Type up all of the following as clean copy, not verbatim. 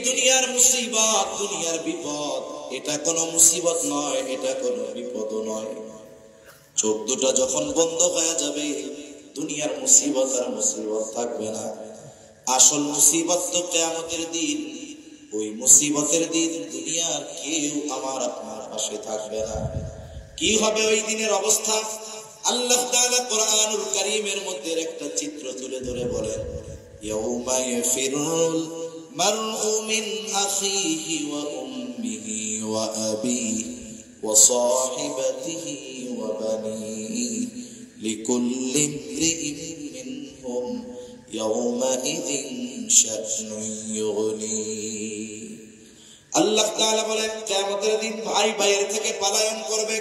দুনিয়ার মুসিবত, দুনিয়ার বিপদ, এটা কোনো মুসিবত নয়, এটা কোনো বিপদ নয়। চোখ দুটা যখন বন্ধ হয়ে যাবে, দুনিয়ার মুসিবত আর মুসিবত থাকবে না। আসল মুসিবত তো কিয়ামতের দিন। ওই মুসিবতের দিন দুনিয়ার কেউ আমার আপনার পাশে থাকবে না। কি হবে ওই দিনের অবস্থা? আল্লাহ তাআলা কোরআনুল কারীমের মধ্যে একটা চিত্র তুলে ধরে বলেন, ইয়াউমা ইয়াফিরুল মারউ মিন আখিহি ওয়া উম্মিহি ওয়া আবিহি ওয়া সাহিবাতিহি ওয়া বানিহি লিকুল্লি ইমরিইন মিনহুম ইয়াউমাইযিন শা'নুন ইউগনি। আল্লাহ তাআলা বলেন, কিয়ামতের দিন ভাই ভাইয়ের থেকে পলায়ন করবে।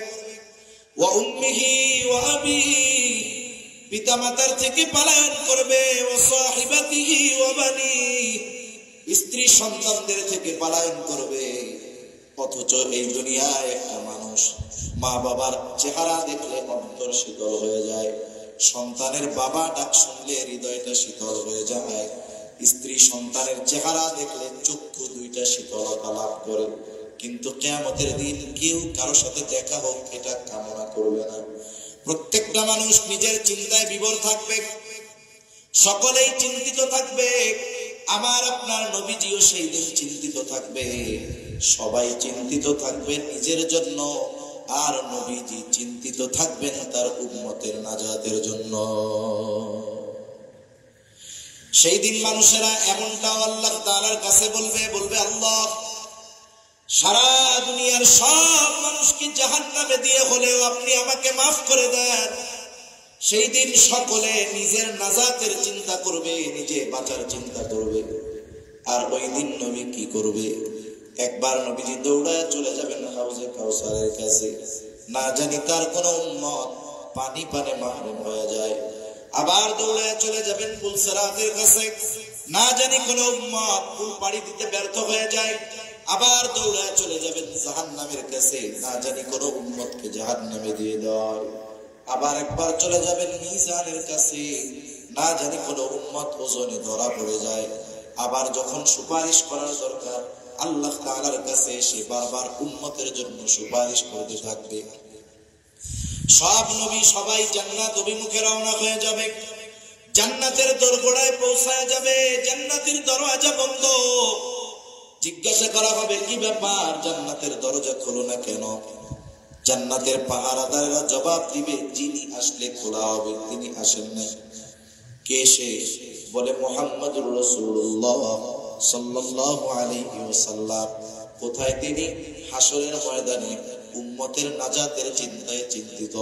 ওয়া উম্মিহি ওয়া আবিহি, পিতামাতার থেকে পলায়ন করবে। ওয়া সাহিবাতিহি ওয়া বানিহি, স্ত্রী সন্তানদের থেকে পলায়ন করবে। অথচ এই দুনিয়ায় একটা মানুষ মা বাবার চেহারা দেখলে অন্তর শীতল হয়ে যায়, সন্তানের বাবা ডাক শুনলে হৃদয়টা শীতল হয়ে যায়, স্ত্রী সন্তানের চেহারা দেখলে চক্ষু দুইটা শীতলতা লাভ করে। কিন্তু কিয়ামতের দিন কেউ কারো সাথে দেখা হোক এটা কামনা করবে না। প্রত্যেকটা মানুষ নিজের চিন্তায় বিভোর থাকবে, সকলেই চিন্তিত থাকবে। আমার আপনার নবীজিও সেই দিন চিন্তিত থাকবে। সবাই চিন্তিত থাকবে নিজের জন্য, আর নবীজি চিন্তিত থাকবেন তার উম্মতের নাজাতের জন্য। সেই দিন মানুষেরা এমনটাও আল্লাহ তাআলার কাছে বলবে, আল্লাহ, সারা দুনিয়ার সব মানুষকে জাহান্নামে দিয়ে হলেও আপনি আমাকে মাফ করে দেন। সেই দিন সকলে নিজের নাজাতের চিন্তা করবে, নিজে বাঁচার চিন্তা করবে। আর ওই দিন নবী কি করবে? একবার নবীজি দৌড়ায় চলে যাবেন হাউজে কাউসারের কাছে। না জানি তার কোন উম্মত পানি পানে মাহরুম হয়ে যায়। আবার দৌড়ায় চলে যাবেন পুলসিরাতের কাছে। না জানি কোন উম্মত পুল পাড়ি দিতে ব্যর্থ হয়ে যায়। আবার দৌড়ায় চলে যাবেন জাহান্নামের কাছে। না জানি কোন উম্মতকে জাহান্নামে দিয়ে দেয়। আবার একবার চলে যাবেন মিজানের কাছে। না জানি কোন উম্মত ওজনে ধরা পড়ে যায়। আবার যখন সুপারিশ করার দরকার আল্লাহ তাআলার কাছে, সে বারবার উম্মতের জন্য সুপারিশ করতে থাকবে। সব নবী সবাই জান্নাত অভিমুখে রওনা হয়ে যাবে, জান্নাতের দোরগোড়ায় পৌঁছায় যাবে। জান্নাতের দরজা বন্ধ। জিজ্ঞাসা করা হবে, কি ব্যাপার, জান্নাতের দরজা খোলো না কেন? জান্নাতের পাহারাদাররা জবাব দিবে, যিনি আসলে খোলা হবে, তিনি আসেন নাই। কে সে? বলে মুহাম্মদুর রাসূলুল্লাহ সাল্লাল্লাহু আলাইহি ওয়াসাল্লাম। কোথায় তিনি? হাসরের ময়দানে উম্মতের নাজাতের চিন্তায় চিন্তিত।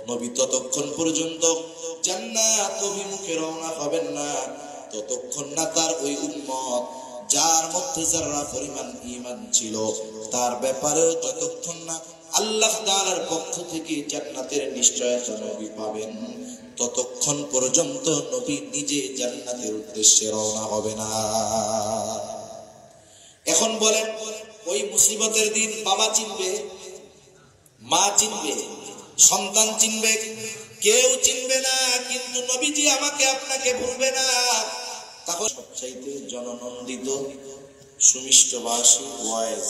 নবী ততক্ষণ পর্যন্ত জান্নাত অভিমুখে রওনা হবেন না ততক্ষণ না তার ওই উম্মত যার মধ্যে যারা পরিমাণ ঈমান ছিল তার ব্যাপারে যতক্ষণ না আল্লাহ তাআলার পক্ষ থেকে জান্নাতের নিশ্চয়তা নবী পাবেন, ততক্ষণ পর্যন্ত নবী নিজে জান্নাতের উদ্দেশ্যে রওনা হবে না। এখন বলেন, ওই মুসিবতের দিন বাবা চিনবে, মা চিনবে, সন্তান চিনবে? কেউ চিনবে না। কিন্তু নবীজি আমাকে আপনাকে ভুলবে না। তখন সবচাইতে জননন্দিত সুমিষ্টভাষী ওয়াইজ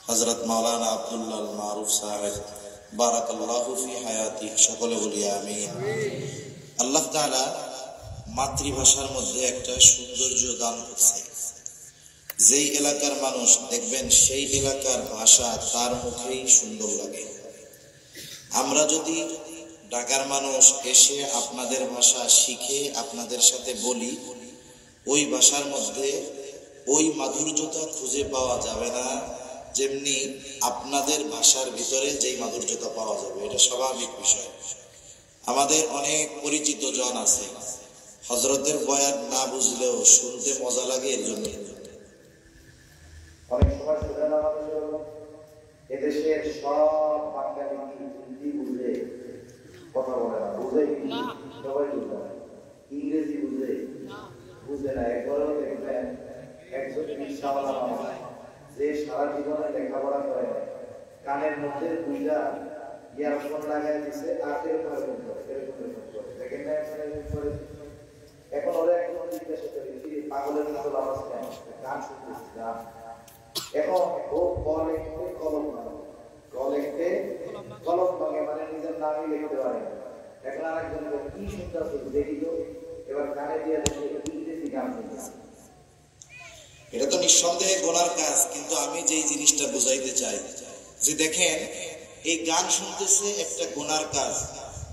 হযরত মাওলানা আব্দুল্লাহ মারুফ সাহেব বারাকাল্লাহু ফি হায়াতি, সকলে বলি আমিন। আল্লাহ তাআলা মাতৃভাষার মধ্যে একটা সৌন্দর্য দান করছে। যেই এলাকার মানুষ দেখবেন সেই এলাকার ভাষা তার মুখেই সুন্দর লাগে। আমরা যদি ঢাকার মানুষ এসে আপনাদের ভাষা শিখে আপনাদের সাথে বলি, ওই ভাষার মধ্যে ওই মাধুর্যতা খুঁজে পাওয়া যাবে না যেমনি আপনাদের ভাষার ভিতরে যেই মাধুর্যতা পাওয়া যাবে। এটা স্বাভাবিক বিষয়। আমাদের অনেক পরিচিত জন আছে, হযরতের বয়ান না বুঝলেও শুনতে মজা লাগে, এর জন্য অনেক সময় শুনেন আমাদের এদেশের সব বাঙালি হিন্দি বুঝে কথা বলে না, বুঝে সবাই বুঝে না, ইংরেজি বুঝে বুঝে না। একবারও দেখবেন একজন রিকশাওয়ালা মানুষ যে সারা জীবনে লেখাপড়া করে কানের মধ্যে দুইটা ইয়ারফোন লাগাই দিছে আর এরকম দেখেন না। এখন ওরা একদম জিজ্ঞাসা করি, পাগলের মতো আওয়াজ কেন? গান শুনতেছি গান। এখন ও কলেজে কলম ভাঙে, মানে নিজের নামই লিখতে পারে। এখন আরেকজন কি শুনতেছে দেখি তো, এবার কানে দিয়ে দেখি ইংরেজি গান শুনতেছে। এটা তো নিঃসন্দেহে গোনার কাজ, কিন্তু আমি যেই জিনিসটা বুঝাইতে চাই যে দেখেন, এই গান শুনতেছে একটা গোনার কাজ,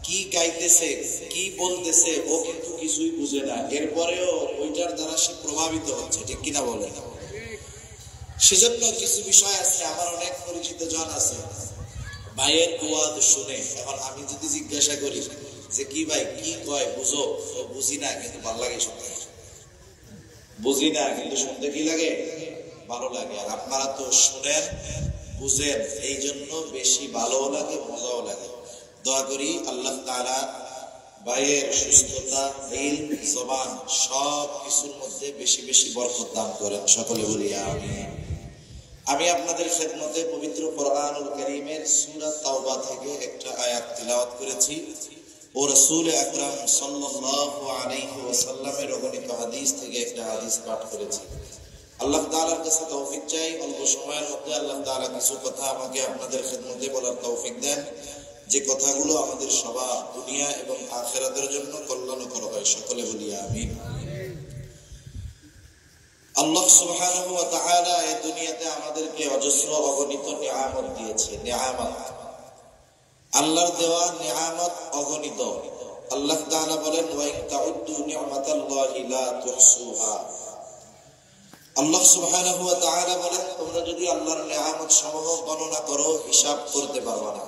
কি গাইতেছে কি বলতেছে ও কিন্তু কিছুই বুঝে না, এরপরেও ওইটার দ্বারা সে প্রভাবিত হচ্ছে, ঠিক কিনা বলে? সেজন্য কিছু বিষয় আছে, আমার অনেক পরিচিত জন আছে, ভাইয়ের ওয়াজ শুনে, এখন আমি যদি জিজ্ঞাসা করি যে কি ভাই কি কয় বুঝো, তো বুঝি না কিন্তু ভালো লাগে শুনতে, বুঝি না কিন্তু শুনতে কি লাগে, ভালো লাগে। আর আপনারা তো শুনেন বুঝেন, এই জন্য বেশি ভালো লাগে, মজাও লাগে। দোয়া করি আল্লাহ তাআলা ভাইয়ের সুস্থতা, ইলম, জবান সব কিছুর মধ্যে বেশি বেশি বরকত দান করেন, সকলে বলি আমিন। আমি আপনাদের খেদমতে পবিত্র কোরআনুল কারীমের সূরা তাওবা থেকে একটা আয়াত তিলাওয়াত করেছি ও রাসূল আকরাম সাল্লাল্লাহু আলাইহি ওয়াসাল্লামের অগণিত হাদিস থেকে একটা হাদিস পাঠ করেছি। আল্লাহ তাআলার কাছে তৌফিক চাই, অল্প সময়ের মধ্যে আল্লাহ তাআলা কিছু কথা আমাকে আপনাদের খেদমতে বলার তৌফিক দেন, যে কথাগুলো আমাদের সবার দুনিয়া এবং আখিরাতের জন্য কল্যাণকর হয়, সকলে বলি আমিন। আল্লাহ সুবহানাহু ওয়া তাআলা এই দুনিয়াতে আমাদেরকে অজস্র অগণিত নিয়ামত দিয়েছে। নিয়ামত, আল্লাহর দেওয়া নিয়ামত অগণিত। আল্লাহ তাআলা বলেন, ওয়া ইন তাউদ্দু নি'মাতাল্লাহি লা তুহসুহা। আল্লাহ সুবহানাহু ওয়া তাআলা বলেন, তোমরা যদি আল্লাহর নিয়ামত সমূহ গণনা করো হিসাব করতে পারবে না।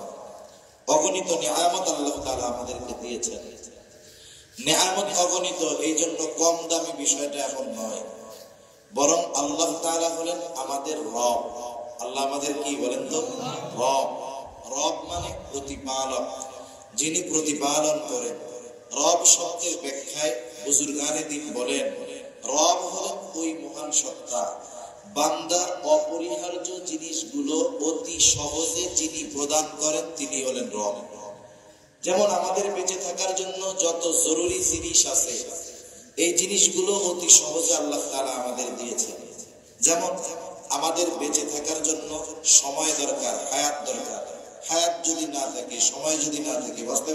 অগণিত নিয়ামত আল্লাহ তাআলা আমাদেরকে দিয়েছেন। নিয়ামত অগণিত, এই জন্য কম দামি বিষয়টা এখন নয়, বরং আল্লাহ তাআলা হলেন আমাদের রব। আল্লাহ আমাদের কি বলেন তো? রব। রব মানে প্রতিপালক, যিনি প্রতিপালন করেন। রব শব্দের ব্যাখ্যায় বুজুর্গানে দিন বলেন, রব হলেন ওই মহান সত্তা, বান্দার অপরিহার্য জিনিসগুলো অতি সহজে যিনি প্রদান করেন তিনি হলেন রব। যেমন আমাদের বেঁচে থাকার জন্য যত জরুরি জিনিস আছে, এই জিনিসগুলো অতি সহজে আল্লাহ তাআলা আমাদের দিয়েছেন। যেমন আমাদের বেঁচে থাকার জন্য সময় দরকার, হায়াত দরকার। হায়াত যদি না থাকে, সময় যদি না থাকে, বাঁচতে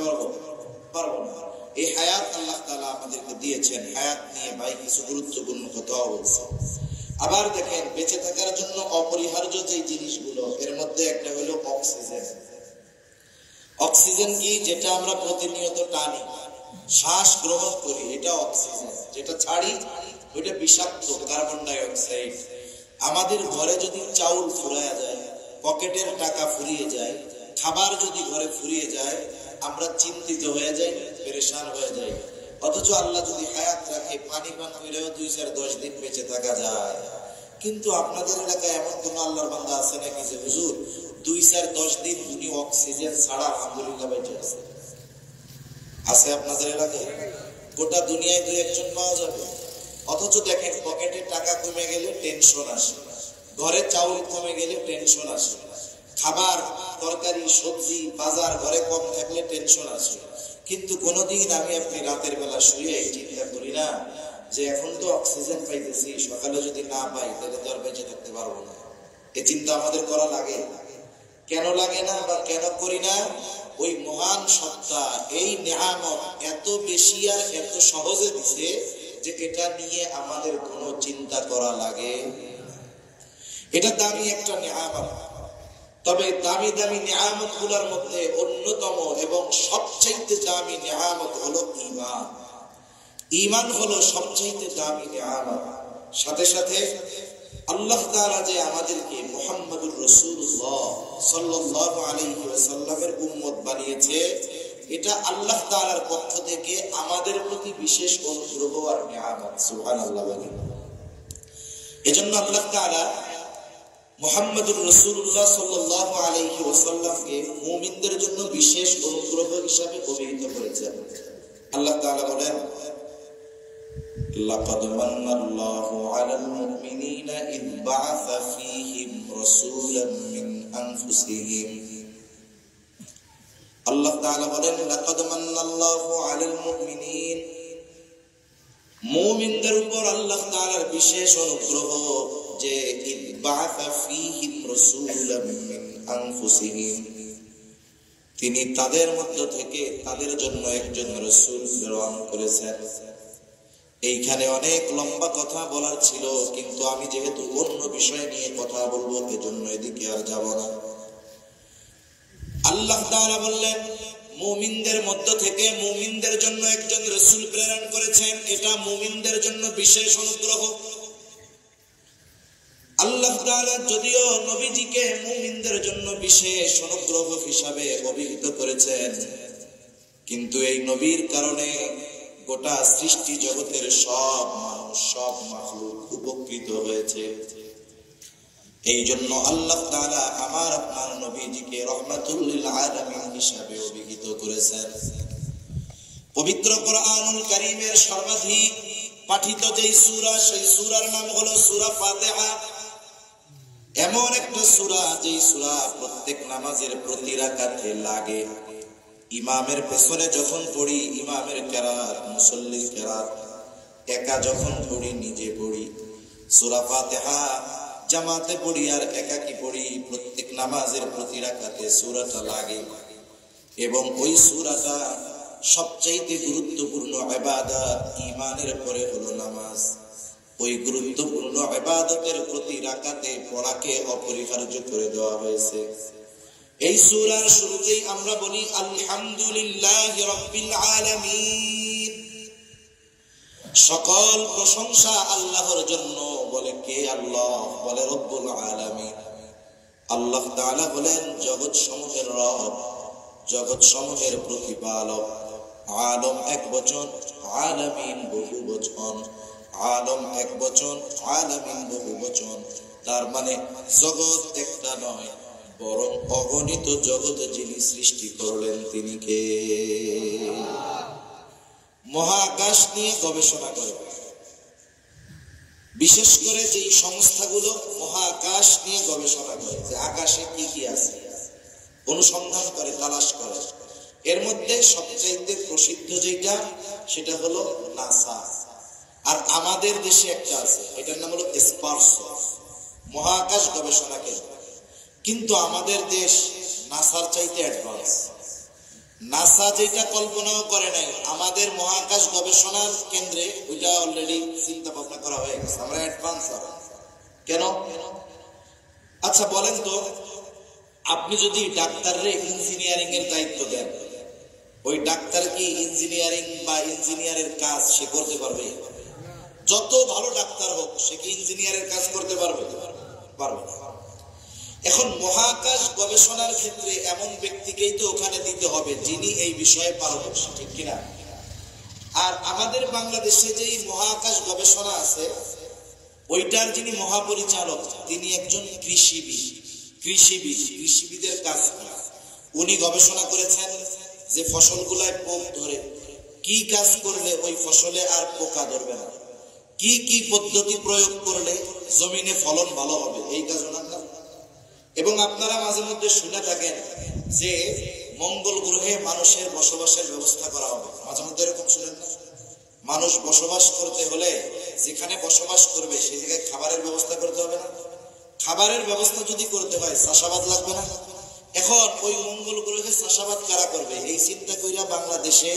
পারবো না। এই হায়াত আল্লাহ তাআলা আমাদেরকে দিয়েছেন। হায়াত নিয়ে ভাই কিছু গুরুত্বপূর্ণ কথা বলছে। আবার দেখেন, বেঁচে থাকার জন্য অপরিহার্য যে জিনিসগুলো, এর মধ্যে একটা হলো অক্সিজেন। অক্সিজেন কি? যেটা আমরা প্রতিনিয়ত টানি, শ্বাস গ্রহণ করি, এটা অক্সিজেন। যেটা ছাড়ি ওইটা বিষাক্ত কার্বন ডাই অক্সাইড। আমাদের ঘরে যদি চাউল ফুরায় যায়, পকেটের টাকা ফুরিয়ে যায়, খাবার যদি ঘরে ফুরিয়ে যায়, আমরা চিন্তিত হয়ে যাই, পেরেশান হয়ে যাই। অথচ আল্লাহ যদি হায়াত রাখে, পানি পান করেও 2-4-10 দিন বেঁচে থাকা যায়। কিন্তু আপনাদের এলাকায় এমন কোন আল্লাহর বান্দা আছে নাকি যে হুজুর 2-4-10 দিন উনি অক্সিজেন ছাড়া আলহামদুলিল্লাহ বেঁচে আছে? আছে আপনাদের এলাকায়? গোটা দুনিয়ায় 2-1 পাওয়া যাবে। অথচ দেখেন, পকেটে টাকা কমে গেলে টেনশন আসে, ঘরে চাউল কমে গেলে টেনশন আসে, খাবার তরকারি সবজি বাজার ঘরে কম থাকলে টেনশন আসে। কিন্তু কোনোদিন আমি আপনি রাতের বেলা শুয়ে এই চিন্তা করি না যে এখন তো অক্সিজেন পাইতেছি, সকালে যদি না পাই তাহলে তো আর বেঁচে থাকতে পারবো না। এই চিন্তা আমাদের করা লাগে? কেন লাগে না বা কেন করি না? ওই মহান সত্তা এই নিয়ামত এত বেশি আর এত সহজে দিছে যে এটা নিয়ে আমাদের কোনো চিন্তা করা লাগে। এটা দামি একটা নিয়ামত। তবে দামি দামি নিয়ামত গুলোর মধ্যে অন্যতম এবং সবচাইতে দামি নিয়ামত হলো ঈমান। ঈমান হলো সবচাইতে দামি নিয়ামত। সাথে সাথে আল্লাহ তাআলা যে আমাদেরকে মুহাম্মদুর রাসূলুল্লাহ সাল্লাল্লাহু আলাইহি ওয়াসাল্লামের উম্মত বানিয়েছে, এটা আল্লাহ তাআলার পক্ষ থেকে আমাদের প্রতি বিশেষ অনুগ্রহ আর নিয়ামত। সুবহানাল্লাহ। এজন্য আল্লাহ তাআলা মুহাম্মদুর রাসূলুল্লাহ সাল্লাল্লাহু আলাইহি ওয়াসাল্লামকে মুমিনদের জন্য বিশেষ অনুগ্রহ হিসেবে অভিহিত করেছেন। আল্লাহ তাআলা বলেন, লাকাদ মান্নাল্লাহু আলাল মুমিনিনা ইয বা'আসা ফীহিম রাসূলাম মিন আনফুসিহিম। আল্লাহ তাআলা বলেন, লাকাদ মান্নাল্লাহু আলাল মুমিনিন, মুমিনদের উপর আল্লাহ তাআলার বিশেষ অনুগ্রহ যে ইবাআসা ফীহিম রাসূলাম মিন আনফুসিহিম, তিনি তাদের মধ্য থেকে তাদের জন্য একজন রাসূল প্রেরণ করেছেন। এইখানে অনেক লম্বা কথা বলার ছিল, কিন্তু আমি যেহেতু অন্য বিষয় নিয়ে কথা বলবো এজন্য এদিকে আর যাব না। আল্লাহ তাআলা বললেন মুমিনদের মধ্য থেকে মুমিনদের জন্য একজন রাসূল প্রেরণ করেছেন, এটা মুমিনদের জন্য বিশেষ অনুগ্রহ। আল্লাহ তাআলা যদিও নবীজিকে মুমিনদের জন্য বিশেষ অনুগ্রহ হিসাবে অভিহিত করেছেন, কিন্তু এই নবীর কারণে গোটা সৃষ্টি জগতের সব মানুষ, সব মাখলুক উপকৃত হয়েছে। এই জন্য আল্লাহ তাআলা আমার আপনার নবীজিকে রহমাতুল লিল আলামিন হিসাবে অভিহিত করেছেন। পবিত্র কোরআনুল কারীমের সর্বাধিক পাঠিত যেই সূরা, সেই সূরার নাম হলো সূরা ফাতিহা। এমন একটা সূরা যেই সূরা প্রত্যেক নামাজের প্রতি রাকাতে লাগে। ইমামের পেছনে যখন পড়ি, ইমামের কেরাত, মুসল্লির কেরাত, একা যখন পড়ি, নিজে পড়ি, সূরা ফাতিহা জামাতে পড়ি আর একাকি পড়ি, প্রত্যেক নামাজের প্রতি রাকাতে সূরাটা লাগে। এবং ওই সূরাটা সবচেয়ে গুরুত্বপূর্ণ ইবাদত, ঈমানের পরে হলো নামাজ। ওই গুরুত্বপূর্ণ ইবাদতের প্রতি রাকাতে পড়াকে অপরিহার্য করে দেওয়া হয়েছে। এই সূরার শুরুতেই আমরা বলি আলহামদুলিল্লাহি রাব্বিল আলামিন, সকল প্রশংসা আল্লাহর জন্য। বলে কে? আল্লাহ। বলে রব্বুল আলামিন। আল্লাহ তাআলা বলেন জগৎ সমূহের রব, জগৎ সমূহের প্রতিপালক। আলম এক বচন, আলামিন বহু বচন। আলম এক বচন, আলামিন বহু বচন। তার মানে জগৎ একটা নয়, বরং অগণিত জগৎ যিনি সৃষ্টি করলেন তিনি কে? মহাকাশ নিয়ে গবেষণা করে, বিশেষ করে যেই সংস্থাগুলো মহাকাশ নিয়ে গবেষণা করে, যে আকাশে কি কি আছে অনুসন্ধান করে, তালাশ করে, এর মধ্যে সবচাইতে প্রসিদ্ধ যেটা সেটা হলো নাসা। আর আমাদের দেশে একটা আছে, এটার নাম হলো স্পারসো, মহাকাশ গবেষণা কেন্দ্র। কিন্তু আমাদের দেশ নাসার চাইতে অ্যাডভান্স। নাসা যেটা কল্পনাও করে নাই, আমাদের মহাকাশ গবেষণার কেন্দ্রে ওইটা অলরেডি চিন্তা ভাবনা করা হয়ে গেছে। আমরা অ্যাডভান্স কেন? আচ্ছা বলেন তো, আপনি যদি ডাক্তাররে ইঞ্জিনিয়ারিং এর দায়িত্ব দেন, ওই ডাক্তার কি ইঞ্জিনিয়ারিং বা ইঞ্জিনিয়ারের কাজ সে করতে পারবে? যত ভালো ডাক্তার হোক, সে কি ইঞ্জিনিয়ারের কাজ করতে পারবে? পারবে না। এখন মহাকাশ গবেষণার ক্ষেত্রে এমন ব্যক্তিকেই তো ওখানে দিতে হবে যিনি এই বিষয়ে পারদর্শী, ঠিক কিনা? আর আমাদের বাংলাদেশে যেই মহাকাশ গবেষণা আছে, ওইটার যিনি মহাপরিচালক তিনি একজন কৃষিবিদ। কৃষিবিদের কাজ উনি গবেষণা করেছেন যে ফসলগুলায় পোক ধরে, কি কাজ করলে ওই ফসলে আর পোকা ধরবে না, কি কি পদ্ধতি প্রয়োগ করলে জমিনে ফলন ভালো হবে, এই কাজ ওনার না। এবং আপনারা মাঝে মধ্যে শুনে থাকেন যে মঙ্গল গ্রহে মানুষের বসবাসের ব্যবস্থা করা হবে, মাঝে মধ্যে এরকম শুনেন না? মানুষ বসবাস করতে হলে যেখানে বসবাস করবে সেই জায়গায় খাবারের ব্যবস্থা করতে হবে না? খাবারের ব্যবস্থা যদি করতে হয় চাষাবাদ লাগবে না? এখন ওই মঙ্গল গ্রহে চাষাবাদ কারা করবে? এই চিন্তা কইরা বাংলাদেশে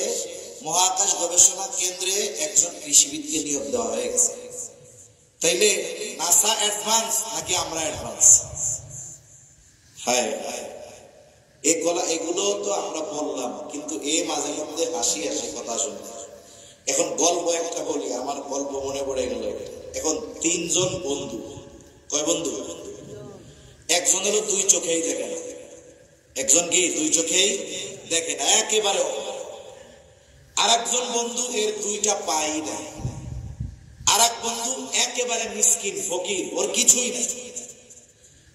মহাকাশ গবেষণা কেন্দ্রে একজন কৃষিবিদকে নিয়োগ দেওয়া হয়ে গেছে। তাইলে নাসা অ্যাডভান্স নাকি আমরা অ্যাডভান্স? এগুলো তো আমরা বললাম, কিন্তু মাঝে মধ্যে হাসি হাসি কথা শুনতে। এখন গল্প একটা বলি, আমার গল্প মনে পড়ে গেল। এখন তিনজন বন্ধু, কয় বন্ধু? একজন হলো দুই চোখেই দেখে না, একজন কি দুই চোখেই দেখে না একেবারে। আর একজন বন্ধু এর দুইটা পাই না। আর এক বন্ধু একেবারে মিসকিন ফকির, ওর কিছুই নেই।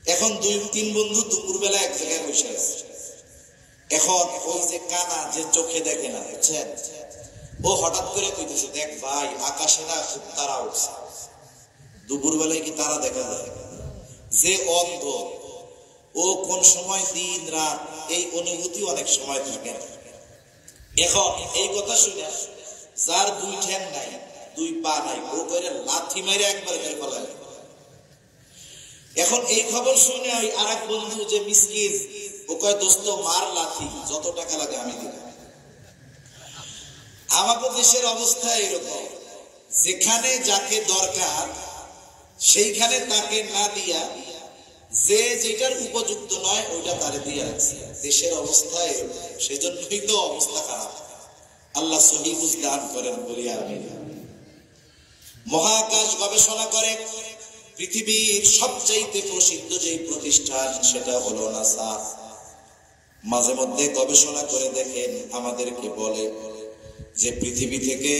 এখন তিন বন্ধু দুপুরবেলা এক জায়গায় বসে আছে। এখন ওই যে কানা, যে চোখে দেখে না, দেখছেন, ও হঠাৎ করে কইতেছে, দেখ ভাই আকাশে না খুব তারা উঠছে। দুপুরবেলায় কি তারা দেখা যায়? যে অন্ধ, ও কোন সময় দিন রাত এই অনুভূতি অনেক সময় থাকে না। এখন এই কথা শুনে যার দুই ঠ্যাং নাই দুই পা নাই, ও করে লাথি মেরে একবার বের ফেলায়। এখন এই খবর শুনে ওই আর এক বন্ধু যে মিসকিন, ও কয় দোস্ত মার লাথি, যত টাকা লাগে আমি দিলাম। আমাদের দেশের অবস্থা এরকম, যেখানে যাকে দরকার সেইখানে তাকে না দিয়া যে যেটার উপযুক্ত নয় ওইটা তারে দিয়ে রাখছে। দেশের অবস্থা এরকম, সেজন্যই তো অবস্থা খারাপ। আল্লাহ সহি বুঝ দান করেন বলি আমিন। মহাকাশ গবেষণা করে পৃথিবীর সবচাইতে প্রসিদ্ধ যে প্রতিষ্ঠান সেটা হলো নাসা। মাঝে মধ্যে গবেষণা করে দেখেন, আমাদেরকে বলে যে পৃথিবী থেকে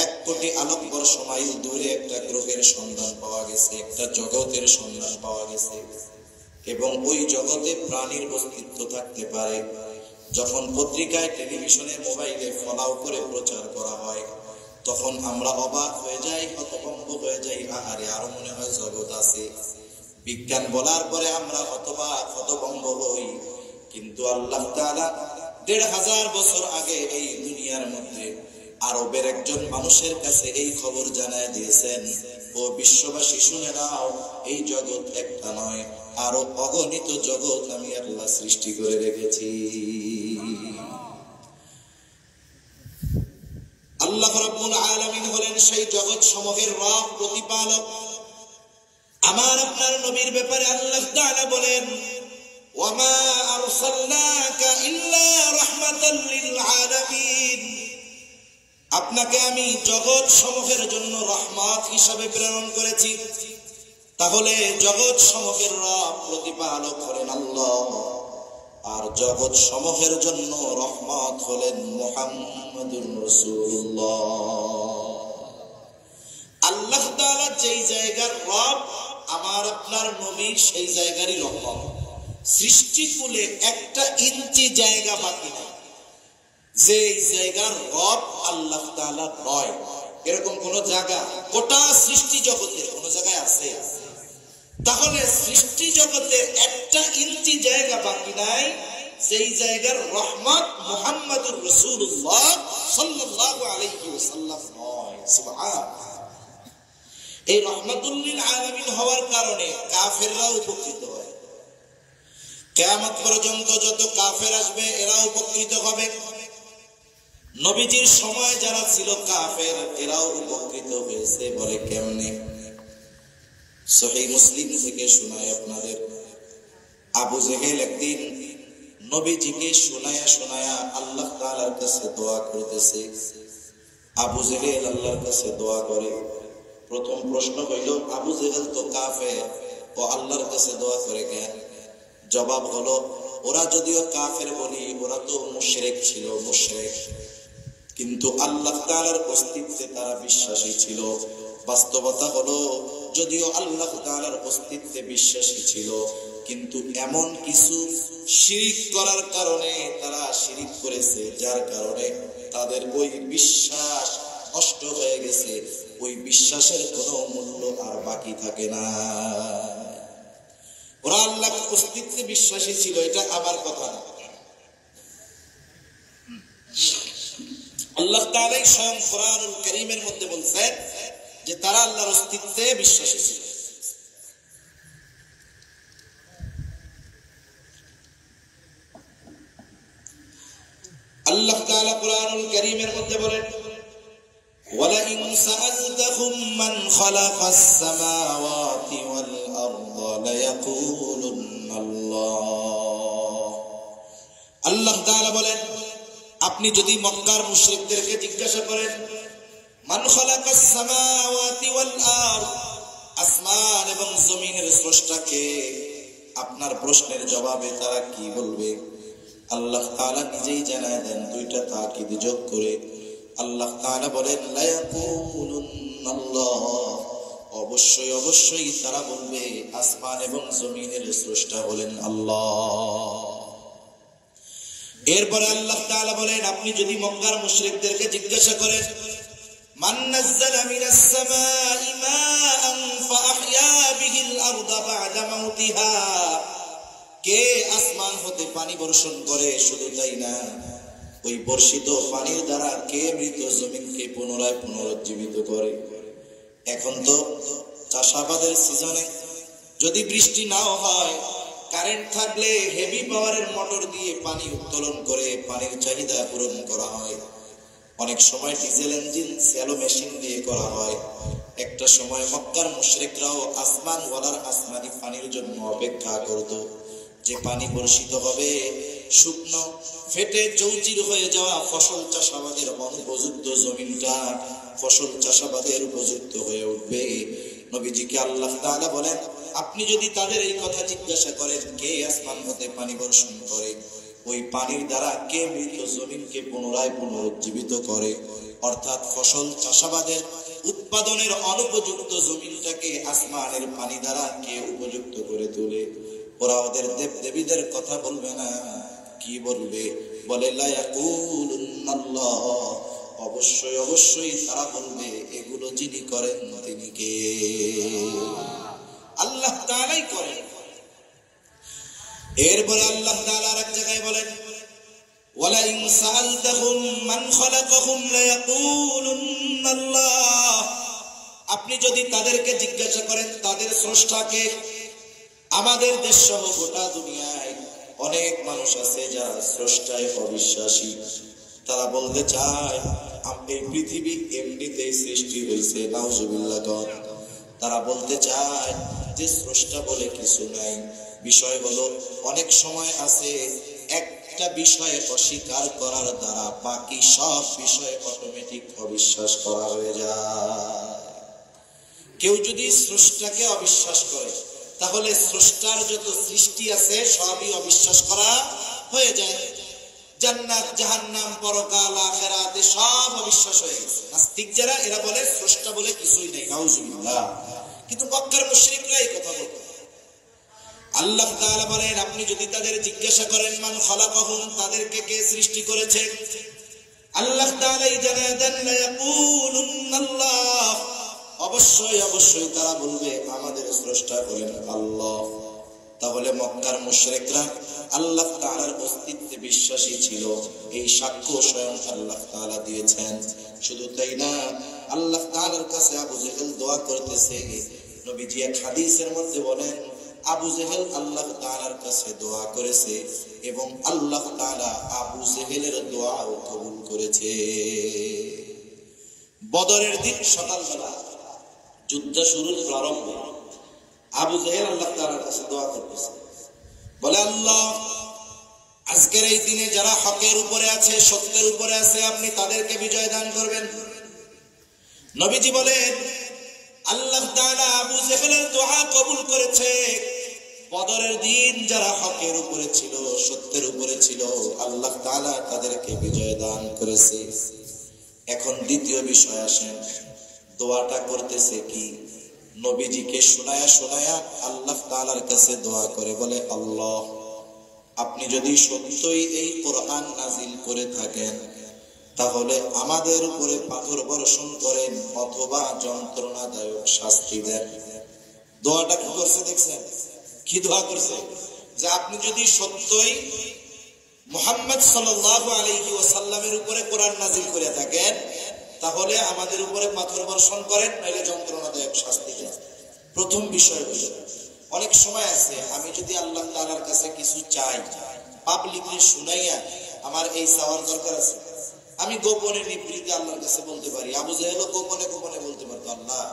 1 কোটি আলোকবর্ষ মাইল দূরে একটা গ্রহের সন্ধান পাওয়া গেছে, একটা জগতের সন্ধান পাওয়া গেছে, এবং ওই জগতে প্রাণীর অস্তিত্ব থাকতে পারে। যখন পত্রিকায়, টেলিভিশনে, মোবাইলে ফলাও করে প্রচার করা হয়, তখন আমরা অবাক হয়ে যাই, হতভম্ব হয়ে যাই, আহারে আরো মনে হয় জগৎ আছে। বিজ্ঞান বলার পরে আমরা হতভম্ব হই। কিন্তু আল্লাহ তাআলা 1500 বছর আগে এই দুনিয়ার মধ্যে আরবের একজন মানুষের কাছে এই খবর জানায় দিয়েছেন, ও বিশ্ববাসী শুনে নাও, এই জগৎ একটা নয়, আরো অগণিত জগৎ আমি আল্লাহ সৃষ্টি করে রেখেছি। আল্লাহ রাব্বুল আলামিন হলেন সেই জগৎ সমূহের রব, প্রতিপালক। আমার আপনার নবীর ব্যাপারে আল্লাহ তাআলা বলেন, ওয়ামা আরসালনাকা ইল্লা রাহমাতাল লিল আলামিন, আপনাকে আমি জগৎ সমূহের জন্য রহমত হিসাবে প্রেরণ করেছি। তাহলে জগৎ সমূহের রব, প্রতিপালক হলেন আল্লাহ, আর জগৎ সমূহের জন্য রহমত হলেন মুহাম্মাদুর রাসূলুল্লাহ। আল্লাহ তাআলা যেই জায়গার রব, আমার আপনার নবী সেই জায়গারই রহমত। সৃষ্টিকুলে 1 ইঞ্চি জায়গা বাকি নেই যে জায়গার রব আল্লাহ তাআলা নয়, এরকম কোন জায়গা গোটা সৃষ্টি জগতে কোন জায়গায় আছে? তাহলে সৃষ্টি জগতে 1 ইঞ্চি জায়গা বাকি নাই যেই জায়গার রহমত মুহাম্মাদুর রাসূলুল্লাহ সাল্লাল্লাহু আলাইহি ওয়াসাল্লাম নয়। সুবহানাল্লাহ। এই রহমাতুল লিল আলামিন হওয়ার কারণে কাফেররা উপকৃত হয়। কিয়ামত পর্যন্ত যত কাফের আসবে এরা উপকৃত হবে। নবীজির সময় যারা ছিল কাফের, এরাও উপকৃত হয়েছে। বলে কেমনে? সহিহ মুসলিম থেকে শোনায় আপনাদের, আবু জেহেল একদিন নবীজিকে শোনায়া আল্লাহ তাআলার কাছে দোয়া করতেছে। আবু জেহেল আল্লাহর কাছে দোয়া করে। প্রথম প্রশ্ন হইল, আবু জেহেল তো কাফের, ও আল্লাহর কাছে দোয়া করে কেন? জবাব হলো, ওরা যদিও কাফের বলি, ওরা তো মুশরিক ছিল, মুশরিক, কিন্তু আল্লাহ তাআলার অস্তিত্বে তারা বিশ্বাসী ছিল। বাস্তবতা হলো, যদিও আল্লাহ তাআলার অস্তিত্বে বিশ্বাসী ছিল, কিন্তু এমন কিছু শিরক করার কারণে তারা শিরক করেছে, যার কারণে তাদের ওই বিশ্বাস নষ্ট হয়ে গেছে। ওই বিশ্বাসের কোনো মূল্য আর বাকি থাকে না। ওরা আল্লাহর অস্তিত্বে বিশ্বাসী ছিল, এটা আমার কথা না। আল্লাহ তাআলা স্বয়ং কোরআনুল কারীমের মধ্যে বলছেন যে তারা আল্লাহর অস্তিত্বে বিশ্বাসী ছিল। আল্লাহ তাআলা কোরআনুল কারীমের মধ্যে বলেন, ওয়ালাইন সাআলতাহুম মান খালাকাস সামাওয়াতি ওয়াল আরদা লায়াকুলুন্নাল্লাহ। আল্লাহ তাআলা বলেন, আপনি যদি মক্কার মুশরিকদেরকে জিজ্ঞাসা করেন, মান খালাকাস সামাওয়াতি ওয়াল আরদ, আসমান এবং জমিনের স্রষ্টা কে, আপনার প্রশ্নের জবাবে তারা কি বলবে? আল্লাহ তাআলা নিজেই জানায় দেন, 2টা তাকিদ যোগ করে। আল্লাহ তাআলা বলেন, লায়াকুলুন্নাল্লাহ, অবশ্যই অবশ্যই তারা বলবে আসমান এবং জমিনের স্রষ্টা হলেন আল্লাহ। এরপরে আল্লাহ তাআলা বলেন, আপনি যদি মক্কার মুশরিকদেরকে জিজ্ঞাসা করেন, মান নাযালা মিনাস সামাই মাআন ফাআহইয়া বিহিল আরদা বা'দা মাউতিহা, কে আসমান হতে পানি বর্ষণ করে, শুধু তাই না ওই বর্ষিত পানির দ্বারা কে মৃত জমিনকে পুনরায় পুনরুজ্জীবিত করে। এখন তো চাষাবাদের সিজনে যদি বৃষ্টি নাও হয়, কারেন্ট থাকলে হেভি পাওয়ারের মোটর দিয়ে পানি উত্তোলন করে পানির চাহিদা পূরণ করা হয়। অনেক সময় ডিজেল ইঞ্জিন স্যালো মেশিন দিয়ে করা হয়। একটা সময় মক্কার মুশরিকরাও আসমানওয়ালার আসমানি পানির জন্য অপেক্ষা করত, যে পানি বর্ষিত হবে, শুকনো ফেটে জৌচির হয়ে যাওয়া ফসল চাষাবাদের অনুপযুক্ত জমিনটা ফসল চাষাবাদের উপযুক্ত হয়ে উঠবে। নবীজিকে আল্লাহ তাআলা বলেন, আপনি যদি তাদের এই কথা জিজ্ঞাসা করেন কে আসমান হতে পানি বর্ষণ করে, ওই পানির দ্বারা কে মৃত জমিনকে পুনরায় পুনরুজ্জীবিত করে, অর্থাৎ ফসল চাষাবাদের উৎপাদনের অনুপযুক্ত জমিনটাকে আসমানের পানি দ্বারা কে উপযুক্ত করে তোলে, ওরা ওদের দেব দেবীদের কথা বলবে না, কি বলবে? বলে লা ইয়াকুলুন্নাল্লাহ, অবশ্যই অবশ্যই তারা বলবে এগুলো যিনি করেন তিনি কে? আল্লাহ তাআলাই করেন। এরপরে আল্লাহ তাআলা আরেক জায়গায় বলেন, ওয়ালা ইন সাআলতাহুম মান খালাকাহুম লা ইয়াকুলুন্নাল্লাহ, আপনি যদি তাদেরকে জিজ্ঞাসা করেন তাদের স্রষ্টাকে, আমাদের দেশ সহ গোটা দুনিয়ায় অনেক মানুষ আছে যারা স্রষ্টায় অবিশ্বাসী। তারা বলতে চায় এই পৃথিবী এমনিতেই সৃষ্টি হয়েছে, নাউজুবিল্লাহ। তারা বলতে চায় যে স্রষ্টা বলে কিছু নাই। বিষয় হলো, অনেক সময় আছে একটা বিষয়ে অস্বীকার করার দ্বারা বাকি সব বিষয়ে অটোমেটিক অবিশ্বাস করা হয়ে যায়। কেউ যদি স্রষ্টাকে অবিশ্বাস করে, তাহলে স্রষ্টার যত সৃষ্টি আছে সবই অবিশ্বাস করা হয়ে যায়। জান্নাত, জাহান্নাম, পরকাল, আখিরাতে সব অবিশ্বাস হয়ে গেছে। নাস্তিক যারা, এরা বলে স্রষ্টা বলে কিছুই নেই, নাউজুবিল্লাহ। কিন্তু মক্কার মুশরিকরা এই কথা বলে। আল্লাহ তাআলা বলেন, আপনি যদি তাদের জিজ্ঞাসা করেন মান খালাকাহুম, তাদেরকে কে সৃষ্টি করেছে, আল্লাহ তাআলাই জানায় দেন লা ইয়াকুলুন্নাল্লাহ, অবশ্যই অবশ্যই তারা বলবে আমাদের স্রষ্টা হলেন আল্লাহ। তাহলে মক্কার মুশরিকরা আল্লাহ তাআলার অস্তিত্বে বিশ্বাসী ছিল, এই সাক্ষ্য স্বয়ং আল্লাহ তাআলা দিয়েছেন। শুধু তাই না, আল্লাহ তাআলার কাছে আবু জেহেল দোয়া করতেছে। নবীজি এক হাদিসের মধ্যে বলেন, আবু জেহেল আল্লাহ তাআলার কাছে দোয়া করেছে এবং আল্লাহ তাআলা আবু জেহেলের দোয়াও কবুল করেছে। বদরের দিন সকালবেলা যুদ্ধ শুরুর প্রারম্ভে আবু জেহেল আল্লাহ তাআলার কাছে দোয়া করতেছে, বলে আল্লাহ, আজকের এই দিনে যারা হকের উপরে আছে, সত্যের উপরে আছে, আপনি তাদেরকে বিজয় দান করবেন। নবীজি বলেন, আল্লাহ তাআলা আবু জেহেলের দোয়া কবুল করেছে। বদরের দিন যারা হকের উপরে ছিল, সত্যের উপরে ছিল, আল্লাহ তাআলা তাদেরকে বিজয় দান করেছে। এখন দ্বিতীয় বিষয় আসেন, দোয়াটা করতেছে কি? নবীজিকে শোনায়া শোনায়া আল্লাহ তাআলার কাছে দোয়া করে, বলে আল্লাহ, আপনি যদি সত্যই এই কোরআন নাজিল করে থাকেন, তাহলে আমাদের উপরে পাথর বর্ষণ করেন অথবা যন্ত্রণাদায়ক শাস্তি দেন। দোয়াটা কি করছে দেখছেন? কি দোয়া করছে? যে আপনি যদি সত্যই মুহাম্মদ সাল্লাল্লাহু আলাইহি ওয়াসাল্লামের উপরে কোরআন নাজিল করে থাকেন, তাহলে আমাদের উপরে পাথর বর্ষণ করেন, নইলে যন্ত্রণাদায়ক শাস্তি দেন। প্রথম বিষয় হলো, অনেক সময় আছে আমি যদি আল্লাহ তাআলার কাছে কিছু চাই, পাবলিকলি শুনাইয়া আমার এই চাওয়ার দরকার আছে, আমি গোপনে নিবৃত্তি আল্লাহর কাছে বলতে পারি। আবু জেহেল গোপনে গোপনে বলতে পারতো, আল্লাহ,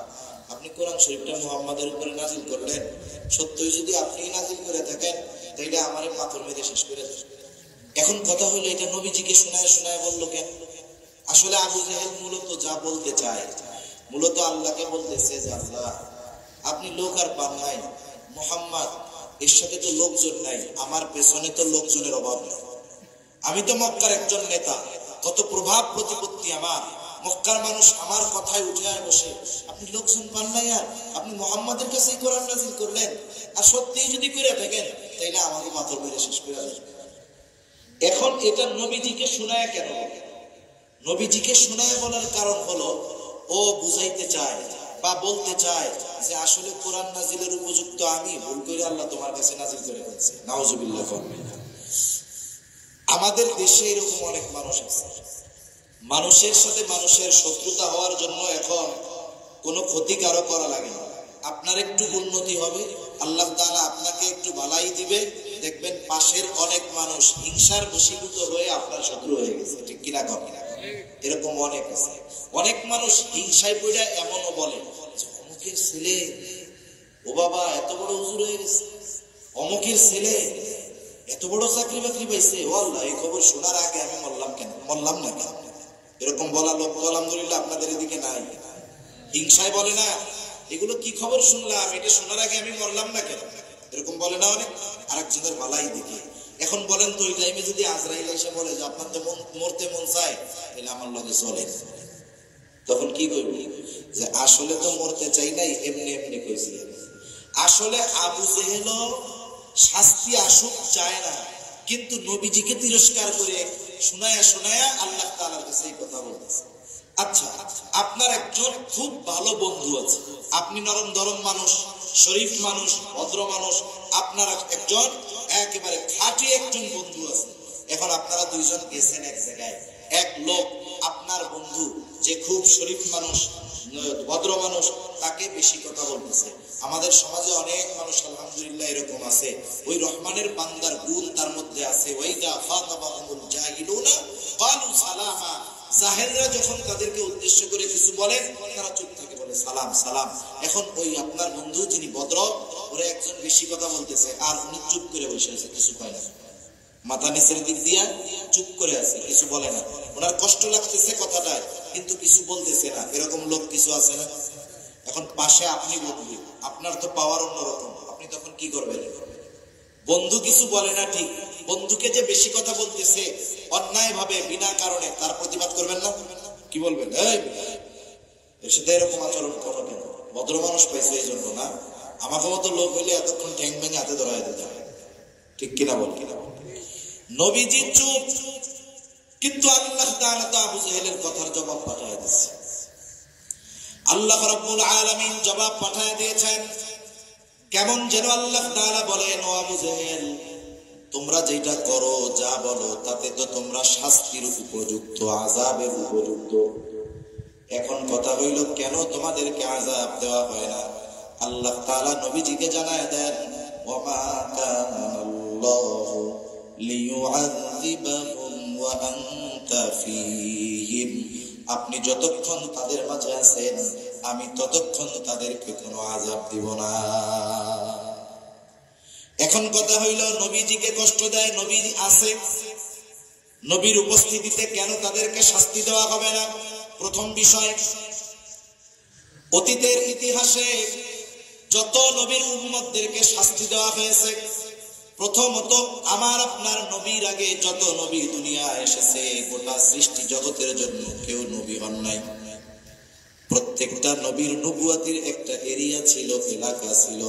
আপনি কোরআন শরীফটা মুহাম্মাদের উপরে নাজিল করলেন, সত্যই যদি আপনি নাজিল করে থাকেন, তাইলে আমারে পাথর মেরে শেষ করে দেন। এখন কথা হলো, এটা নবীজিকে শোনায় শোনায় বললো কেন? আসলে আবু জেহেল মূলত যা বলতে চায়, মূলত আল্লাহকে বলতেছে যে আল্লাহ, আপনি লোক আর পান নাই, মুহাম্মদ এর সাথে তো লোকজন নাই, আমার পেছনে তো লোকজনের অভাব নেই, আমি তো মক্কার একজন নেতা, কত প্রভাব প্রতিপত্তি আমার, মক্কার মানুষ আমার কথায় উঠে আয় বসে, আপনি লোকজন পান নাই, আর আপনি মুহাম্মাদের কাছে কোরআন নাজিল করলেন, আর সত্যিই যদি করে থাকেন, তাইলে আমাকে পাথর মেরে শেষ করে দেন। এখন এটা নবীজিকে শোনায় কেন? নবীজিকে শোনায় বলার কারণ হলো, ও বুঝাইতে চায় বা বলতে চায় যে আসলে কোরআন নাজিলের উপযুক্ত আমি, ভুল করে আল্লাহ তোমার কাছে নাজিল করে ফেলছে, নাউজুবিল্লাহ। আমাদের দেশে এরকম অনেক মানুষ আছে, মানুষের সাথে মানুষের শত্রুতা হওয়ার জন্য এখন কোনো ক্ষতি কারো করা লাগে না। আপনার একটু উন্নতি হবে, আল্লাহ তাআলা আপনাকে একটু ভালাই দিবে, দেখবেন পাশের অনেক মানুষ হিংসার বশীভূত হয়ে আপনার শত্রু হয়ে গেছে। ঠিক কিনা কম? এরকম অনেক আছে। অনেক মানুষ হিংসায় পড়ে এমনও বলে যে অমুকের ছেলে, ও বাবা এত বড় হুজুর হয়ে গেছে, অমুকের ছেলে এত বড় চাকরি বাকরি পাইছে, ও আল্লাহ এই খবর শোনার আগে আমি মরলাম না কেন? এরকম বলা লোক তো আলহামদুলিল্লাহ আপনাদের এদিকে নাই। হিংসায় বলে না, এগুলো কি খবর শুনলাম, এটা শোনার আগে আমি মরলাম না কেন? এরকম বলে না অনেক, আরেকজনের ভালাই দেখে। এখন বলেন তো ওই টাইমে যদি আজরাইল এসে বলে যে আপনার তো মরতে মন চায়, তাহলে আমার লগে চলে, তখন কি করবি? যে আসলে তো মরতে চাই নাই, এমনি এমনি কইছি। আসলে আবু জেহেল শাস্তি আসুক চায় না, কিন্তু নবীজিকে তিরস্কার করে শোনায়া শোনায়া আল্লাহ তাআলার কাছে এই কথা বলতেছে। আচ্ছা, আপনার একজন খুব ভালো বন্ধু আছে, আপনি নরম ধরম মানুষ, শরীফ মানুষ, ভদ্র মানুষ, আপনার একজন একেবারে খাঁটি একজন বন্ধু আছে। এখন আপনারা দুইজন গেছেন এক জায়গায়, এক লোক আপনার বন্ধু যে খুব শরীফ মানুষ, ভদ্র মানুষ, তাকে বেশি কথা বলতেছে। আমাদের সমাজে অনেক মানুষ আলহামদুলিল্লাহ এরকম আছে, ওই রহমানের বান্দার গুণ তার মধ্যে আছে। ওয়াইদা ফাতাবাহুমুল জাহিলুনা ক্বালু সালামা, জাহেলরা যখন তাদেরকে উদ্দেশ্য করে কিছু বলে তারা চুপ থেকে বলে সালাম সালাম। এখন ওই আপনার বন্ধু যিনি ভদ্র, ওরা একজন বেশি কথা বলতেছে আর উনি চুপ করে বসে আছে, কিছু কয় না, মাথা নিচের দিক দিয়া চুপ করে আছে, কিছু বলে না। ওনার কষ্ট লাগতেছে কথাটা, কিন্তু কিছু বলতেছে না। এরকম লোক কিছু আছে না? এখন পাশে আপনি বন্ধু, আপনার তো পাওয়ার অন্যরকম, আপনি তখন কি করবেন? বন্ধু কিছু বলে না ঠিক, বন্ধুকে যে বেশি কথা বলতেছে অন্যায় ভাবে বিনা কারণে, তার প্রতিবাদ করবেন না? কি বলবেন? এর সাথে এরকম আচরণ করো কেন? ভদ্র মানুষ পাইছে এই জন্য না? আমাকে মতো লোক হইলে এতক্ষণ ঠ্যাং ভেঙে হাতে ধরা দিতে হয়। ঠিক কিনা বল? নবীজি চুপ, কিন্তু আল্লাহ তাআলা তো আবু জেহেলের কথার জবাব পাঠিয়ে দিয়েছে। আল্লাহ রাব্বুল আলামিন জবাব পাঠিয়ে দিয়েছেন। কেমন যেন আল্লাহ তাআলা বলেন, ও আবু জেহেল, তোমরা যেটা করো, যা বলো, তাতে তো তোমরা শাস্তির উপযুক্ত, আযাবের উপযুক্ত। এখন কথা হইল, কেন তোমাদেরকে আযাব দেওয়া হয় না? আল্লাহ তাআলা নবীজিকে জানায় দেন, ওয়া মা কানাল্লাহু লিয়ুআযিবাহুম ওয়া আনতা ফীহিম, আপনি যতক্ষণ তাদের মাঝে আছেন আমি ততক্ষণ তাদেরকে কোনো আযাব দিব না। এখন কথা হইল, নবীজিকে কষ্ট দেয়, নবী আছে, নবীর উপস্থিতিতে কেন তাদেরকে শাস্তি দেওয়া হবে না? প্রথম বিষয়, অতীতের ইতিহাসে যত নবীর উম্মতদেরকে শাস্তি দেওয়া হয়েছে, প্রথমত আমার আপনার নবীর আগে যত নবী দুনিয়া এসেছে, গোটা সৃষ্টি জগতের জন্য কেউ নবী হন নাই। প্রত্যেকটা নবীর নবুয়াতির একটা এরিয়া ছিল, এলাকা ছিল।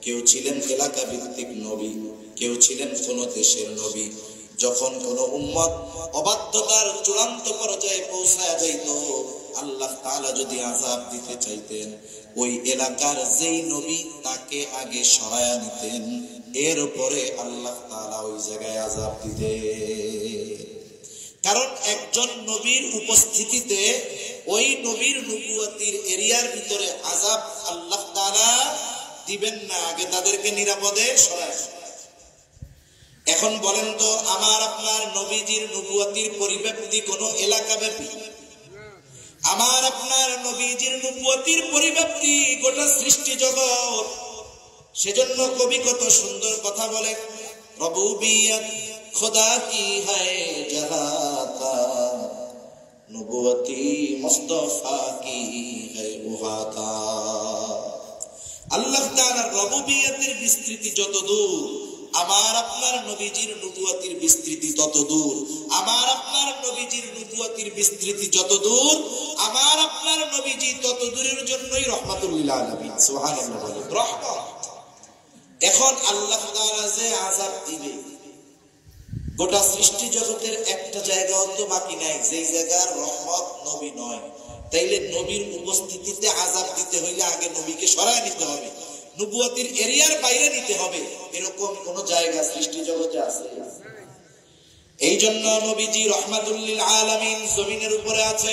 কেউ ছিলেন এলাকা ভিত্তিক নবী, কেউ ছিলেন কোন দেশের নবী। যখন কোন উম্মত অবাধ্যতার চূড়ান্ত পর্যায়ে পৌঁছায় যাইত, আল্লাহ তাআলা যদি আযাব দিতে চাইতেন, ওই এলাকার যেই নবী তাকে আগে সরায়া নিতেন, এরপরে আল্লাহ তাআলা ওই জায়গায় আযাব দিতেন। কারণ একজন নবীর উপস্থিতিতে ওই নবীর নবুয়াতির এরিয়ার ভিতরে আযাব আল্লাহ তাআলা দিবেন না, আগে তাদেরকে নিরাপদে সরায়। এখন বলেন তো, আমার আপনার নবীজির নবুয়াতির পরিব্যাপ্তি কোন এলাকা ব্যাপী? আমার আপনার নবীজির নবুয়াতির পরিব্যাপ্তি গোটা সৃষ্টি জগৎ। সেজন্য কবি কত সুন্দর কথা বলে, রবুবিয়ত খোদা কি হ্যায় জাহাতা, নবুয়তি মুস্তাফা কি হ্যায় উহাতা। আল্লাহ তাআলার রবুবিয়তের বিস্তৃতি যত দূর, আমার আপনার নবীজির নবুয়তির বিস্তৃতি তত দূর। আমার আপনার নবীজির নবুয়তির বিস্তৃতি যত দূর, আমার আপনার নবীজি তত দূরের জন্যই রাহমাতুল লিল আলামিন। সুবহানাল্লাহ, রহমত। এখন আল্লাহ তাআলা যে আযাব দিবে, গোটা সৃষ্টি জগতের একটা জায়গাও তো বাকি নাই যেই জায়গার রহমত নবী নয়। তাইলে নবীর উপস্থিতিতে আযাব দিতে হইলে আগে নবীকে সরায় নিতে হবে, নবুয়তির এরিয়ার বাইরে নিতে হবে। এরকম কোন জায়গা সৃষ্টি জগতে আছে? এই জন্য নবীজি রাহমাতুল লিল আলামিন জমিনের উপরে আছে,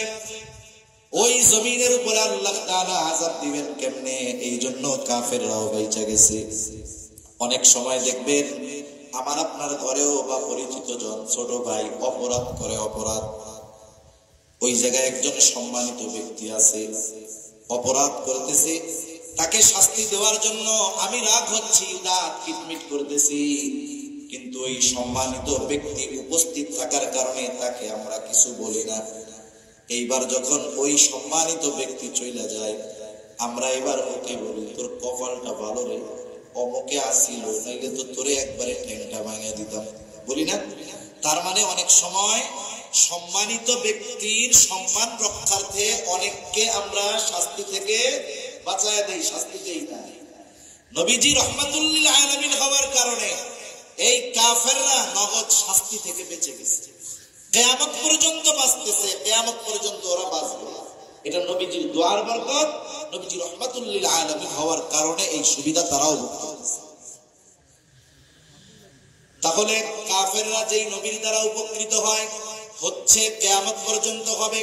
ওই জমিনের উপরে আল্লাহ তাআলা আযাব দিবেন কেমনে, এই জন্য কাফেররাও বাইচা গেছে। অনেক সময় দেখবেন আমার আপনার ঘরেও বা পরিচিত জন ছোট ভাই অপরাধ করে, অপরাধ, ওই জায়গায় একজন সম্মানিত ব্যক্তি আছে, অপরাধ করতেছে, তাকে শাস্তি দেওয়ার জন্য আমি রাগ হচ্ছি, দাঁত কিটমিট করতেছি, কিন্তু ওই সম্মানিত ব্যক্তি উপস্থিত থাকার কারণে তাকে আমরা কিছু বলি না। এইবার যখন ওই সম্মানিত ব্যক্তি চলে যায়, আমরা এবার ওকে বলি তোর কপালটা ভালো রে, অমুকে আসিল, নাইলে তো তোরে একবারে ঠ্যাংটা ভাঙিয়ে দিতাম, বলি না? তার মানে অনেক সময় সম্মানিত ব্যক্তির সম্মান রক্ষার্থে অনেককে আমরা শাস্তি থেকে বাঁচায় দেই, শাস্তি দেই না। নবীজি রাহমাতুল লিল আলামিন হওয়ার কারণে এই কাফেররা নগদ শাস্তি থেকে বেঁচে গেছে, কিয়ামত পর্যন্ত বাঁচতেছে, কিয়ামত পর্যন্ত ওরা বাঁচবে। এটা নবীজির দোয়ার বরকত, নবীজি রাহমাতুল লিল আলামিন হওয়ার কারণে এই সুবিধা তারাও ভোগ করেছে। তাহলে কাফেররা যেই নবীর দ্বারা উপকৃত হয় হচ্ছে কিয়ামত পর্যন্ত হবে।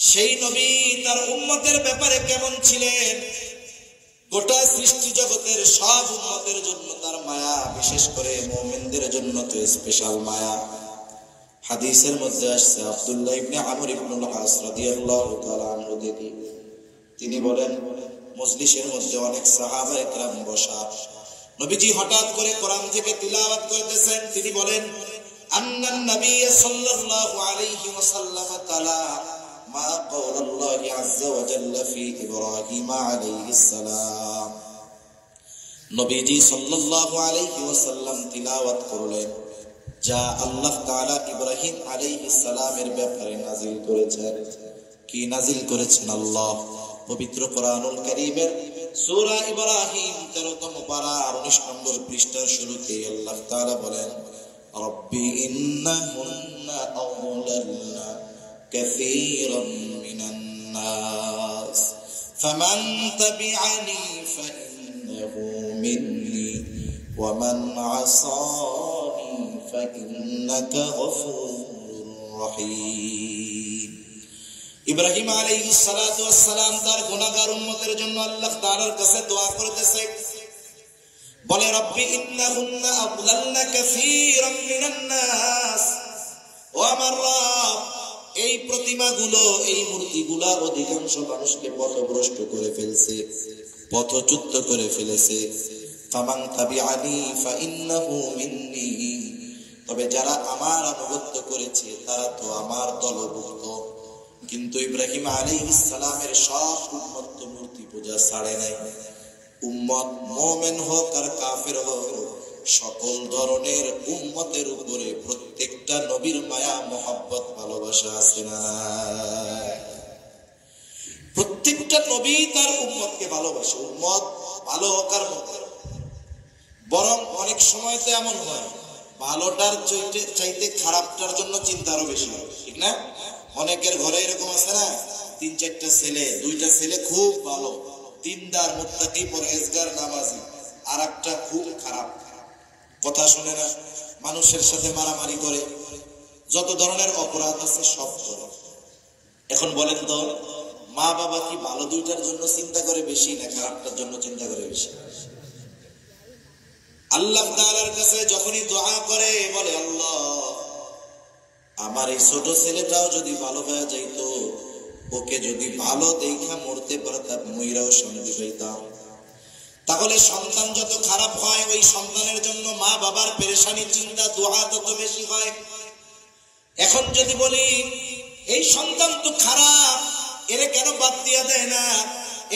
সেই নবী তার উম্মতের ব্যাপারে কেমন ছিলেন? গোটা সৃষ্টি জগতের সব উম্মতের জন্য তার মায়া, বিশেষ করে মুমিনদের জন্য তো স্পেশাল মায়া। হাদিসের মধ্যে আসছে আব্দুল্লাহ ইবনে আমর ইবনুল আস রাদিয়াল্লাহু তাআলা আনহু থেকে, তিনি বলেন মজলিসের মধ্যে অনেক সাহাবা একরাম বসা, নবীজি হঠাৎ করে কোরআন থেকে তিলাওয়াত করতেছেন, তিনি বলেন আন্নান নবী সাল্লাল্লাহু আলাইহি ওয়াসাল্লাম তাআলা মা কাওলাল্লাহি আযজা ওয়া জাল্লা ফি ইব্রাহিম আলাইহিস সালাম। নবীজি সাল্লাল্লাহু আলাইহি ওয়াসাল্লাম তিলাওয়াত করলেন যা আল্লাহ তাআলা ইব্রাহিম আলাইহিস সালামের ব্যাপারে নাজিল করেছেন। কি নাজিল করেছেন? আল্লাহ পবিত্র কোরআনুল কারীমের সূরা ইব্রাহিম 13তম পারা 19 নম্বর পৃষ্ঠার শুরুতে আল্লাহ তাআলা বলেন রব্বি ইন্নাহুন্না আযলালনা কাসীরাম মিনান নাস ফামান তাবিআনি ফাইন্নাহু মিন্নি ওয়া মান আসানি ফাইন্নাকা গফুরুর রহিম। ইব্রাহিম আলাইহিস সালাতু ওয়াস সালাম তার গুনাহগার উম্মতের জন্য আল্লাহ তাআলার কাছে দোয়া করতেছে, বলে রব্বি ইন্নাহুন্না আযলালনা কাসীরাম মিনান নাস, ও আমার রব এই প্রতিমাগুলো, এই মূর্তিগুলা অধিকাংশ মানুষকে পথভ্রষ্ট করে ফেলছে, পথচ্যুত করে ফেলেছে। ফামান তাবিআনি ফাইন্নাহু মিন্নি, তবে যারা আমার আনুগত্য করেছে তারা তো আমার দলভুক্ত। কিন্তু ইব্রাহিম আলাইহিস সালামের সব উম্মত তো মূর্তি পূজা ছাড়ে নাই। উম্মত মুমিন হোক আর কাফের হোক, সকল ধরনের উম্মতের উপরে প্রত্যেকটা নবীর মায়া মহব্বত ভালোবাসা আছে না? প্রত্যেকটা নবী তার উম্মতকে ভালোবাসে, উম্মত ভালো হোক আর মন্দ। বরং অনেক সময় তো এমন হয় ভালোটার চাইতে খারাপটার জন্য চিন্তা আরো বেশি হয়, ঠিক না? অনেকের ঘরে এরকম আছে না, 3-4টা ছেলে, 2টা ছেলে খুব ভালো, দিনদার, মুত্তাকি, পরহেজগার, নামাজি, আর একটা খুব খারাপ, কথা শুনে না, মানুষের সাথে মারামারি করে, যত ধরনের অপরাধ আছে সব করে। এখন বলেন তো মা বাবা কি ভালো দুইটার জন্য চিন্তা করে বেশি না খারাপটার জন্য চিন্তা করে বেশি? আল্লাহ তাআলার কাছে যখনই দোয়া করে বলে আল্লাহ আমার এই ছোট ছেলেটাও যদি ভালো হয়ে যাইতো, ওকে যদি ভালো দেখা মরতে পারতাম, মইরাও শান্তি পাইতাম। তাহলে সন্তান যত খারাপ হয় ওই সন্তানের জন্য মা বাবার পেরেশানি, চিন্তা, দোয়া তত বেশি হয়। এখন যদি বলি এই সন্তান তো খারাপ, এরে কেন বাদ দিয়া দেয় না,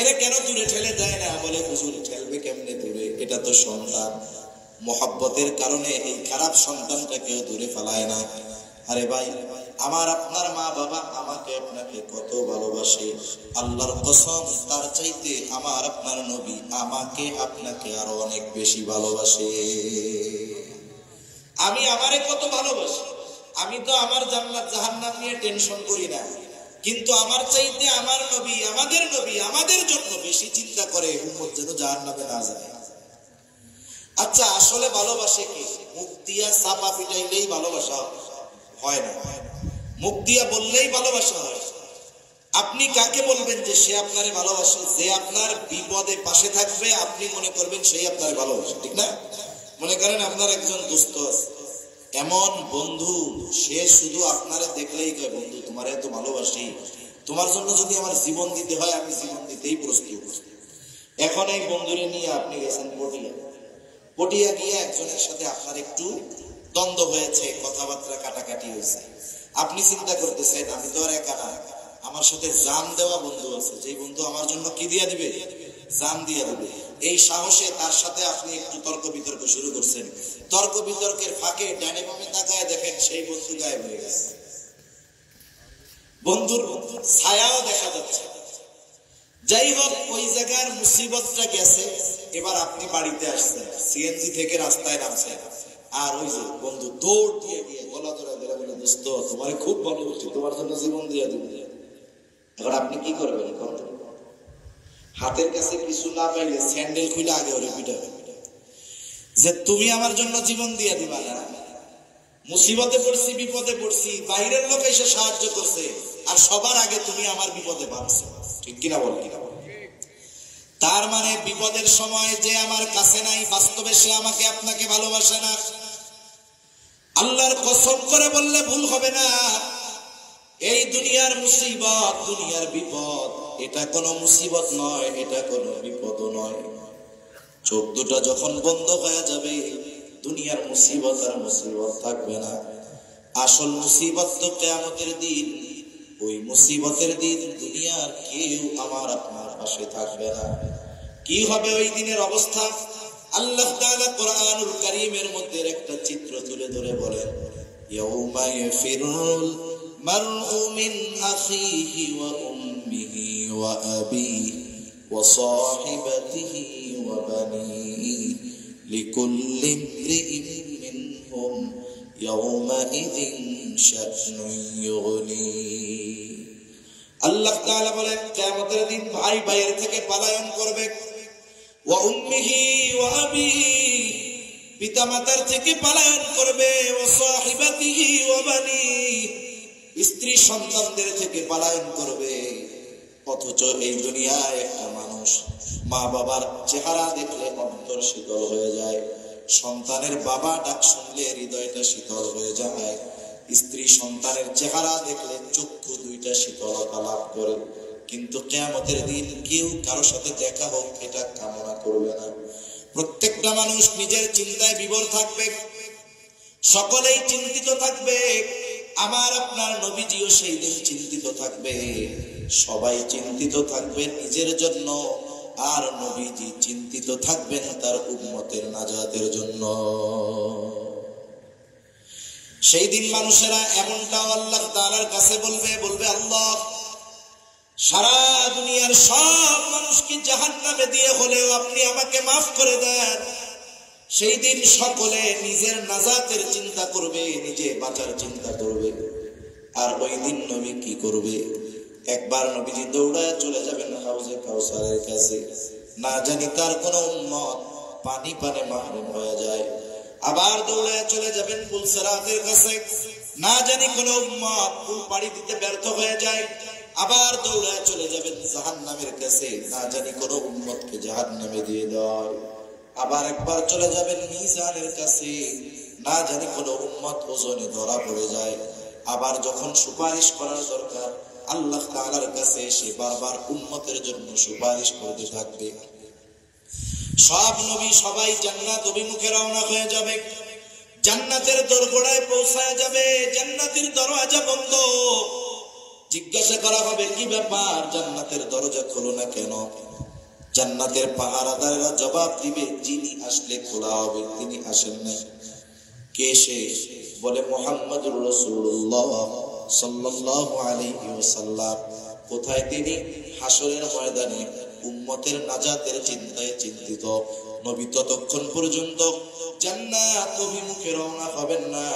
এরে কেন দূরে ঠেলে দেয় না, বলে হুজুর ঠেলবে কেমনে দূরে, এটা তো সন্তান। মহব্বতের কারণে এই খারাপ সন্তানটাকে দূরে ফেলায় না। আরে ভাই, আমার আপনার মা বাবা আমাকে আপনাকে কত ভালোবাসে, আল্লাহর কসম তার চাইতে আমার আপনার নবী আমাকে আপনাকে আরো অনেক বেশি ভালোবাসে। আমি আমারে কত ভালোবাসি, আমি তো আমার জান্নাত জাহান্নাম নিয়ে টেনশন করি না, কিন্তু আমার চাইতে আমার নবী, আমাদের নবী আমাদের জন্য বেশি চিন্তা করে উম্মত যেন জাহান্নামে না যায়। আচ্ছা, আসলে ভালোবাসে কি? মুখ দিয়া চাপা পিটাইলেই ভালোবাসা হয় না, মুখ দিয়া বললেই ভালোবাসা হয়। আপনি কাকে বলবেন যে সে আপনারে ভালোবাসে? যে আপনার বিপদে পাশে থাকবে, আপনি মনে করবেন সেই আপনারে ভালোবাসে, ঠিক না? মনে করেন আপনার একজন দোস্ত আছে, এমন বন্ধু, সে শুধু আপনারে দেখলেই কয়, বন্ধু তোমার এত ভালোবাসি, তোমার জন্য যদি আমার জীবন দিতে হয় আমি জীবন দিতেই প্রস্তুত। এখন এই বন্ধুরে নিয়ে আপনি গেছেন পটিয়া গিয়ে একজনের সাথে আপনার একটু দ্বন্দ্ব হয়েছে, কথাবার্তা কাটাকাটি হয়েছে। আপনি চিন্তা করতেছেন আমি তো আর একা না, আমার সাথে জান দেওয়া বন্ধু আছে, যে বন্ধু আমার জন্য কি দিয়ে দিবে? জান দিয়ে দিবে। এই সাহসে তার সাথে আপনি একটু তর্ক বিতর্ক শুরু করছেন। তর্ক বিতর্কের ফাঁকে ডানে বামে তাকায় দেখেন সেই বন্ধু গায়েব হয়ে গেছে, বন্ধুর ছায়াও দেখা যাচ্ছে। যাই হোক, ওই জায়গার মুসিবতটা গেছে। এবার আপনি বাড়িতে আসছেন, সিএনজি থেকে রাস্তায় নামছেন, আর ওই যে বন্ধু দৌড় দিয়ে দিয়ে গলা ধরে ধরে বলে, দোস্ত তোমার খুব ভালোবাসি, তোমার জন্য জীবন দিয়ে দিব। এখন আপনি কি করবেন? হাতের কাছে কিছু না পাইলে স্যান্ডেল খুলে আগে ওরে পিটাবে যে তুমি আমার জন্য জীবন দিয়ে দিবা না। মুসিবতে পড়ছি, বিপদে পড়ছি, বাইরের লোক এসে সাহায্য করছে, আর সবার আগে তুমি আমার বিপদে পাচ্ছো, ঠিক কিনা বল? তার মানে বিপদের সময় যে আমার কাছে নাই, বাস্তবে সে আমাকে আপনাকে ভালোবাসে না। আল্লাহর কসম করে বললে ভুল হবে না, এই দুনিয়ার মুসিবত, দুনিয়ার বিপদ, এটা কোনো মুসিবত নয়, এটা কোনো বিপদ নয়। চোখ দুটা যখন বন্ধ হয়ে যাবে, দুনিয়ার মুসিবত আর মুসিবত থাকবে না। আসল মুসিবত তো কিয়ামতের দিন। ওই মুসিবতের দিন দুনিয়ার কেউ আমার আপনার পাশে থাকবে না। কি হবে ওই দিনের অবস্থা? আল্লাহ তাআলা কোরআনুল কারীমের মধ্যে একটা চিত্র তুলে ধরে বলেন, ইয়াউমা ইয়াফিরুল মারউ মিন আখিহি ওয়া উম্মিহি ওয়া আবিহি ওয়া সাহিবাতিহি ওয়া বানিহি লিকুল্লি ইমরিইন মিনহুম ইয়াউমাইযিন শা'নুন ইউগনি। আল্লাহ তাআলা বলেন, কিয়ামতের দিন ভাই ভাইয়ের থেকে পলায়ন করবে, ওয়া উম্মিহি ওয়া আবিহি, পিতামাতার থেকে পলায়ন করবে, ওয়া সাহিবাতিহি ওয়া বানিহি, স্ত্রী সন্তানদের থেকে পলায়ন করবে। অথচ এই দুনিয়ায় একটা মানুষ মা বাবার চেহারা দেখলে অন্তর শীতল হয়ে যায়, সন্তানের বাবা ডাক শুনলে হৃদয়টা শীতল হয়ে যায়, স্ত্রী সন্তানের চেহারা দেখলে চক্ষু দুইটা শীতলতা লাভ করে। কিন্তু কিয়ামতের দিন কেউ কারো সাথে দেখা হোক এটা কামনা করবে না। প্রত্যেকটা মানুষ নিজের চিন্তায় বিভোর থাকবে, সকলেই চিন্তিত থাকবে। আমার আপনার নবীজিও সেই দিন চিন্তিত থাকবে, সবাই চিন্তিত থাকবে নিজের জন্য, আর নবীজি চিন্তিত থাকবেন তার উম্মতের নাজাতের জন্য। সেই দিন মানুষেরা এমনটাও আল্লাহ তাআলার কাছে বলবে, আল্লাহ সারা দুনিয়ার সব মানুষকে জাহান্নামে দিয়ে হলেও আপনি আমাকে মাফ করে দেন। সেই দিন সকলে নিজের নাজাতের চিন্তা করবে, নিজে বাঁচার চিন্তা করবে। আর ওই দিন নবী কি করবে? একবার নবীজি দৌড়ায় চলে যাবেন হাউজে কাউসারের কাছে, না জানি তার কোন উম্মত পানি পানে মাহরুম হয়ে যায়। আবার দৌড়ায় চলে যাবেন পুলসিরাতের কাছে, না জানি কোন উম্মত পুল পাড়ি দিতে ব্যর্থ হয়ে যায়। আবার দৌড়ায় চলে যাবেন জাহান্নামের কাছে, না জানি কোন উম্মতকে জাহান্নামে দিয়ে দেয়। আবার একবার চলে যাবেন মিজানের কাছে, না জানি কোন উম্মত ওজনে ধরা পড়ে যায়। আবার যখন সুপারিশ করার দরকার আল্লাহ তাআলার কাছে, সে বারবার উম্মতের জন্য সুপারিশ করতে থাকবে। সব নবী সবাই জান্নাত অভিমুখে রওনা হয়ে যাবে, জান্নাতের দোরগোড়ায় পৌঁছায় যাবে, জান্নাতের দরজা বন্ধ। জিজ্ঞাসা করা হবে, কি ব্যাপার, জান্নাতের দরজা খোলো না কেন? জান্নাতের পাহারাদাররা জবাব দিবে, যিনি আসলে খোলা হবে তিনি আসেন নাই। কে সে? বলে মুহাম্মদুর রাসূলুল্লাহ সাল্লাল্লাহু আলাইহি ওয়াসাল্লাম। কোথায় তিনি? হাসরের ময়দানে উম্মতের নাজাতের চিন্তায় চিন্তিত। নবী ততক্ষণ পর্যন্ত জান্নাত অভিমুখে রওনা হবেন না,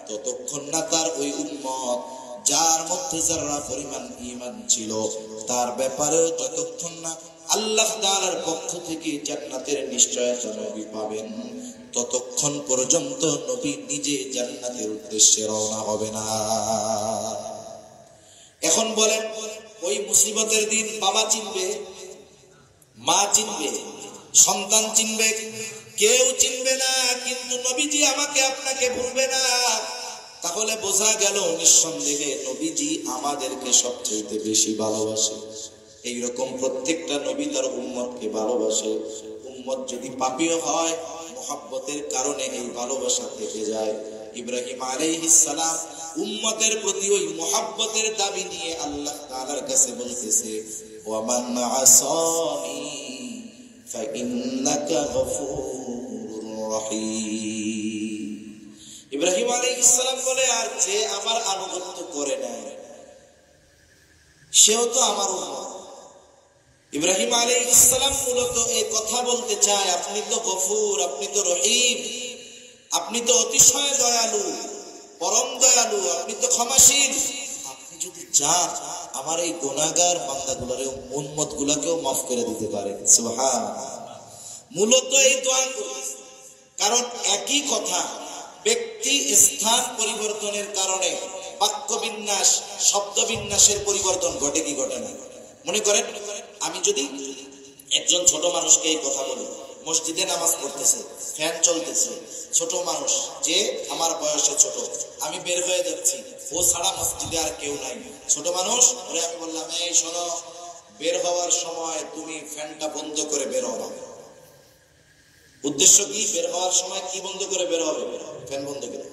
ততক্ষণ না তার ওই উম্মত যার মধ্যে যারা পরিমাণ ঈমান ছিল তার ব্যাপারেও যতক্ষণ না আল্লাহ তাআলার পক্ষ থেকে জান্নাতের নিশ্চয়তা নবী পাবেন, ততক্ষণ পর্যন্ত নবী নিজে জান্নাতের উদ্দেশ্যে রওনা হবে না। এখন বলেন, ওই মুসিবতের দিন বাবা চিনবে, মা চিনবে, সন্তান চিনবে, কেউ চিনবে না, কিন্তু নবীজি আমাকে আপনাকে ভুলবে না। তাহলে বোঝা গেল নিঃসন্দেহে নবীজি আমাদেরকে সবচেয়ে বেশি ভালোবাসে। এইরকম প্রত্যেকটা নবী তার উম্মতকে ভালোবাসে। উম্মত যদি পাপীও হয়, মুহাব্বতের কারণে এই ভালোবাসা থেকে যায়। ইব্রাহিম আলাইহিস সালাম উম্মতের প্রতি ওই মুহাব্বতের দাবি নিয়ে আল্লাহ তাআলার কাছে বলতেছে, ওয়া মান আসানি ফাইন্নাকা গফুরুর রহিম। ইব্রাহিম আলাইহিস সালাম বলে, আর যে আমার আনুগত্য করে না সেও তো আমার উম্মত। ইব্রাহিম আলাইহিস সালাম মূলত এই কথা বলতে চায়, আপনি তো গফুর, আপনি তো রহিম, আপনি তো অতিশয় দয়ালু, পরম দয়ালু, আপনি তো ক্ষমাশীল। আপনি যদি চান আমার এই গুনাহগার বান্দাগুলোর উম্মতগুলোকেও মাফ করে দিতে পারেন। সুবহানাল্লাহ। মূলত এই দোয়া করতেছে, কারণ একই কথা ব্যক্তি স্থান পরিবর্তনের কারণে বাক্য বিন্যাস, শব্দ বিন্যাসের পরিবর্তন ঘটে কি ঘটে না? মনে করেন আমি যদি একজন ছোট মানুষকে এই কথা বলি, মসজিদে নামাজ পড়তেছে, ফ্যান চলতেছে, ছোট মানুষ যে আমার বয়সে ছোট, আমি বের হয়ে যাচ্ছি, ও ছাড়া মসজিদে আর কেউ নাই, ছোট মানুষ ওরে আমি বললাম, এই শোনো, বের হওয়ার সময় তুমি ফ্যানটা বন্ধ করে বের হবা। উদ্দেশ্য কি? বের হওয়ার সময় কি বন্ধ করে বের হবে? ফ্যান বন্ধ করে।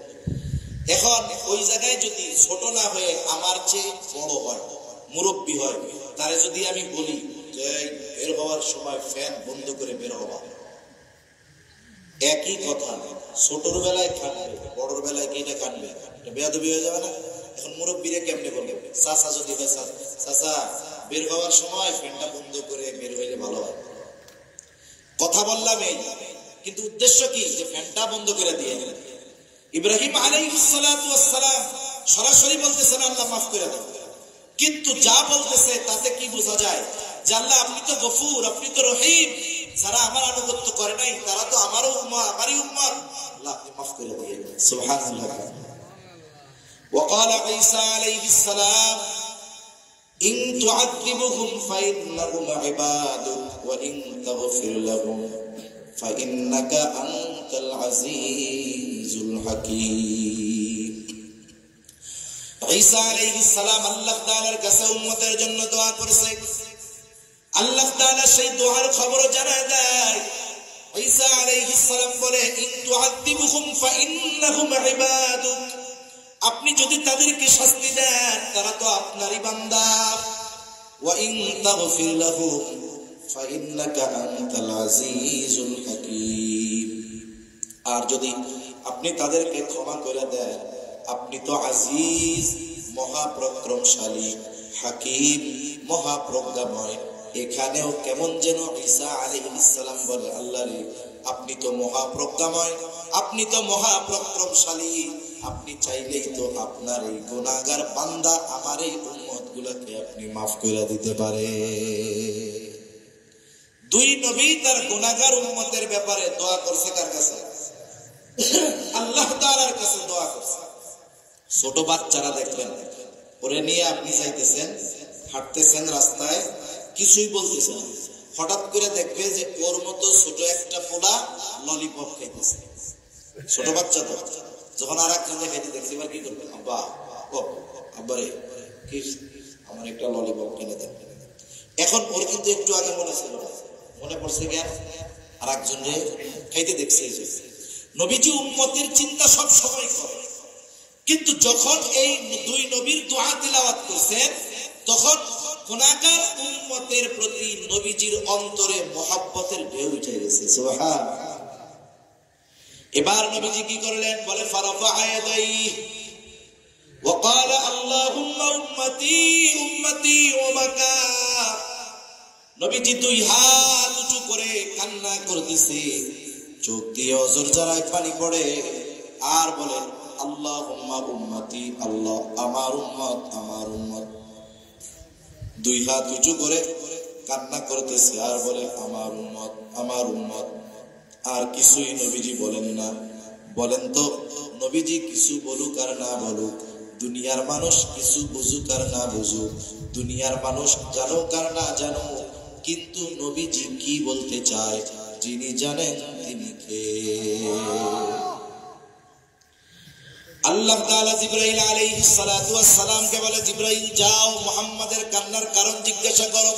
এখন ওই জায়গায় যদি ছোট না হয়ে আমার চেয়ে বড় হয়, মুরব্বী হয়, তারে যদি আমি বলি যে বের হওয়ার সময় ফ্যান বন্ধ করে বের হবা, একই কথা ছোটর বেলায় কাটবে, বড়র বেলায় কি এটা কাটবে? এটা বেয়াদবি হয়ে যাবে না? এখন মুরব্বীরে কেমনে বলবে? চাচা যদি হয়, চাচা বের হওয়ার সময় ফ্যানটা বন্ধ করে বের হইলে ভালো হয়। কথা বললাম এই, কিন্তু উদ্দেশ্য কি? যে ফ্যানটা বন্ধ করে দিয়ে গেলেন। ইব্রাহিম আলাইহিস সালাতু ওয়াস সালাম সরাসরি বলতেছেন আল্লাহ মাফ করে দেন, কিন্তু যা বলতেছে তাতে কি বোঝা যায়? যে আল্লাহ আপনি তো গফুর, আপনি তো রহিম, যারা আমার আনুগত্য করে নাই তারা তো আমারও উম্মত, আমারই উম্মত, আল্লাহ আপনি মাফ করে দিয়েন। সুবহানাল্লাহ। وقال عيسى عليه السلام إن تعذبهم فإنهم عبادك وإن تغفر لهم فإنك أنت العزيز الحكيم। ঈসা আলাইহিস সালাম আল্লাহ তাআলার কাছে উম্মতের জন্য দোয়া করেছে। আল্লাহ তাআলা সেই দোয়ার খবর জানায় দেয়। ঈসা আলাইহিস সালাম বলে, ইন তুআযিবুহুম ফাইন্নাহুম ইবাদুক, আপনি যদি তাদেরকে শাস্তি দেন তারা তো আপনারই বান্দা, ওয়া ইন তাগফির লাহুম ফাইন্নাকা আনতাল আজিজুল হাকীম, আর যদি আপনি তাদেরকে ক্ষমা করে দেন আপনি তো আজিজ, মহাপরাক্রমশালী, হাকিম, মহাপ্রজ্ঞাময়। এখানেও কেমন যেন ঈসা আলাইহিস সালাম বলে, আল্লাহ রে আপনি তো মহাপ্রজ্ঞাময়, আপনি তো মহাপরাক্রমশালী, আপনি চাইলেই তো আপনার এই গুনাহগার বান্দা আমার এই উম্মতগুলোকে আপনি মাফ করে দিতে পারে। দুই নবী তার গুনাহগার উম্মতের ব্যাপারে দোয়া করছে কার কাছে? আল্লাহ তাআলার কাছে দোয়া করছে। ছোট বাচ্চারা দেখলেন, ওরে নিয়ে আপনি যাইতেছেন, হাঁটতেছেন রাস্তায়, কিছুই বলতেছেন, হঠাৎ করে দেখবে যে ওর মতো ছোট একটা পোলা ললিপপ খাইতেছে। ছোট বাচ্চা তো, যখন আর একজন খাইতে দেখছে, এবার কি করবে? আব্বা, আব্বা রে কি আমার একটা ললিপপ কিনে দেন। এখন ওর কিন্তু একটু আগে মনে ছিল, মনে পড়ছে জ্ঞান, আর একজন রে খাইতে দেখছে। নবীজি উম্মতের চিন্তা সব সময় করে, কিন্তু যখন এই দুই নবীর দোয়া তিলাওয়াত করছেন তখন গুনাহগার উম্মতের প্রতি নবীজির অন্তরে মুহাব্বতের ঢেউ উঠে গেছে। সুবহানাল্লাহ। এবার নবীজি কি করলেন? বলে ফারাফা ইয়াদাইহি ওয়া ক্বালা আল্লাহুম্মা উম্মতি উম্মতি ওয়া বাকা। নবীজি দুই হাত উঁচু করে কান্না করতেছে, চোখ দিয়ে অজর জারায় পানি পড়ে, আর বলেন আল্লাহুম্মা উম্মতি, আল্লাহ আমার উম্মত, আমার উম্মত। দুই হাত উঁচু করে কান্না করতেছে আর বলে আমার উম্মত, আমার উম্মত। আর কিছুই নবীজি বলেন না। বলেন তো নবীজি কিছু বলুক আর না বলুক, দুনিয়ার মানুষ কিছু বুঝুক আর না বুঝুক, দুনিয়ার মানুষ জানুক আর না জানুক, কিন্তু নবীজি কি বলতে চায় যিনি জানেন তিনি কে? আল্লাহ তাআলা জিবরাইল আলাইহিস সালাতু ওয়াস সালামকে বলে, জিবরাইল যাও মুহাম্মাদের কান্নার কারণ জিজ্ঞাসা করো।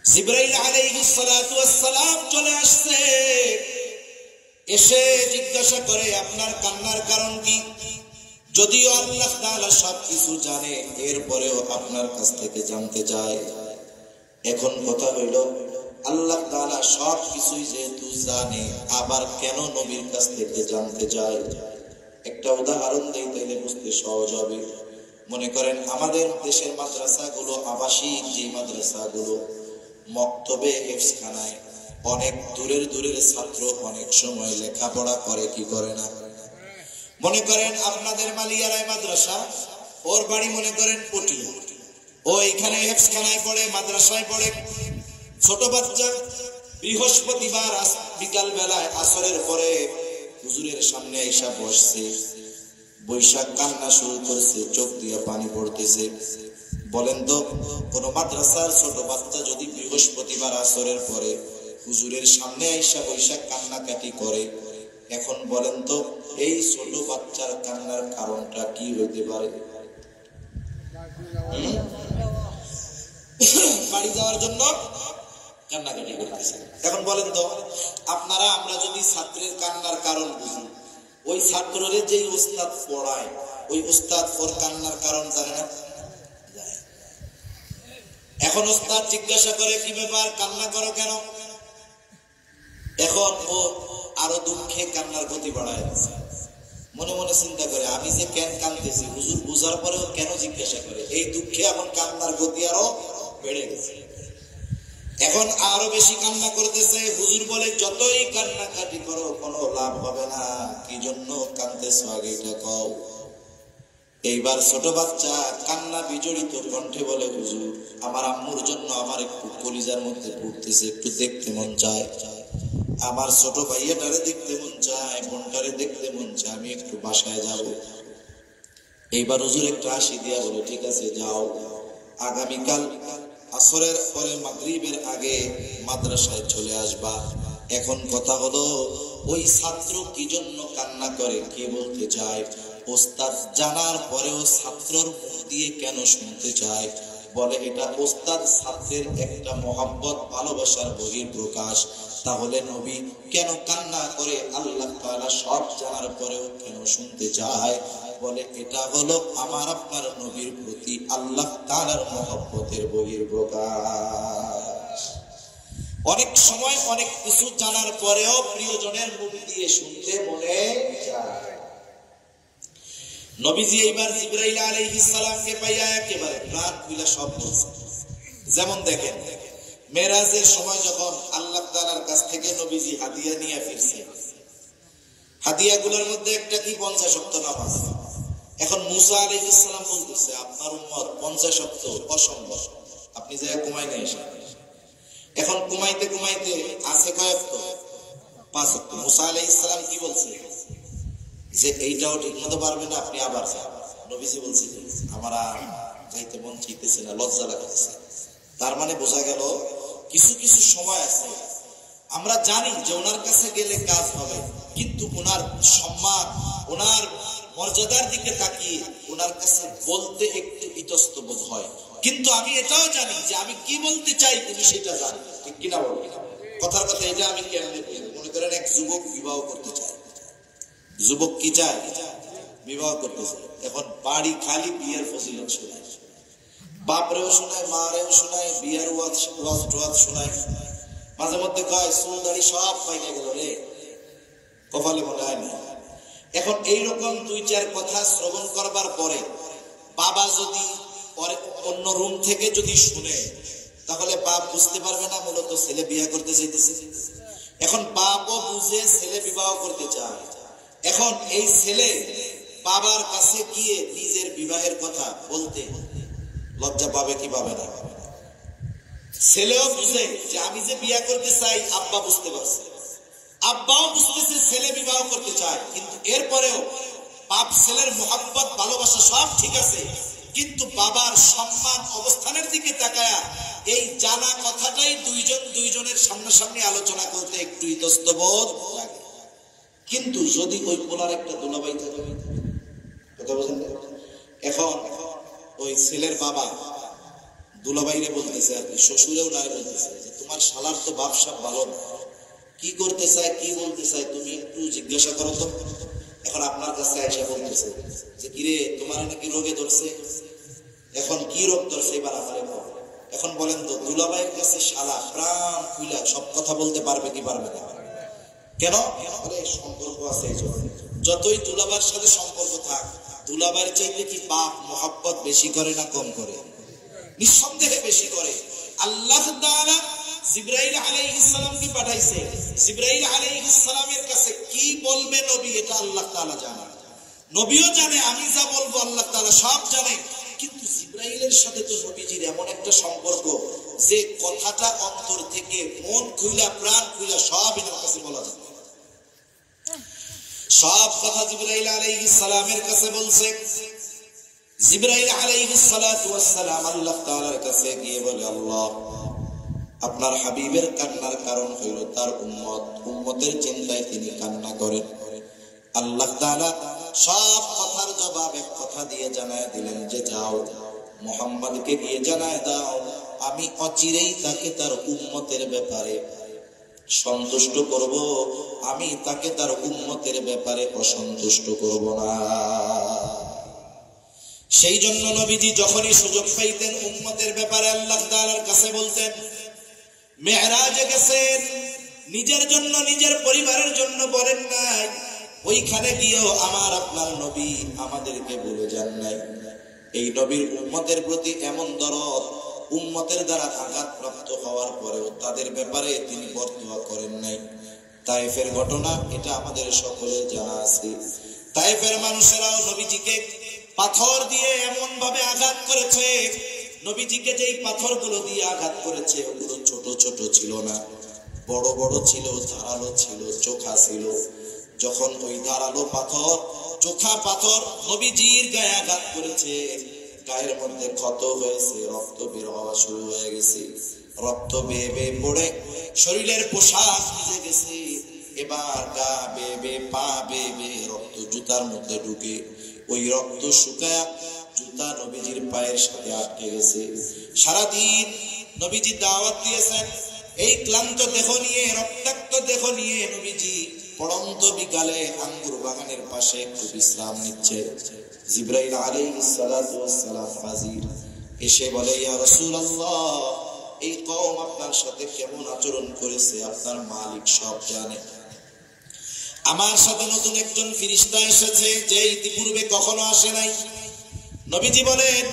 জিবরাইল আলাইহিস সালাতু ওয়াস সালাম চলে আসছে, এসে জিজ্ঞাসা করে আপনার কান্নার কারণ কি? যদিও আল্লাহ তাআলা সবকিছু জানে, এরপরেও আপনার কাছ থেকে জানতে চায়। এখন কথা হইল আল্লাহ তাআলা সবকিছুই যেহেতু জানে, আবার কেন নবীর কাছ থেকে জানতে চায়? একটা উদাহরণ দেই তাইলে বুঝতে সহজ হবে। মনে করেন আমাদের দেশের মাদ্রাসাগুলো, আবাসিক যে মাদ্রাসাগুলো, মক্তবে হেফজখানায় অনেক দূরের দূরের ছাত্র অনেক সময় লেখাপড়া করে কি করে না? মনে করেন আপনাদের মালিয়ারায় মাদ্রাসা, ওর বাড়ি মনে করেন পটিয়া, ও এখানে হেফজখানায় পড়ে, মাদ্রাসায় পড়ে। ছোট বাচ্চা বৃহস্পতিবার বিকাল বেলায় আসরের পরে হুজুরের সামনে এসে বসছে, বৈশাখ কান্না শুরু করছে, চোখ দিয়ে পানি পড়তেছে। বলেন তো কোন মাদ্রাসার ছোট বাচ্চা যদি বৃহস্পতিবার আসরের পরে হুজুরের সামনে আইসা বৈশাখ কান্নাকাটি করে, এখন বলেন তো এই ছোট বাচ্চার কান্নার কারণটা কি হইতে পারে? বাড়ি যাওয়ার জন্য কান্নাকাটি করতেছে। এখন বলেন তো আপনারা, আমরা যদি ছাত্রের কান্নার কারণ বুঝি, ওই ছাত্রের যে উস্তাদ পড়ায়, ওই উস্তাদ ওর কান্নার কারণ জানে না? এখন উস্তাদ জিজ্ঞাসা করে কি ব্যাপার, কান্না করো কেন? এখন ও আরো দুঃখে কান্নার গতি বাড়ায় দিচ্ছে। মনে মনে চিন্তা করে আমি যে কেন কাঁদতেছি, হুজুর বুঝার পরেও কেন জিজ্ঞাসা করে, এই দুঃখে এখন কান্নার গতি আরো বেড়ে গেছে। এখন আরো বেশি কান্না করতেছে। হুজুর বলে যতই কান্নাকাটি করো কোনো লাভ হবে না, কি জন্য কাঁদতেছো আগে এটা কও। এইবার ছোট বাচ্চা কান্না বিজড়িত কণ্ঠে বলে, হুজুর আমার আম্মুর জন্য আমার একটু কলিজার মধ্যে পড়তেছে, একটু দেখতে মন চায়, আমার ছোট ভাইয়াটারে দেখতে মন চায়, বোনটারে দেখতে মন চায়, আমি একটু বাসায় যাব। এইবার হুজুর একটু হাসি দিয়া বলে, ঠিক আছে যাও, আগামীকাল আসরের পরে মাগরিবের আগে মাদ্রাসায় চলে আসবা। এখন কথা হলো ওই ছাত্র কি জন্য কান্না করে, কে বলতে চায়? ওস্তাদ জানার পরেও ছাত্রর মুখ দিয়ে কেন শুনতে চায়? বলে এটা ওস্তাদ ছাত্রের একটা মহব্বত, ভালোবাসার বহিঃপ্রকাশ। তাহলে নবী কেন কান্না করে আল্লাহ তাআলা সব জানার পরেও কেন শুনতে চায়? বলে এটা হলো আমার আপনার নবীর প্রতি আল্লাহ তাআলার মহব্বতের বহিঃপ্রকাশ। অনেক সময় অনেক কিছু জানার পরেও প্রিয়জনের মুখ দিয়ে শুনতে মনে চায়। নবীজি এইবার জিবরাইল আলাইহিস সালামকে পাইয়া একেবারে প্রাণ খুলে সব বলছে। যেমন দেখেন মেরাজের সময় যখন আল্লাহ তাআলার কাছ থেকে নবীজি হাদিয়া নিয়ে ফিরছে, হাদিয়াগুলোর মধ্যে একটা কি 50 ওয়াক্ত নামাজ। এখন মুসা আলাইহিস সালাম বলতেছে আপনার উম্মত 50 ওয়াক্ত অসম্ভব, আপনি যে ঘুমাই নিয়ে এসে। এখন ঘুমাইতে ঘুমাইতে আছে কয় ওয়াক্ত? 5 ওয়াক্ত। মুসা আলাইহিস সালাম কি বলছে যে এইটাও ঠিক মতো পারবে না, আপনি আবার যান। নবীজি বলছে আমার যাইতে মন চাইতেছে না, লজ্জা লাগতেছে। তার মানে বোঝা গেল কিছু কিছু সময় আছে আমরা জানি যে ওনার কাছে গেলে কাজ হবে, কিন্তু ওনার সম্মান, ওনার মর্যাদার দিকে তাকিয়ে ওনার কাছে বলতে একটু ইতস্ত বোধ হয়। কিন্তু আমি এটাও জানি যে আমি কি বলতে চাই উনি সেটা জানি, ঠিক কিনা বলবো? কথার কথা এটা আমি কেমনে বলি? মনে করেন এক যুবক বিবাহ করতে চায়, যুবক কি চায়? বিবাহ করতে চায়। এখন বাড়ি খালি বিয়ের ফজিলত শোনায়, বাপরেও শোনায়, মারেও শোনায়, বিয়ের ওয়াজ শোনায়, মাঝে মধ্যে কয় চুল দাড়ি সব পাইনে গেল রে, কপালে মনে হয় না। এখন এইরকম 2-4 কথা শ্রবণ করবার পরে বাবা যদি অন্য রুম থেকে যদি শুনে, তাহলে বাপ বুঝতে পারবে না মূলত ছেলে বিয়ে করতে চাইতেছে। এখন বাপও বুঝে ছেলে বিবাহ করতে চায়। এখন এই ছেলে বাবার কাছে গিয়ে নিজের বিবাহের কথা বলতে লজ্জা পাবে কি পাবে না? ছেলেও বুঝে যে আমি যে বিয়ে করতে চাই, আব্বা বুঝতে পারছে, আব্বাও বুঝতেছে ছেলে বিবাহ করতে চায়, কিন্তু এরপরেও বাপ ছেলের মোহাব্বত ভালোবাসা সব ঠিক আছে, কিন্তু বাবার সম্মান অবস্থানের দিকে তাকায়া এই জানা কথাটাই দুইজনের সামনাসামনি আলোচনা করতে একটু ইতস্তবোধ লাগে। কিন্তু যদি ওই পোলার একটা দুলাভাই থাকে, কথা বলেন, এখন ওই ছেলের বাবা দুলাভাইরে বলতেছে, আর কি শ্বশুরেও নাই বলতেছে যে তোমার শালার তো বাপ সাপ ভালো না, কি করতে চায় কি বলতে চায় তুমি একটু জিজ্ঞাসা করো তো। এখন আপনার কাছে আয়সা বলতেছে যে কিরে তোমার নাকি রোগে ধরছে, এখন কি রোগ ধরছে এবার আমারে বল। এখন বলেন তো দুলাভাইয়ের কাছে শালা প্রাণ খুইলা সব কথা বলতে পারবে কি পারবে না? কেন? সম্পর্ক আছে। যতই দুলাভাইয়ের সাথে সম্পর্ক থাক, দুলাভাইয়ের চাইতে কি বাপ মোহাব্বত বেশি করে না কম করে? নিঃসন্দেহে বেশি করে। আল্লাহ তাআলা জিবরাইল আলাইহিস সালামকে পাঠাইছে, জিবরাইল আলাইহিস সালামের কাছে কি বলবে নবী এটা আল্লাহ তাআলা জানে, নবীও জানে, আমি যা বলবো আল্লাহ তাআলা সব জানে। কিন্তু জিবরাইলের সাথে তো নবীজির এমন একটা সম্পর্ক যে কথাটা অন্তর থেকে মন খুইলা প্রাণ খুইলা সব এর কাছে বলা যায়। সব কথা জিবরাইল আলাইহিস সালামের কাছে বলছে। জিবরাইল আলাইহিস সালাতু ওয়াস সালাম আল্লাহ তাআলার কাছে গিয়ে বলে, আল্লাহ আপনার হাবিবের কান্নার কারণ হইল তার উম্মতের চিন্তায় তিনি কান্না করেন। আল্লাহ তাআলা সব কথার জবাব এক কথা দিয়ে জানায় দিলেন যে যাও মুহাম্মদকে গিয়ে জানায় দাও আমি অচিরেই তাকে তার উম্মতের ব্যাপারে সন্তুষ্ট করব, আমি তাকে তার উম্মতের ব্যাপারে অসন্তুষ্ট করব না। সেই জন্য নবীজি যখনই সুযোগ পাইতেন উম্মতের ব্যাপারে আল্লাহ তাআলার কাছে বলতেন। মেরাজে গেছেন, নিজের জন্য নিজের পরিবারের জন্য বলেন নাই, ওইখানে গিয়েও আমার আপনার নবী আমাদেরকে বলে যান নাই। এই নবীর উম্মতের প্রতি এমন দরদ, উম্মতের দ্বারা আঘাতপ্রাপ্ত হওয়ার পরেও তাদের ব্যাপারে তিনি বরদোয়া করেন নাই। তায়েফের ঘটনা এটা আমাদের সকলের জানা আছে। তায়েফের মানুষেরাও নবীজিকে পাথর দিয়ে এমন ভাবে আঘাত করেছে, নবীজিকে যেই পাথরগুলো দিয়ে আঘাত করেছে ওগুলো ছোট ছোট ছিল না, বড় বড় ছিল, ধারালো ছিল, চোখা ছিল। যখন ওই ধারালো পাথর, চোখা পাথর নবীজির গায়ে আঘাত করেছে, গায়ের মধ্যে ক্ষত হয়েছে, রক্ত বের হওয়া শুরু হয়ে গেছে, রক্ত বেয়ে বেয়ে পড়ে শরীরের পোশাক ভিজে গেছে। এবার গা বেয়ে বেয়ে, পা বেয়ে বেয়ে রক্ত জুতার মধ্যে ঢুকে ওই রক্ত শুকায়া জুতা নবীজির পায়ের সাথে আটকে গেছে। সারাদিন নবীজি দাওয়াত দিয়েছেন, এই ক্লান্ত দেহ নিয়ে, রক্তাক্ত দেহ নিয়ে নবীজি পড়ন্ত বিকালে আঙ্গুর বাগানের পাশে একটু বিশ্রাম নিচ্ছে। জিবরাইল আলাইহিস সালাতু ওয়াস সালাম হাজির, এসে বলে, ইয়া রাসূলুল্লাহ এই কওম আপনার সাথে কেমন আচরণ করেছে আপনার মালিক সব জানে। আমার সাথে নতুন একজন ফেরেশতা এসেছে যে ইতিপূর্বে কখনো আসে নাই। নবীজি বলেন,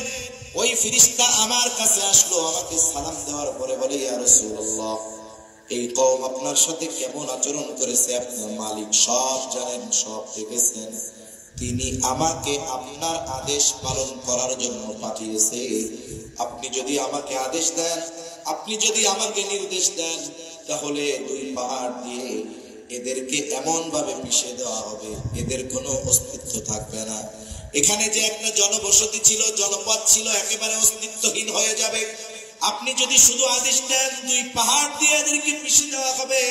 ওই ফেরেশতা আমার কাছে আসলো, আমাকে সালাম দেওয়ার পরে বলে, ইয়া রাসূলুল্লাহ এই কওম আপনার সাথে কেমন আচরণ করেছে আপনার মালিক সব জানেন, সব দেখেছেন। তিনি আমাকে আপনার আদেশ পালন করার জন্য পাঠিয়েছে। আপনি যদি আমাকে আদেশ দেন, আপনি যদি আমাকে নির্দেশ দেন, তাহলে দুই পাহাড় দিয়ে এদেরকে এমন ভাবে পিষে দেওয়া হবে এদের কোনো অস্তিত্ব থাকবে না। এখানে যে একটা জনবসতি ছিল, জনপদ ছিল, একেবারে অস্তিত্বহীন হয়ে যাবে। আপনি যদি শুধু আদেশ দেন দুই পাহাড় দিয়ে এদেরকে পিষে দেওয়া হবে।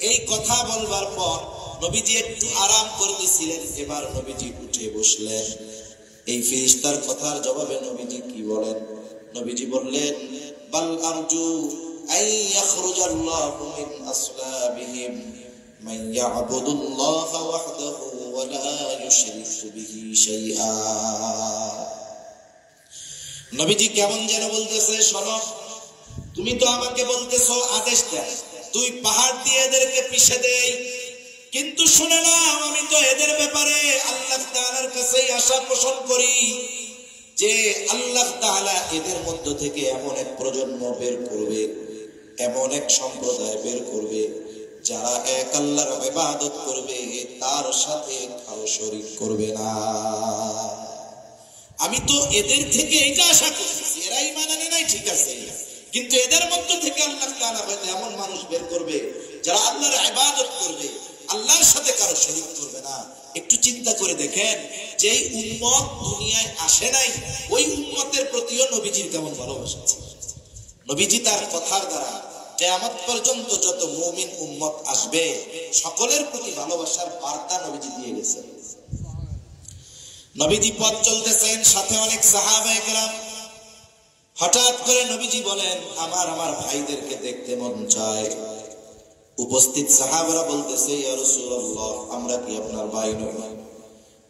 এই কথা বলবার পর নবীজি একটু আরাম করতেছিলেন, এবার নবীজি উঠে বসলেন। এই ফেরেশতার কথার জবাবে নবীজি কি বলেন? নবীজি বললেন, বাল আরজু আই ইয়াখরুজাল্লাহু মিন আসলাবিহিম মান ইয়াবুদুল্লাহ ওয়াহদাহু ওয়া লা ইউশরিকু বিহি শাইআ। নবীজি কেমন যেন বলতেছে, শোনো, তুমি তো আমাকে বলতেছো আদেশ দেন দুই পাহাড় দিয়ে এদেরকে পিষে দেই, কিন্তু শুনে নাও আমি তো এদের ব্যাপারে আল্লাহ তাআলার কাছেই আশা পোষণ করি যে আল্লাহ তাআলা এদের মধ্য থেকে এমন এক প্রজন্ম বের করবে, এমন এক সম্প্রদায় বের করবে যারা এক আল্লাহর ইবাদত করবে, তার সাথে কারো শরীক করবে না। আমি তো এদের থেকে এটা আশা করছি, এরা ঈমান আনে নাই ঠিক আছে, কিন্তু এদের মধ্য থেকে আল্লাহ তাআলা হয়তো এমন মানুষ বের করবে যারা আল্লাহর ইবাদত করবে, আল্লাহর সাথে কারো শরীক করবে না। একটু চিন্তা করে দেখেন, যেই উম্মত দুনিয়ায় আসে নাই, ওই উম্মতের প্রতিও নবীজির কেমন ভালোবাসা ছিল। নবীজি তার কথার দ্বারা কিয়ামত পর্যন্ত যত মুমিন উম্মত আসবে সকলের প্রতি ভালোবাসার বার্তা নবীজি দিয়ে গেছেন। নবীজি পথ চলতেছেন, সাথে অনেক সাহাবায়ে কেরাম। হঠাৎ করে নবীজি বলেন, আমার ভাইদেরকে দেখতে মন চায়। উপস্থিত সাহাবারা বলতেছে, ইয়া রাসূলুল্লাহ, আমরা কি আপনার ভাই নই?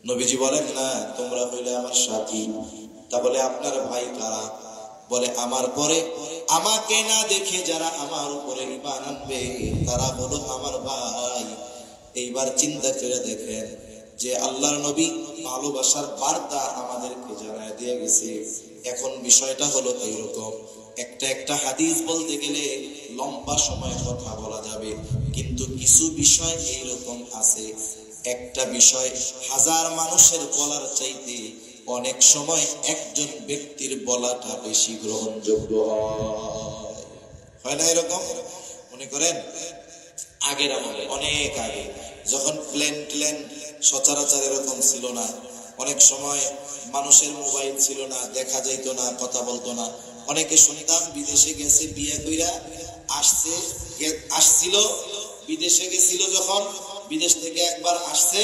নবীজি বলেন, না, তোমরা হইলে আমার সাথী। তা বলে আপনার ভাই কারা? বলে, আমার পরে আমাকে না দেখে যারা আমার উপরে ঈমান আনবে তারা হলো আমার ভাই। এইবার চিন্তা করে দেখেন যে আল্লাহর নবী ভালোবাসার বার্তা আমাদেরকে জানায় দিয়ে গেছে। এখন বিষয়টা হলো এইরকম, একটা হাদিস বলতে গেলে লম্বা সময় কথা বলা যাবে, কিন্তু কিছু বিষয় এইরকম আছে, একটা বিষয় হাজার মানুষের বলার চাইতে অনেক সময় একজন ব্যক্তির বলাটা বেশি গ্রহণযোগ্য হয় না? এরকম মনে করেন আগের আমলে, অনেক আগে, যখন প্লেন সচরাচর এরকম ছিল না, অনেক সময় মানুষের মোবাইল ছিল না, দেখা যাইতো না, কথা বলতো না। অনেকে শুনতাম বিদেশে গেছে, বিয়ে কইরা আসছিল, বিদেশে গেছিল, যখন বিদেশ থেকে একবার আসছে,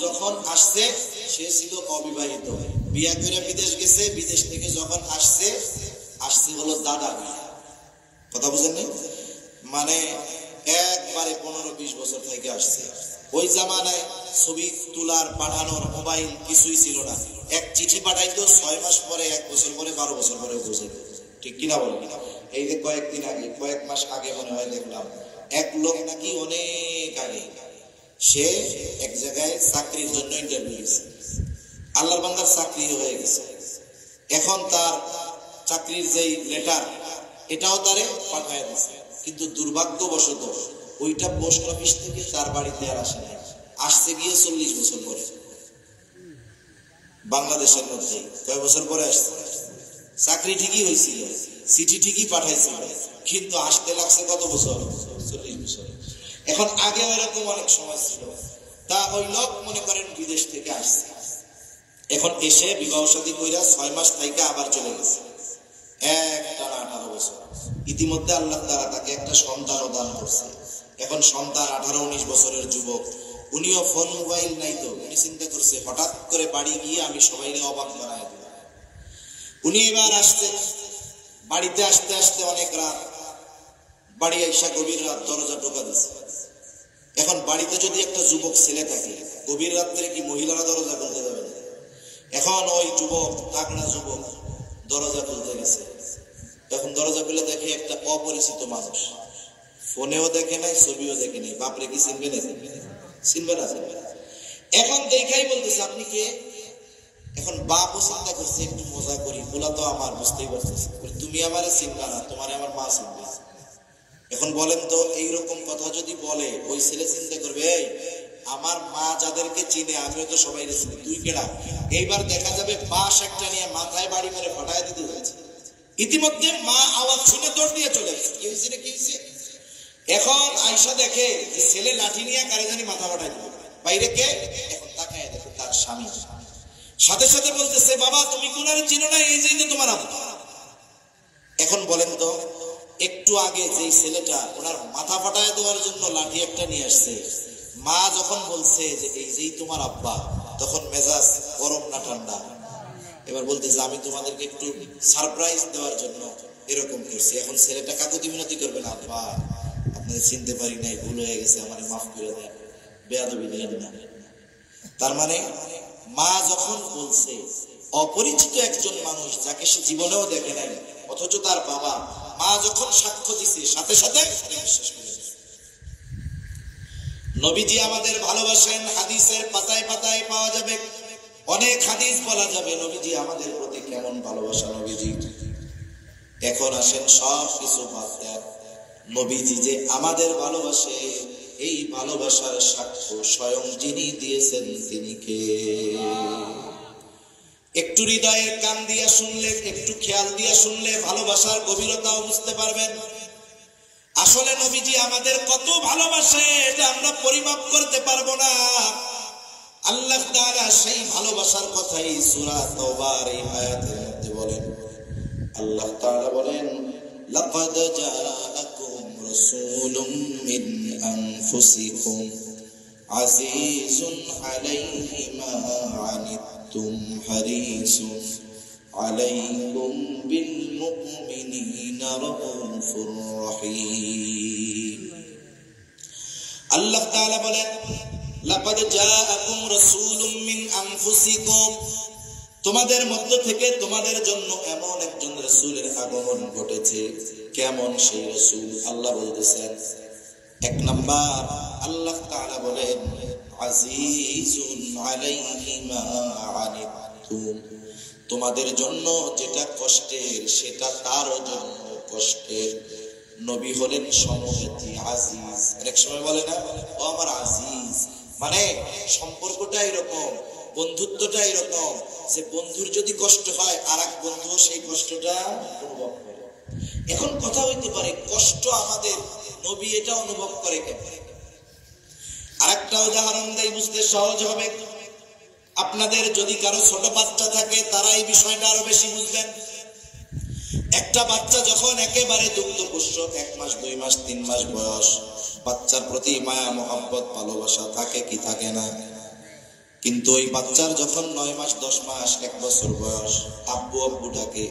যখন আসছে সে ছিল অবিবাহিত, বিয়ে করে বিদেশ গেছে, বিদেশ থেকে যখন আসছে হলো দাদা বিয়া। কথা বুঝেন নি? মানে একবারে 15-20 বছর থেকে আসছে। ওই জামানায় ছবি তোলার, পাঠানোর মোবাইল কিছুই ছিল না। এক চিঠি পাঠাইতো, 6 মাস পরে, 1 বছর পরে, 12 বছর পরে বুঝে। ঠিক কিনা বলেন? এই যে কয়েকদিন আগে, কয়েক মাস আগে মনে হয় দেখলাম এক লোক নাকি অনেক আগে সে এক জায়গায় চাকরির জন্য ইন্টারভিউ দিয়েছে, আল্লাহর বান্দার চাকরি হয়ে গেছে। এখন তার চাকরির যেই লেটার, এটাও তারে পাঠায় দিচ্ছে, কিন্তু দুর্ভাগ্যবশত ওইটা পোস্ট অফিস থেকে তার বাড়িতে আর আসে নাই, আসছে গিয়ে 40 বছর পরে। বাংলাদেশের মধ্যে কয় বছর পরে আসছে? চাকরি ঠিকই হয়েছিল, চিঠি ঠিকই পাঠাইছিল, কিন্তু আসতে লাগছে কত বছর? 40 বছর। এখন আগে এরকম অনেক সময় ছিল। তা ওই লোক মনে করেন বিদেশ থেকে আসছে, এখন এসে বিবাহ শাদী কইরা 6 মাস থেকে আবার চলে গেছে, একটানা 18 বছর। ইতিমধ্যে আল্লাহ তাআলা তাকে একটা সন্তানও দান করছে। এখন সন্তান 18-19 বছরের যুবক, উনিও ফোন মোবাইল নাই, তো উনি চিন্তা করছে হঠাৎ করে বাড়ি গিয়ে আমি সবাইকে অবাক বানায় দেব। উনি এবার আসছে, বাড়িতে আসতে আসতে অনেক রাত, বাড়ি আইসা গভীর রাত, দরজা টোকা দিচ্ছে। এখন বাড়িতে যদি একটা যুবক ছেলে থাকে, গভীর রাত্রে কি মহিলারা দরজা খুলতে যাবে না? এখন ওই যুবক, তাগড়া যুবক, দরজা খুলতে গেছে। এখন দরজা খুলে দেখে একটা অপরিচিত মানুষ, ফোনেও দেখে নাই, ছবিও দেখে নাই। বাপরে কি চিনবে না? চিনবে না। এখন দেখাই বলতেছে, আপনি কে? এখন বাপও চিন্তা করছে একটু মজা করি, বলা তো আমার, বুঝতেই পারতেছে, তুমি আমারে চিনবা না, তোমারে আমার মা চিনবে। এখন বলেন তো, এইরকম কথা যদি বলে, ওই ছেলে চিন্তা করবে, এই আমার মা যাদেরকে চিনে আমিও তো সবাই চিনি, তুই কেডা? এইবার দেখা যাবে বাঁশ একটা নিয়ে মাথায় বাড়ি মেরে ফাটায় দিতে হয়েছে। ইতিমধ্যে মা আওয়াজ শুনে দৌড় দিয়ে চলে গেছে, কি হয়েছে রে, কি হয়েছে? এখন আয়সা দেখে যে ছেলে লাঠি নিয়ে কারে জানি মাথা ফাটাই দিল, বাইরে কে? এখন তাকায় দেখে তার স্বামী। সাথে সাথে বলতেছে, বাবা তুমি কোনারে চিনো না, এই যে তোমার আব্বা। এখন বলেন তো, একটু আগে যেই ছেলেটা ওনার মাথা ফাটায় দেওয়ার জন্য লাঠি একটা নিয়ে আসছে, মা যখন বলছে যে এই যেই তোমার আব্বা, তখন মেজাজ গরম না ঠান্ডা? এবার বলতেছে, আমি তোমাদেরকে একটু সারপ্রাইজ দেওয়ার জন্য এরকম করছি। এখন ছেলেটা কাকুতি মিনতি করবে না, আব্বা আপনাদের চিনতে পারি নাই, ভুল হয়ে গেছে, আমার মাফ করে দেন, বেয়াদবি নেন না। তার মানে মা যখন বলছে, অপরিচিত একজন মানুষ যাকে সে জীবনেও দেখে নাই, অথচ তার বাবা, মা যখন সাক্ষ্য দিছে, সাথে সাথে বিশ্বাস করে। নবীজি আমাদের ভালোবাসেন, হাদিসের পাতায় পাতায় পাওয়া যাবে, অনেক হাদিস বলা যাবে নবীজি আমাদের প্রতি কেমন ভালোবাসা নবীজি। এখন আসেন সব কিছু বাদ দেন, নবীজি যে আমাদের ভালোবাসে, এই ভালোবাসার সাক্ষ্য স্বয়ং যিনি দিয়েছেন তিনি কে? একটু হৃদয়ের কান দিয়া শুনলে, একটু খেয়াল দিয়া শুনলে ভালোবাসার গভীরতাও বুঝতে পারবেন। আসলে নবীজি আমাদের কত ভালোবাসে এটা আমরা পরিমাপ করতে পারবো না। আল্লাহ তাআলা সেই ভালোবাসার কথাই সূরা তাওবার এই আয়াতের মধ্যে বলেন। আল্লাহ তাআলা বলেন, লাকাদ জাআকুম রাসূলুম মিন আনফুসিকুম আজিজুন আলাইহি মা আনিতুম হারিসুন আলাইকুম বিল মুমিনিনা রাউফুর রহিম। আল্লাহ তাআলা বলেন, লাকাদ জাআকুম রাসূলুম মিন আনফুসিকুম, তোমাদের মধ্য থেকে তোমাদের জন্য এমন একজন রাসূলের আগমন ঘটেছে। কেমন সেই রাসূল? আল্লাহ বলতেছেন, এক নাম্বার আল্লাহ তাআলা বলেন, আজিজুন আলাইহি মা আনিতুম, তোমাদের জন্য যেটা কষ্টের সেটা তারও জন্য কষ্টের। নবী হলেন সমহেতি আজিজ। অনেক সময় বলে না, ও আমার আজিজ, মানে সম্পর্কটা এরকম, বন্ধুত্বটা এরকম যে বন্ধুর যদি কষ্ট হয় আর এক বন্ধু সেই কষ্টটা অনুভব করে। এখন কথা হইতে পারে, কষ্ট আমাদের নবী এটা অনুভব করে কেন? আরেকটা উদাহরণ দেই, বুঝতে সহজ হবে। আপনাদের যদি কারো ছোট বাচ্চা থাকে তারা এই বিষয়টা আরো বেশি বুঝবেন। একটা বাচ্চা যখন একেবারে দুগ্ধপুষ্ট, 1 মাস 2 মাস 3 মাস বয়স, বাচ্চার প্রতি মায়া মহব্বত ভালোবাসা থাকে কি থাকে না? কিন্তু ওই বাচ্চার যখন 9 মাস 10 মাস 1 বছর বয়স, আব্বু আব্বু ডাকে।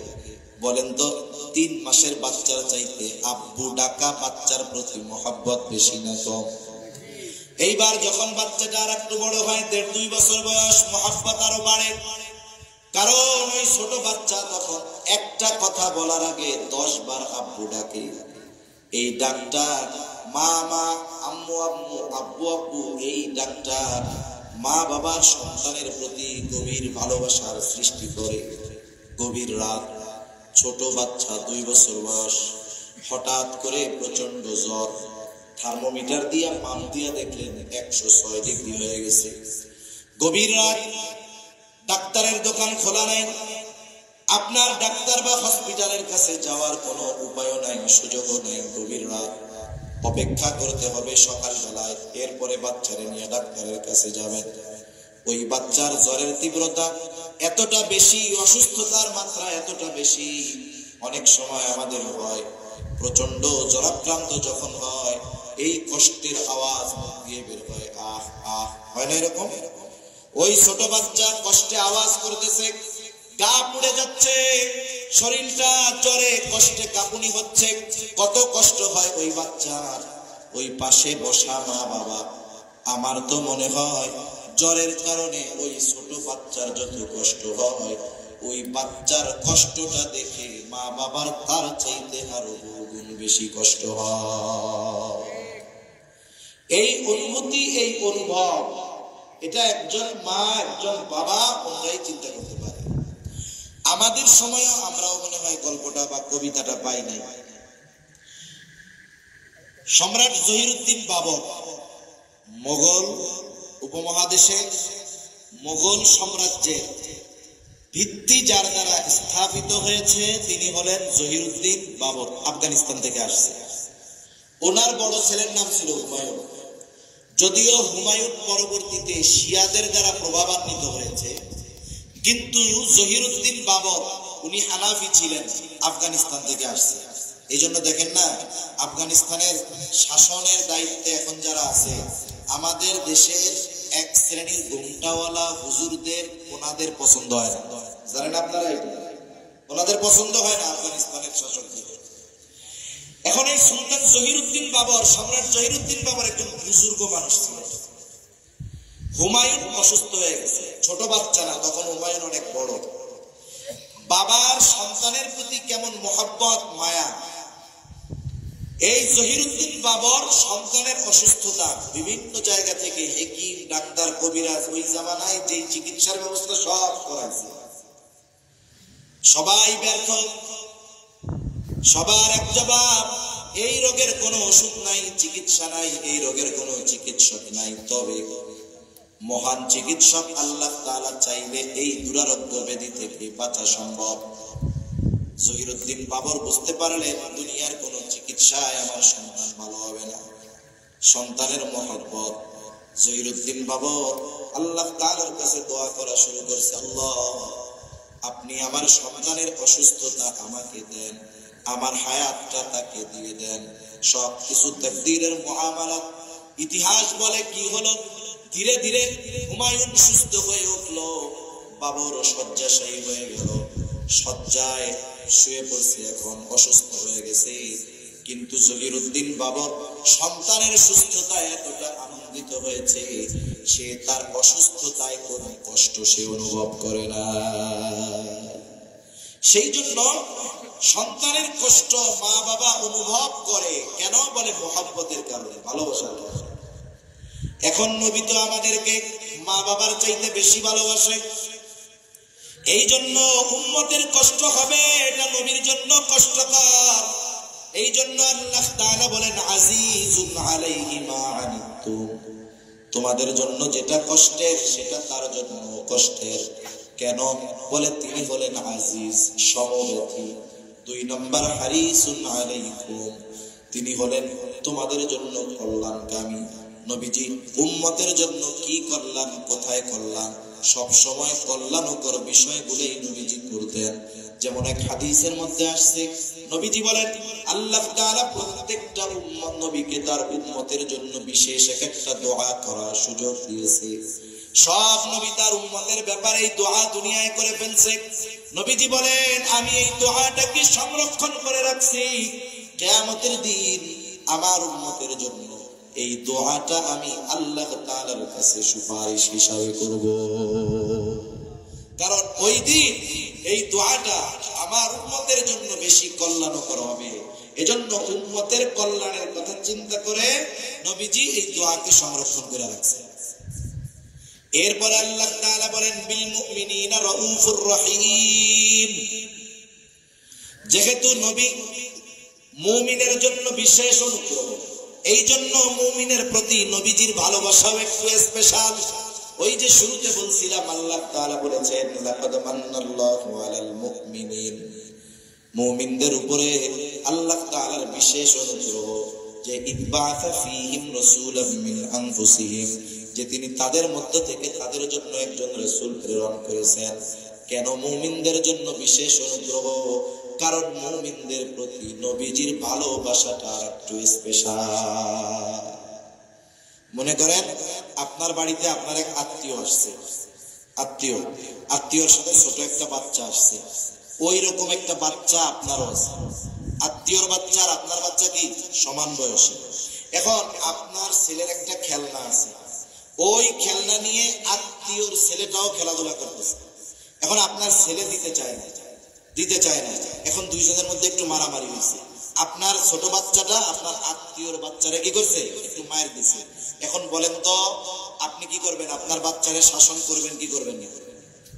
বলেন তো, 3 মাসের বাচ্চার চাইতে আব্বু ডাকা বাচ্চার প্রতি মহব্বত বেশি না কম? এইবার যখন বাচ্চাটা আর একটু বড় হয়, 1.5-2 বছর বয়স, মহব্বত আরো বাড়ে। কারণ ওই ছোট বাচ্চা তখন একটা কথা বলার আগে 10 বার আব্বু ডাকে। এই ডাকটা মা মা, আম্মু আম্মু, আব্বু আব্বু, এই ডাকটা মা বাবার সন্তানের প্রতি গভীর ভালোবাসার সৃষ্টি করে। গভীর রাত, ছোট বাচ্চা 2 বছর বয়স, হঠাৎ করে প্রচন্ড জ্বর, থার্মোমিটার দিয়া পাম্প দিয়া দেখলেন 106 ডিগ্রি হয়ে গেছে। গভীর রাত, ডাক্তারের দোকান খোলা নাই, আপনার ডাক্তার বা হসপিটালের কাছে যাওয়ার কোনো উপায় নাই, সুযোগও নাই। গভীর রাত, অপেক্ষা করতে হবে সকালবেলায়, এরপরে বাচ্চারে নিয়ে ডাক্তারের কাছে যাবেন। ওই বাচ্চার জ্বরের তীব্রতা এতটা বেশি, অসুস্থতার মাত্রা এতটা বেশি, অনেক সময় আমাদের হয় প্রচন্ড জ্বরাক্রান্ত যখন হয়, এই কষ্টের আওয়াজ মুখ দিয়ে বের হয়, আহ আহ, হয় না এরকম? ওই ছোট বাচ্চা কষ্টে আওয়াজ করতেছে, গা পুড়ে যাচ্ছে, শরীরটা জ্বরে কষ্টে কাঁপুনি হচ্ছে, কত কষ্ট হয় ওই বাচ্চার। ওই পাশে বসা মা বাবা, আমার তো মনে হয় জ্বরের কারণে ওই ছোট বাচ্চার যত কষ্ট হয়, ওই বাচ্চার কষ্টটা দেখে মা বাবার তার চাইতে আরো বহুগুণ বেশি কষ্ট হয়। এই অনুভূতি, এই অনুভব, এটা একজন মা একজন বাবা ওনারাই চিন্তা করতে পারে। আমাদের সময়ও আমরাও মনে হয় গল্পটা বা কবিতাটা পাই নাই। সম্রাট জহিরুদ্দিন বাবর, মোগল উপমহাদেশে মোগল সাম্রাজ্যের ভিত্তি যার দ্বারা স্থাপিত হয়েছে তিনি হলেন জহিরুদ্দিন বাবর, আফগানিস্তান থেকে আসছে। ওনার বড় ছেলের নাম ছিল হুমায়ুন। যদিও হুমায়ুন পরবর্তীতে শিয়াদের দ্বারা প্রভাবান্বিত হয়েছে, কিন্তু জহিরুদ্দিন বাবর উনি হানাফি ছিলেন, আফগানিস্তান থেকে আসছে। এই জন্য দেখেন না, আফগানিস্তানের শাসনের দায়িত্বে এখন যারা আছে, আমাদের দেশের এক শ্রেণীর ঘুমটাওয়ালা হুজুরদের ওনাদের পছন্দ হয় না। জানেন আপনারা, ওনাদের পছন্দ হয় না আফগানিস্তানের শাসকদের। এখন এই সুলতান জহিরুদ্দিন বাবর, সম্রাট জহিরুদ্দিন বাবর একজন বুজুর্গ মানুষ ছিলেন। হুমায়ুন অসুস্থ হয়ে গেছে, ছোট বাচ্চা না, তখন হুমায়ুন অনেক বড়। বাবার সন্তানের প্রতি কেমন মহব্বত মায়া। এই জহিরুদ্দিন বাবর সন্তানের অসুস্থতা বিভিন্ন জায়গা থেকে হেকিম, ডাক্তার, কবিরাজ, ওই জামানায় যে চিকিৎসার ব্যবস্থা সব করাছে, সবাই ব্যর্থ, সবার এক জবাব, এই রোগের কোনো ওষুধ নাই, চিকিৎসা নাই, এই রোগের কোনো চিকিৎসক নাই। তবে মহান চিকিৎসক আল্লাহ তাআলা চাইলে এই দুরারোগ্য ব্যাধি থেকে বাঁচা সম্ভব। জহিরুদ্দিন বাবর বুঝতে পারলেন দুনিয়ার কোন চিকিৎসায় আমার সন্তান ভালো হবে না। সন্তানের মহব্বত, জহিরুদ্দিন বাবর আল্লাহ তাআলার কাছে দোয়া করা শুরু করছে, আল্লাহ আপনি আমার সন্তানের অসুস্থতা আমাকে দেন, আমার হায়াতটা তাকে দিয়ে দেন। সবকিছু তাকদীরের মুআমালাত। ইতিহাস বলে কি হলো, ধীরে ধীরে হুমায়ুন সুস্থ হয়ে উঠলো, বাবর শয্যাশায়ী হয়ে গেল, শয্যায় শুয়ে পড়ছে, এখন অসুস্থ হয়ে গেছে। কিন্তু জহিরুদ্দিন বাবর সন্তানের সুস্থতায় এতটা আনন্দিত হয়েছে, সে তার অসুস্থতায় কোনো কষ্ট সে অনুভব করে না। সেই জন্য সন্তানের কষ্ট মা বাবা অনুভব করে কেন? বলে মহব্বতের কারণে, ভালোবাসার কারণে। এখন নবী তো আমাদেরকে মা বাবার চাইতে বেশি ভালোবাসে, এই জন্য উম্মতের কষ্ট হবে, এটা নবীর জন্য কষ্টকর। এই জন্য আল্লাহ তাআলা বলেন আজিজুন আলাইহি মা আনিতুম, তোমাদের জন্য যেটা কষ্টের সেটা তার জন্য কষ্টের। কেন? বলে তিনি হলেন আজিজ, সমব্যথী। 2 নম্বর হারিসুন আলাইকুম, তিনি হলেন তোমাদের জন্য কল্যাণকামী। নবীজি উম্মতের জন্য কি কল্যাণ, কোথায় কল্যাণ, সব সময় কল্যাণকর বিষয়গুলোই নবীজি করতেন। যেমন এক হাদিসের মধ্যে আসছে, নবীজি বলেন আল্লাহ তাআলা প্রত্যেকটা উম্মত নবীকে তার উম্মতের জন্য বিশেষ একটা দোয়া করার সুযোগ দিয়েছে। সব নবী তার উম্মতের ব্যাপারে এই দোয়া দুনিয়ায় করে ফেলছে। নবীজি বলেন আমি এই দোয়াটাকে সংরক্ষণ করে রাখছি, কিয়ামতের দিন আমার উম্মতের জন্য এই দোয়াটা আমি আল্লাহ তাআলার কাছে সুপারিশ হিসাবে করব। কারণ ওই দিন এই দোয়াটা আমার উম্মতের জন্য বেশি কল্যাণকর হবে। এজন্য উম্মতের কল্যাণের কথা চিন্তা করে নবীজি এই দোয়াকে সংরক্ষণ করে রাখছেন। এরপর আল্লাহ তাআলা বলেন বিল মুমিনিনা রাউফুর রহিম, যেহেতু নবী মুমিনের জন্য বিশেষ অনুগ্রহ, এই জন্য মুমিনের প্রতি নবীজির ভালোবাসাও একটু স্পেশাল। ওই যে শুরুতে বলছিলাম আল্লাহ তাআলা বলেছেন লাকাদ মান্নাল্লাহু আলাল মুমিনিন, মুমিনদের উপরে আল্লাহ তাআলার বিশেষ অনুগ্রহ যে ইবাসা ফীহিম রাসূলাম মিন আনফুসিহিম, যে তিনি তাদের মধ্য থেকে তাদের জন্য একজন রাসূল প্রেরণ করেছেন। কেন মুমিনদের জন্য বিশেষ অনুগ্রহ? কারণ মুমিনদের প্রতি নবীজির ভালোবাসাটা একটু স্পেশাল। মনে করেন আপনার বাড়িতে আপনার এক আত্মীয় আসছে, আত্মীয়র সাথে ছোট একটা বাচ্চা আসছে, ওই রকম একটা বাচ্চা আপনারও আছে। আত্মীয়র বাচ্চা আর আপনার বাচ্চা কি সমান বয়সী। এখন আপনার ছেলের একটা খেলনা আছে, ওই খেলনা নিয়ে আত্মীয়র ছেলেটাও খেলাধুলা করতেছে। এখন আপনার ছেলে দিতে চায় না। এখন দুইজনের মধ্যে একটু মারামারি হয়েছে। আপনার ছোট বাচ্চাটা আপনার আত্মীয়র বাচ্চারে কি করছে, একটু মায়ের দিছে। এখন বলেন তো আপনি কি করবেন? আপনার বাচ্চারে শাসন করবেন কি করবেন না?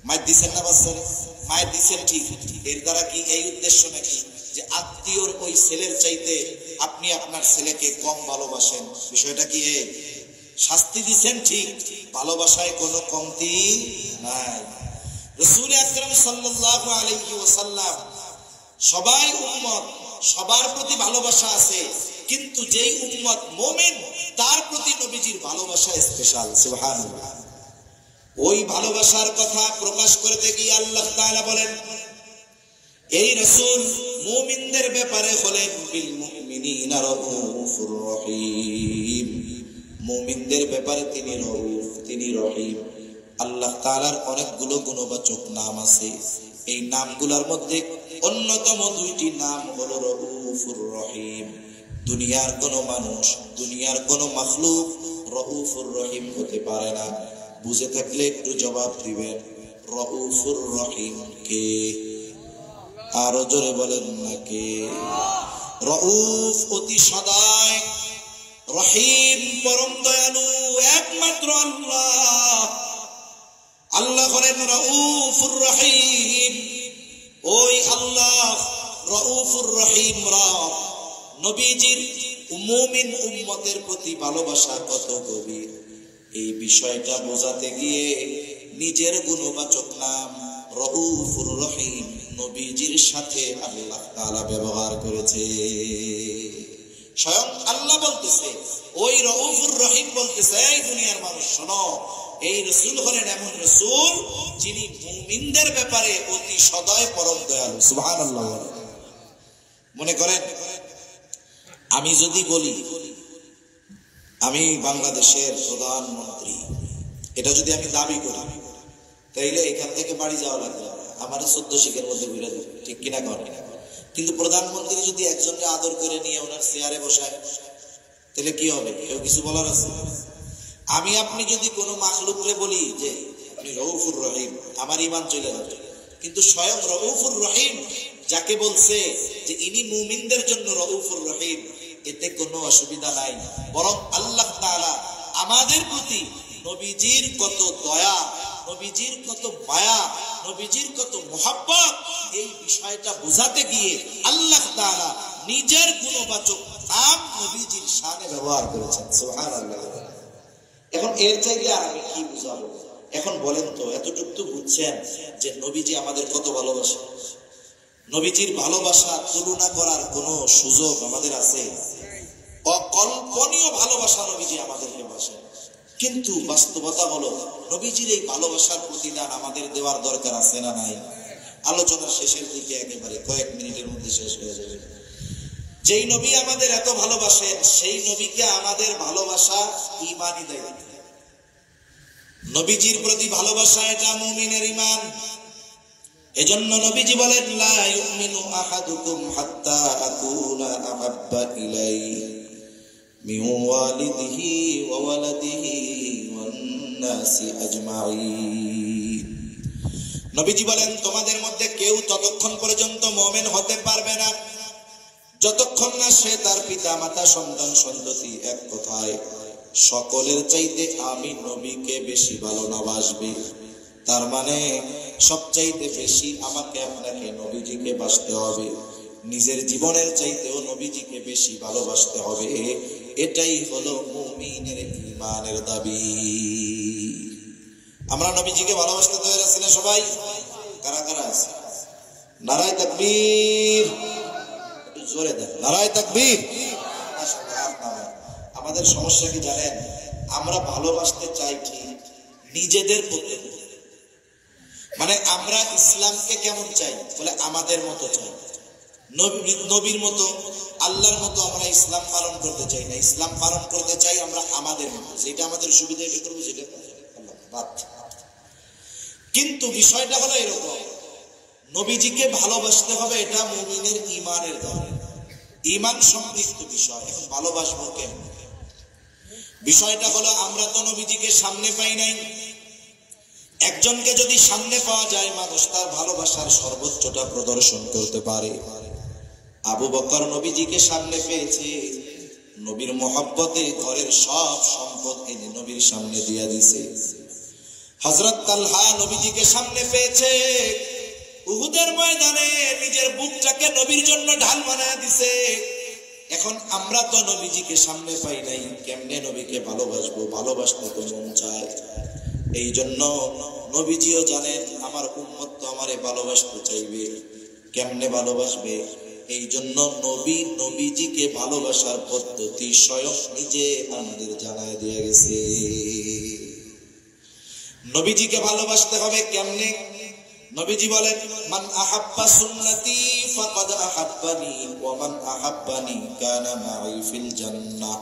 মায়ের দিচ্ছেন না বাচ্চারে? মায়ের দিচ্ছেন ঠিক। এর দ্বারা কি এই উদ্দেশ্য নাকি যে আত্মীয়র ওই ছেলের চাইতে আপনি আপনার ছেলেকে কম ভালোবাসেন? বিষয়টা কি এই? শাস্তি দিচ্ছেন ঠিক, ভালোবাসায় কোনো কমতি নাই। রাসূল আকরাম সাল্লাল্লাহু আলাইহি ওয়াসাল্লাম, সবাই উম্মত, সবার প্রতি ভালোবাসা আছে, কিন্তু যেই উম্মত মুমিন তার প্রতি নবীজির ভালোবাসা স্পেশাল। সুবহানাল্লাহ। ওই ভালোবাসার কথা প্রকাশ করতে গিয়ে আল্লাহ তাআলা বলেন এই রাসূল মুমিনদের ব্যাপারে হলেন বিল মুমিনিনা রাউফুর রহিম, মুমিনদের ব্যাপারে তিনি রউফ, তিনি রহিম। আল্লাহ তাআলার অনেকগুলো গুণবাচক নাম আছে, এই নামগুলোর মধ্যে অন্যতম 2টি নাম হলো রউফুর রহিম। দুনিয়ার কোন মানুষ, দুনিয়ার কোন মাখলুক রউফুর রহিম হতে পারে না। বুঝে থাকলে একটু জবাব দিবেন, রউফুর রহিম কে? আরো জোরে বলেন না কে? রউফ অতি সদয়, রহিম পরম দয়ালু একমাত্র আল্লাহ। আল্লাহ হলেন রউফুর রহিম। ওই আল্লাহ রউফুর রহিম রব নবীজির মুমিন উম্মতের প্রতি ভালোবাসা কত গভীর। এই বিষয়টা বোঝাতে গিয়ে নিজের গুণবাচক নাম রউফুর রহিম নবীজির সাথে আল্লাহ তাআলা ব্যবহার করেছে। স্বয়ং আল্লাহ বলতেছে, ওই রউফুর রহিম বলতেছে, এই দুনিয়ার মানুষ শোনো, এই রাসূল হলেন এমন রাসূল যিনি মুমিনদের ব্যাপারে অতি সদয় পরম দয়ালু। সুবহানাল্লাহ। মনে করেন আমি যদি বলি আমি বাংলাদেশের প্রধানমন্ত্রী, এটা যদি আমি দাবি করি, তাইলে এখান থেকে বাড়ি যাওয়া লাগবে, আমার 14 শিখের মধ্যে ঘুরে দেবে, ঠিক কিনা করে। কিন্তু প্রধানমন্ত্রী যদি একজনকে আদর করে নিয়ে ওনার চেয়ারে বসায়, তাহলে কি হবে? কেউ কিছু বলার আছে? আমি আপনি যদি কোনো মাখলুকরে বলি যে আপনি রউফুর রহিম, আমার ঈমান চলে যাবে। কিন্তু স্বয়ং রউফুর রহিম যাকে বলছে যে ইনি মুমিনদের জন্য রউফুর রহিম, এতে কোনো অসুবিধা নাই। বরং আল্লাহ তাআলা আমাদের প্রতি নবীজির কত দয়া, নবীজির কত মায়া, নবীজির কত মুহাব্বত, এই বিষয়টা বোঝাতে গিয়ে আল্লাহ তাআলা নিজের গুণবাচক নাম নবীজির শানে ব্যবহার করেছেন। সুবহানাল্লাহ। এখন এর চাইতে আর আমি কি বুঝাবো? এখন বলেন তো, এতটুকু তো বুঝছেন যে নবীজি আমাদের কত ভালোবাসে। নবীজির ভালোবাসা তুলনা করার কোনো সুযোগ আমাদের আছে? অকল্পনীয় ভালোবাসা নবীজি আমাদেরকে বাসেন। কিন্তু বাস্তবতা হলো নবীজির এই ভালোবাসার প্রতিদান আমাদের দেওয়ার দরকার আছে না নাই? আলোচনার শেষের দিকে একেবারে কয়েক মিনিটের মধ্যে শেষ হয়ে যাবে। যেই নবী আমাদের এত ভালোবাসেন, সেই নবীকে আমাদের ভালোবাসা ঈমানই দেয়। নবীজির প্রতি ভালোবাসা এটা মুমিনের ঈমান। এজন্য নবীজি বলেন, লা ইউমিনু আহাদুকুম হাত্তা আকুনা আহাব্বা ইলাইহি মিন ওয়ালিদিহি ওয়া ওয়ালাদিহি ওয়ান নাসি আজমাইন। নবীজি বলেন, তোমাদের মধ্যে কেউ ততক্ষণ পর্যন্ত মুমিন হতে পারবে না যতক্ষণ না সে তার পিতা মাতা সন্তান সন্ততি এক কথায় সকলের চাইতে আমি নবীকে বেশি ভালোবাসবে। তার মানে সবচাইতে বেশি আমাকে আপনাকে নবীজিকে বাসতে হবে, নিজের জীবনের চাইতেও নবীজিকে বেশি ভালোবাসতে হবে। এটাই হলো মুমিনের ঈমানের দাবি। আমরা নবীজিকে ভালোবাসতে তৈরি আছি না সবাই? কারা কারা আছে? নারায়ে তাকবীর, একটু জোরে দেন, নারায়ে তাকবীর। আমাদের সমস্যা কি জানেন? আমরা ভালোবাসতে চাই ঠিক নিজেদের প্রতি, মানে আমরা ইসলামকে কেমন চাই? বলে আমাদের মতো চাই, নবীর মতো, আল্লাহর মতো আমরা ইসলাম পালন করতে চাই না। ইসলাম পালন করতে চাই আমরা আমাদের মতো, যেটা আমাদের সুবিধা এটা করবো, যেটা বাদ। কিন্তু বিষয়টা হলো এরকম, নবীজিকে ভালোবাসতে হবে, এটা মুমিনের ঈমানের দাবি, ঈমান সম্পৃক্ত বিষয়। এখন ভালোবাসবো কেমন? বিষয়টা হলো আমরা তো নবীজিকে সামনে পাই নাই। একজনকে যদি সামনে পাওয়া যায়, মানুষ তার ভালোবাসার সর্বোচ্চটা প্রদর্শন করতে পারে। আবু বকর নবীজিকে সামনে পেয়েছে, নবীর মহব্বতে ঘরের সব সম্পদ এনে নবীর সামনে দিয়ে দিছে। হযরত তালহা নবীজিকে সামনে পেয়েছে, উহুদের ময়দানে নিজের বুকটাকে নবীর জন্য ঢাল বানায় দিছে। এখন আমরা তো নবীজিকে সামনে পাই নাই, কেমনে নবীকে ভালোবাসবো? ভালোবাসতে তো মন চায়। এই জন্য নবীজিও জানেন আমার উম্মত তো আমারে ভালোবাসতে চাইবে, কেমনে ভালোবাসবে? এই জন্য নবীজিকে ভালোবাসার পদ্ধতি স্বয়ং নিজে আমাদের জানায় দিয়ে গেছে। নবীজিকে ভালোবাসতে হবে কেমনে? নবীজি বলেন, মান আহাব্বা সুন্নতি ফাকাদ আহাব্বানি ওয়া মান আহাব্বানি কানা মাই ফিল জান্নাহ।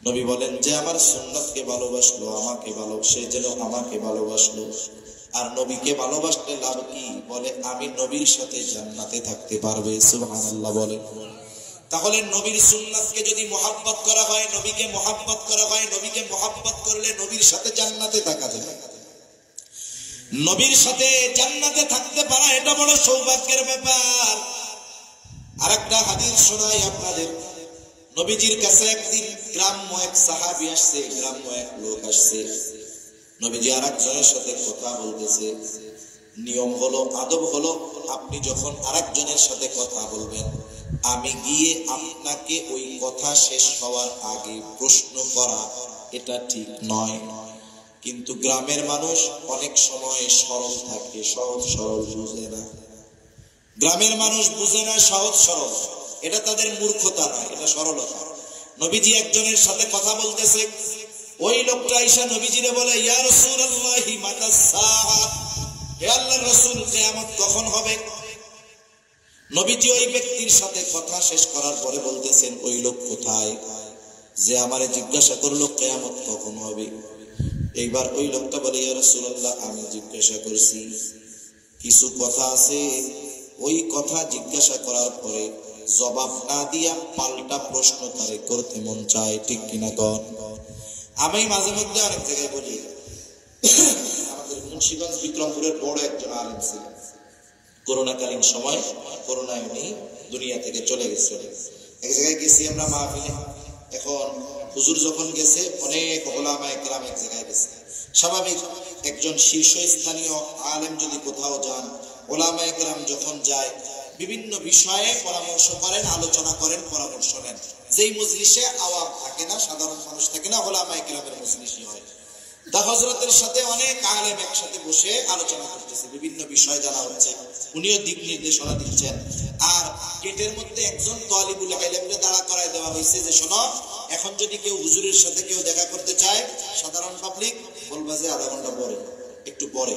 নবী বলেন, যে আমার সুন্নতকে ভালোবাসলো, আমাকে সে যেন আমাকে ভালোবাসলো। আর নবীকে ভালোবাসলে লাভ কি? বলে আমি নবীর সাথে জান্নাতে থাকতে পারবে। সুবহানাল্লাহ বলেন। তাহলে নবীর সুন্নাতকে যদি মুহাব্বত করা হয়, নবীকে মুহাব্বত করা হয়, নবীকে মুহাব্বত করলে নবীর সাথে জান্নাতে থাকা যায়। নবীর সাথে জান্নাতে থাকতে পারা এটা বড় সৌভাগ্যের ব্যাপার। আরেকটা হাদিস শোনাই আপনাদের। নবীজির কাছে একদিন গ্রাম্য এক সাহাবী আসছে, গ্রাম্য এক লোক আসছে। নবীজি আরেকজনের সাথে কথা বলতেছে। নিয়ম হলো, আদব হলো, আপনি যখন আরেকজনের সাথে কথা বলবেন, আমি গিয়ে আপনাকে ওই কথা শেষ হওয়ার আগে প্রশ্ন করা এটা ঠিক নয়। কিন্তু গ্রামের মানুষ অনেক সময় সরল থাকে, সহজ সরল বুঝে না। গ্রামের মানুষ বুঝে না সহজ সরল, এটা তাদের মূর্খতা নয়, এটা সরলতা। নবীজি একজনের সাথে কথা বলতেছে, ওই লোকটা ঈশা নবীজিরে বলে, ইয়া রাসূলুল্লাহি মাতাস সাআ, হে আল্লাহর রাসূল কিয়ামত কখন হবে? নবীজি ওই ব্যক্তির সাথে কথা শেষ করার পরে বলতেছেন, ওই লোক কোথায় যে আমারে জিজ্ঞাসা করলো কিয়ামত কখন হবে? এইবার ওই লোকটা বলে, ইয়া রাসূলুল্লাহ আমি জিজ্ঞাসা করছি। কিছু কথা আছে, ওই কথা জিজ্ঞাসা করার পরে জবাব না দিয়া পাল্টা প্রশ্ন তারে করতে মন চায়, ঠিক কিনা কন? আমি মাঝে মধ্যে অনেক জায়গায় বলি, আমাদের মুন্সিগঞ্জ বিক্রমপুরের বড় একজন আলেম ছিলেন, করোনাকালীন সময়, করোনায় উনি দুনিয়া থেকে চলে গেছে। এক জায়গায় গেছি আমরা মাহফিলে, এখন হুজুর যখন গেছে অনেক ওলামায়ে কেরাম এক জায়গায় গেছে। স্বাভাবিক একজন শীর্ষস্থানীয় আলেম যদি কোথাও যান, ওলামায়ে কেরাম যখন যায় বিভিন্ন বিষয়ে পরামর্শ করেন, আলোচনা করেন, পরামর্শ নেন। যেই মজলিসে আওয়াম থাকে না, সাধারণ মানুষ থাকে না, ওলামায়ে কেরামের মজলিসই হয়। তা হযরতের সাথে অনেক আলেম একসাথে বসে আলোচনা করতেছে, বিভিন্ন বিষয় জানা হচ্ছে, উনিও দিক নির্দেশনা দিচ্ছেন। আর গেটের মধ্যে একজন তালিবুল ইলমকে দাঁড়া করায় দেওয়া হয়েছে যে শোনো, এখন যদি কেউ হুজুরের সাথে কেউ দেখা করতে চায়, সাধারণ পাবলিক বলবা যে আধা ঘন্টা পরে, একটু পরে।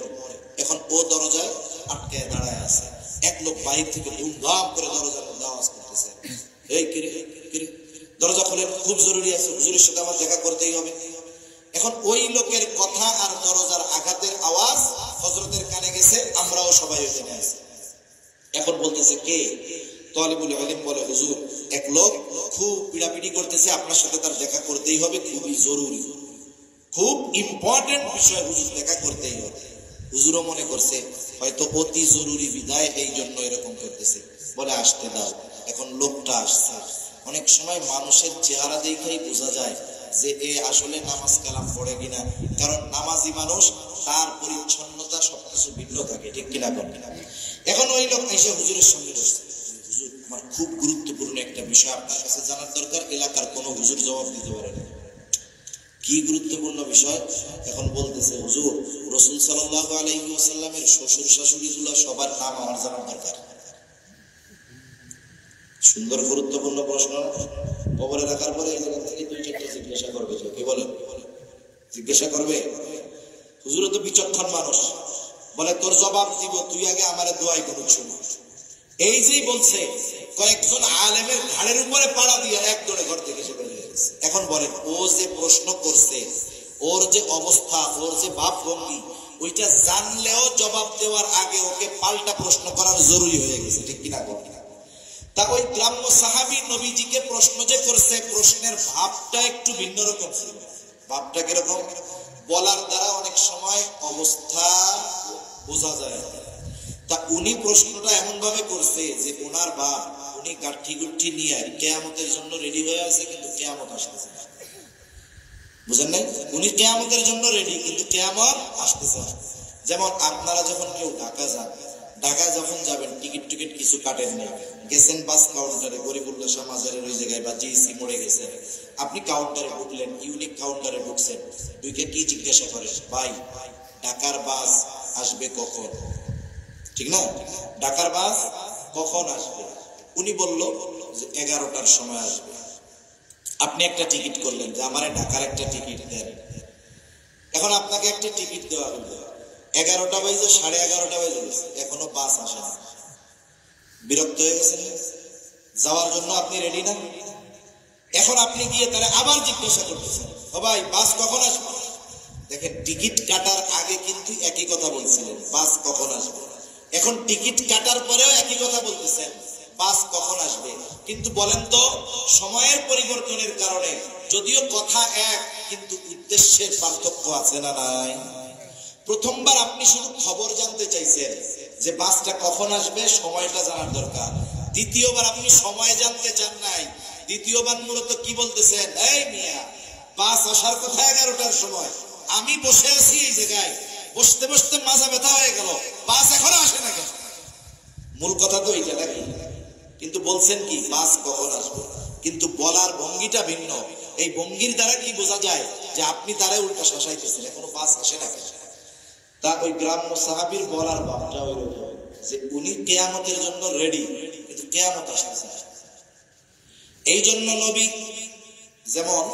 এখন ও দরজায় আটকে দাঁড়ায় আছে, এক লোক বাইরে থেকে ধুমধাম করে দরজার মধ্যে আওয়াজ করতেছে, এই কিরে কিরে দরজা খোলেন, খুব জরুরি আছে, হুজুরের সাথে আমার দেখা করতেই হবে। এখন ওই লোকের কথা আর দরজার আঘাতের আওয়াজ হযরতের কানে গেছে, আমরাও সবাই ওখানে আছি। এখন বলতেছে কে? তালিবুল ইলম বলে, হুজুর এক লোক খুব পিড়াপিড়ি করতেছে, আপনার সাথে তার দেখা করতেই হবে, খুবই জরুরি, খুব ইম্পর্টেন্ট বিষয়, হুজুর দেখা করতেই হবে। হুজুরও মনে করছে হয়তো অতি জরুরি বিদায়, এই জন্য এরকম করতেছে, বলে আসতে দাও। এখন লোকটা আসছে। অনেক সময় মানুষের চেহারা দেখেই বোঝা যায় যে এ আসলে নামাজ কালাম পড়ে কিনা, কারণ নামাজি মানুষ, তার পরিচ্ছন্নতা সবকিছু ভিন্ন থাকে, ঠিক কিনা কর কিনা। এখন ওই লোক এসে হুজুরের সঙ্গে বসছে, হুজুর আমার খুব গুরুত্বপূর্ণ একটা বিষয় আপনার কাছে জানার দরকার, এলাকার কোনো হুজুর জবাব দিতে পারে না। কি গুরুত্বপূর্ণ বিষয়? এখন বলতেছে, হুজুর রাসূল সাল্লাল্লাহু আলাইহি ওয়াসাল্লামের শ্বশুর শাশুড়িগুলো সবার নাম আমার জানার দরকার। সুন্দর গুরুত্বপূর্ণ প্রশ্ন। কবরে রাখার পরে এই জায়গা থেকে দুই চারটা জিজ্ঞাসা করবে, কি বলেন? জিজ্ঞাসা করবে। হুজুর তো বিচক্ষণ মানুষ, বলে তোর জবাব দিব, তুই আগে আমারে দোয়াই করুক শুনো। এই যেই বলছে, কয়েকজন আলেমের ঘাড়ের উপরে পাড়া দিয়ে এক দৌড়ে ঘর থেকে সে বেরিয়ে গেছে। এখন বলেন, ও যে প্রশ্ন করছে, ওর যে অবস্থা, ওর যে ভাব ভঙ্গি, ওইটা জানলেও জবাব দেওয়ার আগে ওকে পাল্টা প্রশ্ন করার জরুরি হয়ে গেছে, ঠিক কিনা কর কিনা। তা ওই গ্রাম্য সাহাবী নবীজিকে প্রশ্ন যে করছে, প্রশ্নের ভাবটা একটু ভিন্ন রকম ছিল। ভাবটা কিরকম? বলার দ্বারা অনেক সময় অবস্থা বোঝা যায়। তা উনি প্রশ্নটা এমন ভাবে করছে যে ওনার বাপ, উনি গাঠি গুঠি নিয়ে কিয়ামতের জন্য রেডি হয়ে আছে, কিন্তু কিয়ামত আসতেছে না। বুঝেন নাই? উনি কিয়ামতের জন্য রেডি, কিন্তু কিয়ামত আসতেছে না। যেমন আপনারা যখন কেউ ঢাকা যান, ঢাকায় যখন যাবেন টিকিট কিছু কাটেন না, গেছেন বাস কাউন্টারে, গরিবুল্লাহ শাহ মাজারের ওই জায়গায় বা জিএসি মোড়ে গেছেন, আপনি কাউন্টারে ঢুকলেন, ইউনিক কাউন্টারে ঢুকছেন, দুইকে কি জিজ্ঞাসা করেন? ভাই ঢাকার বাস আসবে কখন? ঠিক না? ঢাকার বাস কখন আসবে? উনি বলল যে 11টার সময় আসবে। আপনি একটা টিকিট করলেন যে আমারে ঢাকার একটা টিকিট দেন। এখন আপনাকে একটা টিকিট দেওয়া হলো, 11টা বাজে, 11:30 বাজে গেছে, এখনো বাস আসে না। বিরক্ত হয়ে গেছেন? যাওয়ার জন্য আপনি রেডি না? এখন আপনি গিয়ে তারা আবার জিজ্ঞাসা করতেছেন, ও ভাই বাস কখন আসবে? দেখেন, টিকিট কাটার আগে কিন্তু একই কথা বলছিলেন, বাস কখন আসবে। এখন টিকিট কাটার পরেও একই কথা বলতেছেন, বাস কখন আসবে। কিন্তু বলেন তো, সময়ের পরিবর্তনের কারণে যদিও কথা এক, কিন্তু উদ্দেশ্যের পার্থক্য আছে না নাই? প্রথমবার আপনি শুধু খবর জানতে চাইছেন যে বাসটা কখন আসবে, সময়টা জানার দরকার। দ্বিতীয়বার আপনি সময় জানতে চান নাই, দ্বিতীয়বার মূলত কি বলতেছেন, এই মিয়া বাস আসার কথা 11টার সময়, আমি বসে আছি এই জায়গায়, বসতে বসতে মাজা ব্যথা হয়ে গেল, বাস এখনো আসে না কেন? মূল কথা তো এইটা নাকি? কিন্তু বলছেন কি বাস কখন আসবে, কিন্তু বলার ভঙ্গিটা ভিন্ন। এই ভঙ্গির দ্বারা কি বোঝা যায় যে আপনি তারে উল্টা শাসাইতেছেন, এখনো পাস আসে না কেন? তা ওই গ্রাম্য সাহাবীর বলার ভাবটা ওইরকম যে উনি কিয়ামতের জন্য রেডি, কিন্তু কিয়ামত আসছে। এই জন্য নবী, যেমন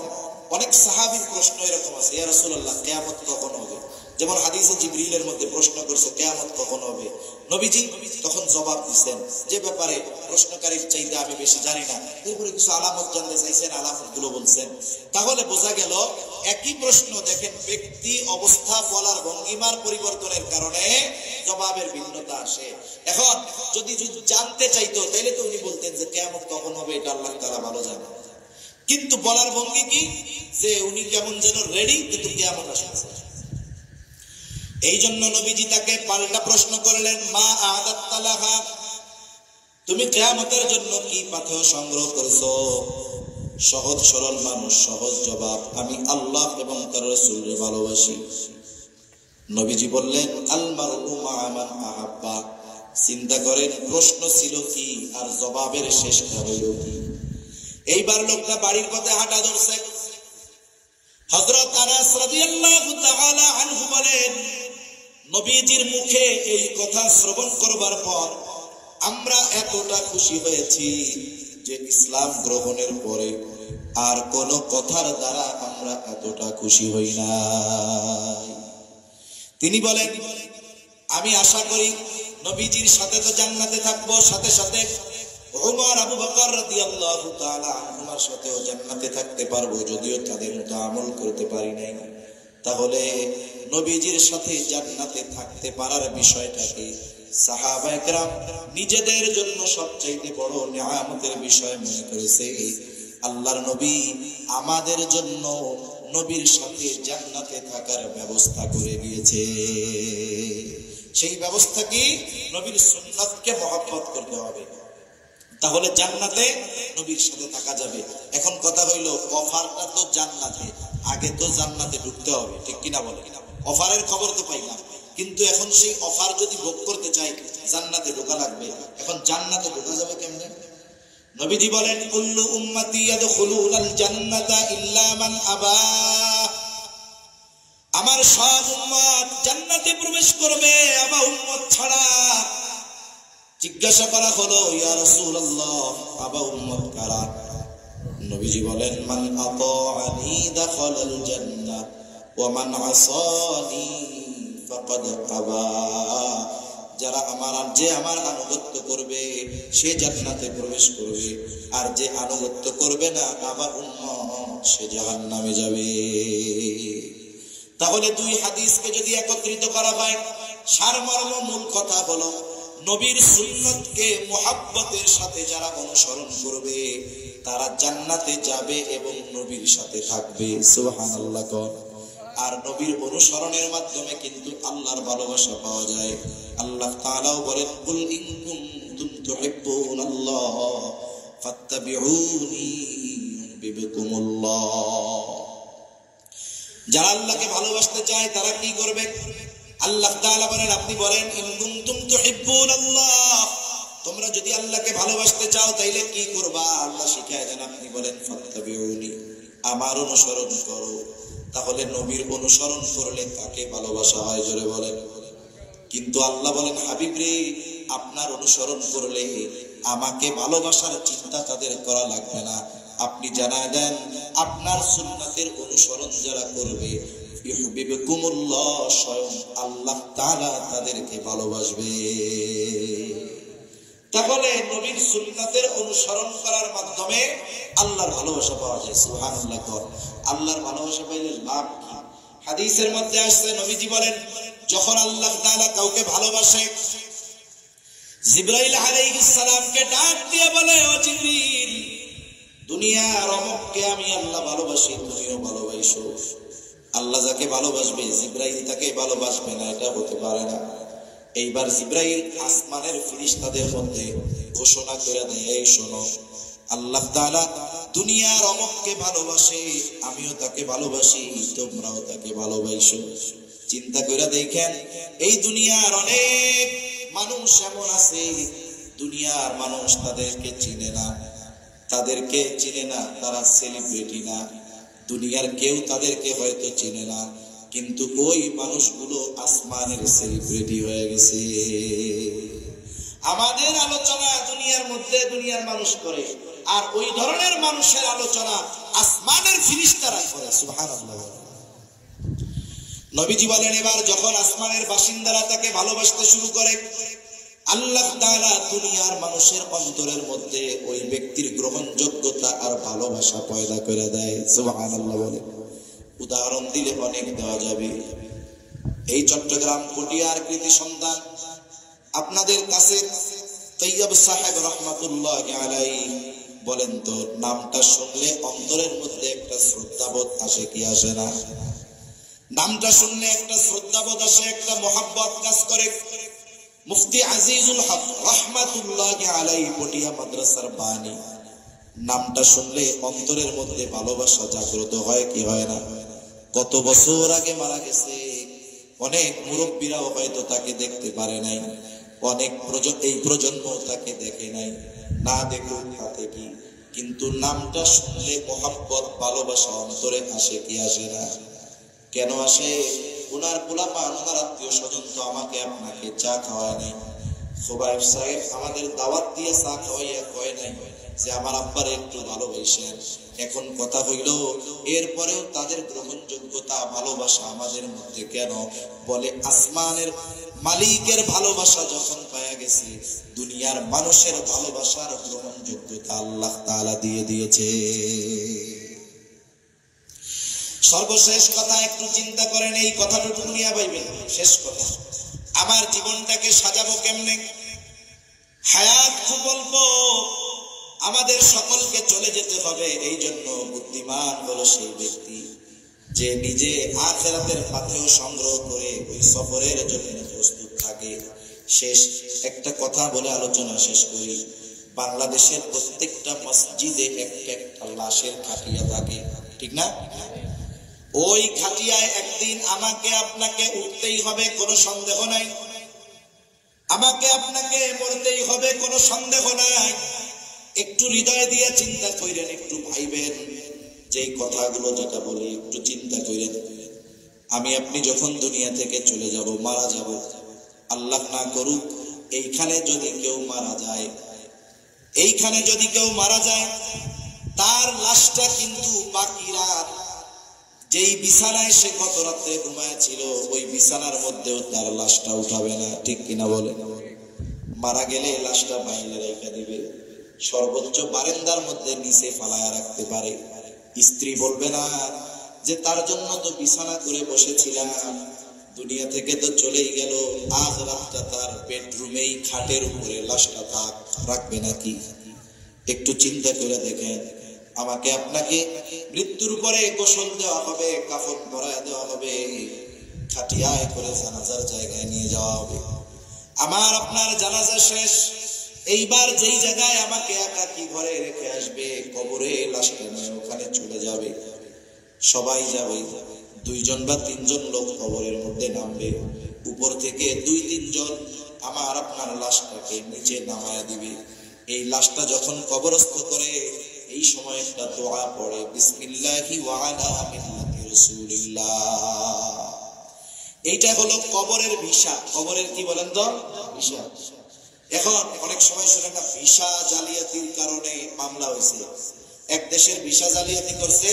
অনেক সাহাবীর প্রশ্ন এরকম আছে, ইয়া রাসূলুল্লাহ কিয়ামত কখন হবে? যেমন হাদিসে জিবরিলের মধ্যে প্রশ্ন করছে কিয়ামত কখন হবে, নবীজি তখন জবাব দিচ্ছেন যে ব্যাপারে প্রশ্নকারীর চাইতে আমি বেশি জানি না। এরপরে কিছু আলামত জানতে চাইছেন, আলামতগুলো বলছেন। তাহলে বোঝা গেল একই প্রশ্ন, দেখেন ব্যক্তি অবস্থা বলার ভঙ্গিমার পরিবর্তনের কারণে জবাবের ভিন্নতা আসে। এখন যদি জানতে চাইতো তাহলে তো উনি বলতেন যে কিয়ামত কখন হবে এটা আল্লাহ তাআলা ভালো জানেন, কিন্তু বলার ভঙ্গি কি যে উনি কেমন যেন রেডি, কিন্তু কিয়ামত আসছে। এই জন্য নবীজি তাকে পাল্টা প্রশ্ন করলেন, মা আদাত্তা লাহা, তুমি কিয়ামতের জন্য কি পাথেয় সংগ্রহ করেছো? সহজ সরল মানুষ, সহজ জবাব, আমি আল্লাহ এবং তার রাসূলকে ভালোবাসি। নবীজি বললেন, আল মারউ মা মান আহাব্বা। চিন্তা করেন প্রশ্ন ছিল কি আর জবাবের শেষটা হইল কি। এইবার লোকটা বাড়ির পথে হাঁটা ধরছে। হযরত আনাস রাদিয়াল্লাহু তাআলা আনহু বলেন, নবীজির মুখে এই কথা শ্রবণ করবার পর আমরা এতটা খুশি হয়েছি যে ইসলাম গ্রহণের পরে আর কোন কথার দ্বারা আমরা এতটা খুশি হই না। তিনি বলেন, আমি আশা করি নবীজির সাথে তো জান্নাতে থাকবো, সাথে সাথে ওমর আবু বকর রাদিয়াল্লাহু তাআলা আনহুমার সাথেও জান্নাতে থাকতে পারবো, যদিও তাদের মতো আমল করতে পারি নাই। তাহলে নবীজির সাথে জান্নাতে থাকতে পারার বিষয়টাকে সাহাবায়ে কেরাম নিজেদের জন্য সবচাইতে বড় নিয়ামতের বিষয় মনে করেছে। আল্লাহর নবী আমাদের জন্য নবীর সাথে জান্নাতে থাকার ব্যবস্থা করে দিয়েছে। সেই ব্যবস্থা কি? নবীর সুন্নাতকে মহব্বত করতে হবে, তাহলে জান্নাতে নবীর সাথে থাকা যাবে। এখন কথা হইল অফারটা তো জান্নাতে, আগে তো জান্নাতে ঢুকতে হবে, ঠিক কিনা বলে? অফারের খবর তো পাইলাম, কিন্তু এখন সেই অফার যদি ভোগ করতে চাই জান্নাতে ঢোকা লাগবে। এখন জান্নাতে ঢোকা যাবে কেমনে? নবীজি বলেন, কুল্লু উম্মতি ইয়াদখুলুনাল জান্নাতা ইল্লা মান আবা। আমার সব উম্মত জান্নাতে প্রবেশ করবে, আমার উম্মত ছাড়া। জিজ্ঞাসা করা হলো, ইয়া রাসূলুল্লাহ আবা উম্মত কারা? নবীজি বলেন, মান আতাআনি দাখালাল জান্নাহ ওয়া মান আসানি ফাকাদ আবা। যারা আমার আনুগত্য করবে সে জান্নাতে প্রবেশ করবে, আর যে আনুগত্য করবে না আমার উম্মত সে জাহান্নামে যাবে। তাহলে দুই হাদিসকে যদি একত্রিত করা হয়, সারমর্ম মূল কথা হলো নবীর সুন্নতকে মুহাব্বতের সাথে যারা অনুসরণ করবে তারা জান্নাতে যাবে এবং নবীর সাথে থাকবে। সুবহানাল্লাহ। আর নবীর অনুসরণের মাধ্যমে কিন্তু আল্লাহর ভালোবাসা পাওয়া যায়। আল্লাহ তাআলাও বলেন, কুল ইন কুনতুম তুহিব্বুনাল্লাহ ফাত্তাবিউনি ইউহিব্বুকুমুল্লাহ। যারা আল্লাহকে ভালোবাসতে চায় তারা কি করবে? আল্লাহ তাআলা বলেন, আপনি বলেন, ইন কুনতুম তুহিব্বুনাল্লাহ, তোমরা যদি আল্লাহকে ভালোবাসতে চাও তাইলে কি করবা? আল্লাহ শিখায় দেন, আপনি বলেন ফাত্তাবিউনি, আমার অনুসরণ করো। তাহলে নবীর অনুসরণ করলে তাকে ভালোবাসা হয়, জোরে বলেন। কিন্তু আল্লাহ বলেন, হাবিব রে, আপনার অনুসরণ করলে আমাকে ভালোবাসার চিন্তা তাদের করা লাগবে না। আপনি জানায় দেন, আপনার সুন্নাতের অনুসরণ যারা করবে ইউহিব্বুকুমুল্লাহ, স্বয়ং আল্লাহ তাআলা তাদেরকে ভালোবাসবে। তাহলে নবীর সুন্নাতের অনুসরণ করার মাধ্যমে আল্লাহর ভালোবাসা পাওয়া যায়। সুবহানাল্লাহ। আল্লাহর ভালোবাসা পাইলে লাভ কি? হাদিসের মধ্যে আসছে, নবীজি বলেন, যখন আল্লাহ তাআলা কাউকে ভালোবাসে, জিবরাইল আলাইহিস সালামকে ডাক দিয়ে বলে, ও জিবরিল, দুনিয়ার অমুককে আমি আল্লাহ ভালোবাসি, তুমিও ভালোবাসো। আল্লাহ যাকে ভালোবাসবে জিবরাইল তাকে ভালোবাসবে না, এটা হতে পারে না। এইবার জিবরাইল আসমানের ফেরেশতাদের মধ্যে ঘোষণা করে দেয়, এই শোনো, আল্লাহ তাআলা দুনিয়ার অমুককে ভালোবাসে, আমিও তাকে ভালোবাসি, তোমরাও তাকে ভালোবাসো। চিন্তা করে দেখেন, এই দুনিয়ার অনেক মানুষ এমন আছে, দুনিয়ার মানুষ তাদেরকে চিনে না, তাদেরকে চিনে না, তারা সেলিব্রিটি না, দুনিয়ার কেউ তাদেরকে হয়তো চিনে না, কিন্তু ওই মানুষগুলো আসমানের সেলিব্রিটি হয়ে গেছে। আমাদের আলোচনা দুনিয়ার মধ্যে দুনিয়ার মানুষ করে, আর ওই ধরনের মানুষের আলোচনা আসমানের ফেরেশতারা করে। সুবহানাল্লাহ। নবীজি বলেন, এবার যখন আসমানের বাসিন্দারা তাকে ভালোবাসতে শুরু করে, আল্লাহ তাআলা দুনিয়ার মানুষের অন্তরের মধ্যে ওই ব্যক্তির গ্রহণযোগ্যতা আর ভালোবাসা পয়দা করে দেয়। সুবহানাল্লাহ বলে। উদাহরণ দিলে অনেক দেওয়া যাবে। এই চট্টগ্রাম পটিয়ার কৃতি সন্তান আপনাদের কাছে তৈয়ব সাহেব রহমাতুল্লাহি আলাইহি, বলেন তো নামটা শুনলে অন্তরের মধ্যে একটা শ্রদ্ধাবোধ আসে কি আসে না? নামটা শুনলে একটা শ্রদ্ধাবোধ আসে, একটা মহব্বত কাজ করে। মুফতি আজিজুল হক রহমাতুল্লাহি আলাইহি পটিয়া মাদ্রাসার বানী, নামটা শুনলে অন্তরের মধ্যে ভালোবাসা জাগ্রত হয় কি হয় না? কত বছর আগে মারা গেছে, অনেক মুরব্বীরাও হয়তো তাকে দেখতে পারে নাই, অনেক এই প্রজন্ম তাকে দেখে নাই, না দেখুক তাতে কি, কিন্তু নামটা শুনলে মহব্বত ভালোবাসা অন্তরে আসে কি আসে না? কেন আসে? ওনার পোলাপান, ওনার আত্মীয় স্বজন তো আমাকে আপনাকে চা খাওয়ায় নাই, খোবাইব সাহেব আমাদের দাওয়াত দিয়ে চা খাওয়াইয়া কয় নাই যে আমার আব্বার একটু ভালোবাসেন। এখন কথা হইল, এরপরেও তাদের গ্রহণযোগ্যতা ভালোবাসা আমাদের মধ্যে কেন? বলে আসমানের মালিকের ভালোবাসা যখন পাওয়া গেছে, দুনিয়ার মানুষের ভালোবাসার গ্রহণযোগ্যতা আল্লাহ তাআলা দিয়ে দিয়েছে। সর্বশেষ কথা একটু চিন্তা করেন, এই কথাটুকু নিয়ে পাইবেন। শেষ কথা, আমার জীবনটাকে সাজাবো কেমনে? হায়াত খুব অল্প, আমাদের সকলকে চলে যেতে হবে। এই জন্য বুদ্ধিমান হলো সেই ব্যক্তি যে নিজে আখিরাতের পাথেয় সংগ্রহ করে ওই সফরের জন্য প্রস্তুত থাকে। শেষ একটা কথা বলে আলোচনা শেষ করি। বাংলাদেশের প্রত্যেকটা মসজিদে একটা লাশের খাটিয়া থাকে, ঠিক না? ওই খাটিয়ায় একদিন আমাকে আপনাকে উঠতেই হবে, কোনো সন্দেহ নাই। আমাকে আপনাকে মরতেই হবে, কোনো সন্দেহ নাই। একটু হৃদয় দিয়ে চিন্তা করেন, একটু ভাইবেন, যেই কথাগুলো যেটা বলি একটু চিন্তা করেন। আমি আপনি যখন দুনিয়া থেকে চলে যাব, মারা যাব, আল্লাহ না করুক এইখানে যদি কেউ মারা যায়, এইখানে যদি কেউ মারা যায়, তার লাশটা কিন্তু বাকি রাত যেই বিছানায় সে গত রাতে ঘুমায়-ছিল, ওই বিছানার মধ্যেও তার লাশটা উঠাবে না, ঠিক কিনা বলে? মারা গেলে লাশটা বাইরে রেখে দিবে, সর্বোচ্চ বারান্দার মধ্যে নিচে ফালায়া রাখতে পারে। স্ত্রী বলবে না যে তার জন্য তো বিছানা করে বসেছিলাম, দুনিয়া থেকে তো চলেই গেল, আজ রাতটা তার বেডরুমেই খাটের উপরে লাশটা থাক, রাখবে নাকি? একটু চিন্তা করে দেখেন। আমাকে আপনাকে মৃত্যুর পরে গোসল দেওয়া হবে, কাফন পরায় দেওয়া হবে, খাটিয়ায় করে জানাজার জায়গায় নিয়ে যাওয়া হবে। আমার আপনার জানাজা শেষ, এইবার যেই জায়গায় আমাকে একাকী ঘরে রেখে আসবে, কবরে লাশটা নিয়ে ওখানে চলে যাবে, সবাই যাবে। 2 বা 3 লোক কবরের মধ্যে নামবে, উপর থেকে 2-3 জন আমার আপনার লাশটাকে নিচে নামায়া দিবে। এই লাশটা যখন কবরস্থ করে, এই সময় একটা দোয়া পড়ে, বিসমিল্লাহি ওয়া আলা মিল্লাতি রাসূলিল্লাহ। এইটা হলো কবরের ভিসা। কবরের কি বলেন তো? ভিসা। এখন অনেক সময় শুনে না, ভিসা জালিয়াতির কারণে মামলা হয়েছে। এক দেশের ভিসা জালিয়াতি করছে,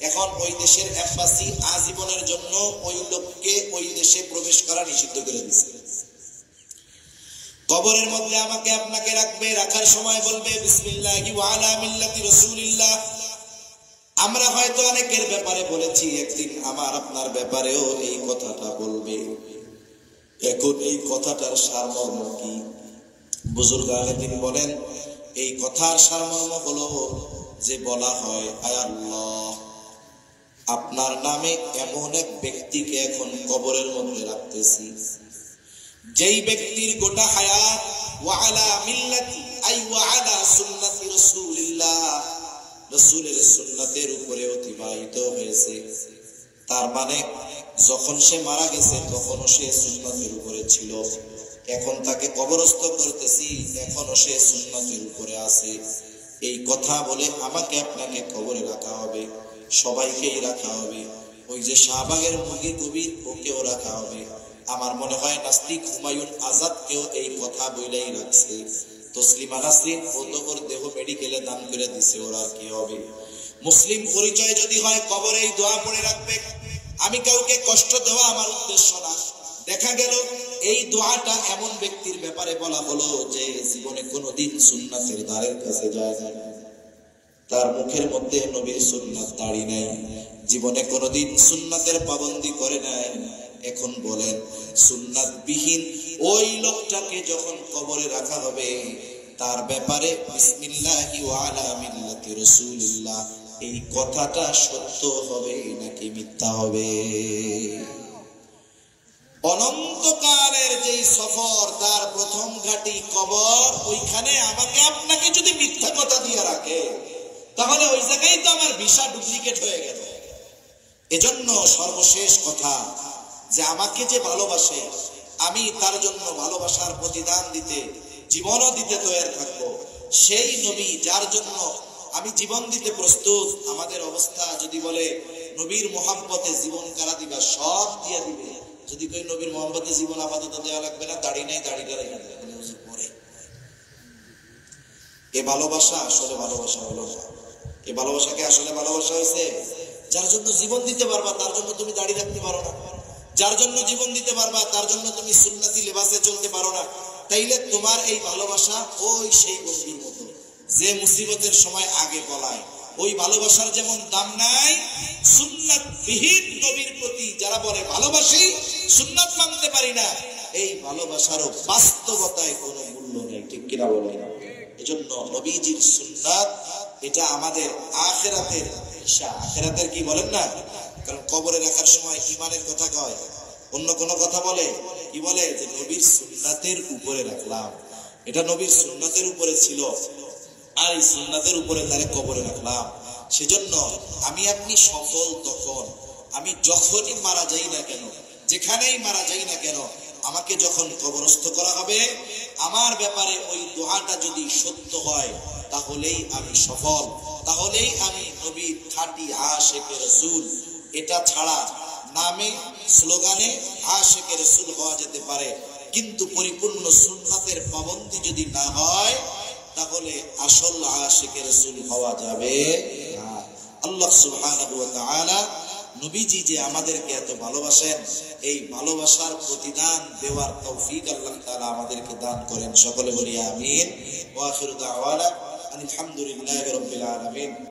এখন ওই দেশের এম্বাসি আজীবনের জন্য ওই লোককে ওই দেশে প্রবেশ করা নিষিদ্ধ করে দিয়েছে। কবরের মধ্যে আমাকে আপনাকে রাখবে, রাখার সময় বলবে বিসমিল্লাহি ওয়া আলা মিল্লাতি রাসূলিল্লাহ। আমরা হয়তো অনেকের ব্যাপারে বলেছি, একদিন আমার আপনার ব্যাপারেও এই কথাটা বলবে। এখন এই কথাটার সারমর্ম কি? বুজুর্গ আলেদিন বলেন, এই কথার সারমর্ম হলো যে বলা হয়, আয় আল্লাহ, আপনার নামে এমন এক ব্যক্তিকে এখন কবরের মধ্যে রাখতেছি, যেই ব্যক্তির গোটা হায়াত ওয়া আলা মিল্লাতি আই ওয়া আলা সুন্নাতি রাসূলিল্লাহ, রাসূলের সুন্নাতের উপরে অতিবাহিত হয়েছে। তার মানে যখন সে মারা গেছে তখনও সে সুন্নাতের উপরে ছিল, এখন তাকে কবরস্থ করতেছি, এখনো সে সুন্নাতের উপরে আছে। এই কথা বলে আমাকে আপনাকে কবরে রাখা হবে, সবাইকেই রাখা হবে। ওই যে শাহবাগের মুরগি কবির, ওকেও রাখা হবে। আমার মনে হয় নাস্তিক হুমায়ুন আজাদকেও এই কথা বলেই রাখছে। তসলিমা নাসরিন ও তো ওর দেহ মেডিকেলে দান করে দিছে, ওর আর কি হবে। মুসলিম পরিচয় যদি হয় কবরে এই দোয়া পড়ে রাখবে। আমি কাউকে কষ্ট দেওয়া আমার উদ্দেশ্য না। দেখা গেল এই দোয়াটা এমন ব্যক্তির ব্যাপারে বলা হলো যে জীবনে কোনোদিন সুন্নাতের দ্বারের কাছে যায় না, তার মুখের মধ্যে নবীর সুন্নাত দাঁড়ি নাই, জীবনে কোনোদিন সুন্নাতের পাবন্দি করে নাই। এখন বলেন, সুন্নাত বিহীন ওই লোকটাকে যখন কবরে রাখা হবে, তার ব্যাপারে বিসমিল্লাহি ওয়া আলা মিল্লাতি রাসূলিল্লাহ এই কথাটা সত্য হবে নাকি মিথ্যা হবে? অনন্তকালের যেই সফর, তার প্রথম ঘাটি কবর, ওইখানে আমাকে আপনাকে যদি মিথ্যা কথা দিয়ে রাখে, তাহলে ওই জায়গায় তো আমার ভিসা ডুপ্লিকেট হয়ে গেল। এজন্য সর্বশেষ কথা, যে আমাকে যে ভালোবাসে, আমি তার জন্য ভালোবাসার প্রতিদান দিতে, জীবনও দিতে তৈরি থাকবো। সেই নবী যার জন্য আমি জীবন দিতে প্রস্তুত, আমাদের অবস্থা যদি বলে নবীর মোহাব্বতে জীবন কারা দিবা, সব দিয়ে দিবে। যদি কই নবীর মোহাব্বতে জীবন আপাতত দেওয়া লাগবে না, দাড়ি নাই, দাড়িটা রেখে পরে, এ ভালোবাসা আসলে ভালোবাসা হলো না। এ ভালোবাসাকে আসলে ভালোবাসা হয়েছে যার জন্য জীবন দিতে পারবা, তার জন্য তুমি দাড়ি রাখতে পারো না। যার জন্য জীবন দিতে পারবা, তার জন্য তুমি সুন্নতি লেবাসে চলতে পারো না। তাইলে তোমার এই ভালোবাসা ওই সেই বন্ধুর মতো যে মুসিবতের সময় আগে বলায়। ওই ভালোবাসার যেমন দাম নাই, সুন্নাত বিহীন নবীর প্রতি যারা বলে ভালোবাসি, সুন্নাত মানতে পারি না, এই ভালোবাসারও বাস্তবতায় কোনো মূল্য নেই। ঠিক কিনা বলে? এজন্য নবীজির সুন্নাত এটা আমাদের আখিরাতের ঈশা। আখিরাতের কি বলেন না? কারণ কবরে রাখার সময় ইমানের কথা কয়, অন্য কোনো কথা বলে, কি বলে যে নবীর সুন্নাতের উপরে রাখলাম। এটা নবীর সুন্নাতের উপরে ছিল, আর এই সুন্নাতের উপরে তারে কবরে রাখলাম। সেজন্য আমি আপনি সফল তখন, আমি যখনই মারা যাই না কেন, যেখানেই মারা যাই না কেন, আমাকে যখন কবরস্থ করা হবে, আমার ব্যাপারে ওই দোয়াটা যদি সত্য হয়, তাহলেই আমি সফল, তাহলেই আমি নবীর খাঁটি আশিকে রাসূল। এটা ছাড়া নামে স্লোগানে আশিকে রাসূল হওয়া যেতে পারে, কিন্তু পরিপূর্ণ সুন্নাতের পাবন্দি যদি না হয়, তাহলে আসল আশিকে রাসূল হওয়া যাবে না। আল্লাহ সুবহানাহু ওয়া তাআলা নবীজি যে আমাদেরকে এত ভালোবাসেন, এই ভালোবাসার প্রতিদান দেওয়ার তৌফিক আল্লাহ তাআলা আমাদেরকে দান করেন। সকলে বলি আমিন। ওয়া আখিরু দাওয়ানা আলহামদুলিল্লাহি রাব্বিল আলামিন।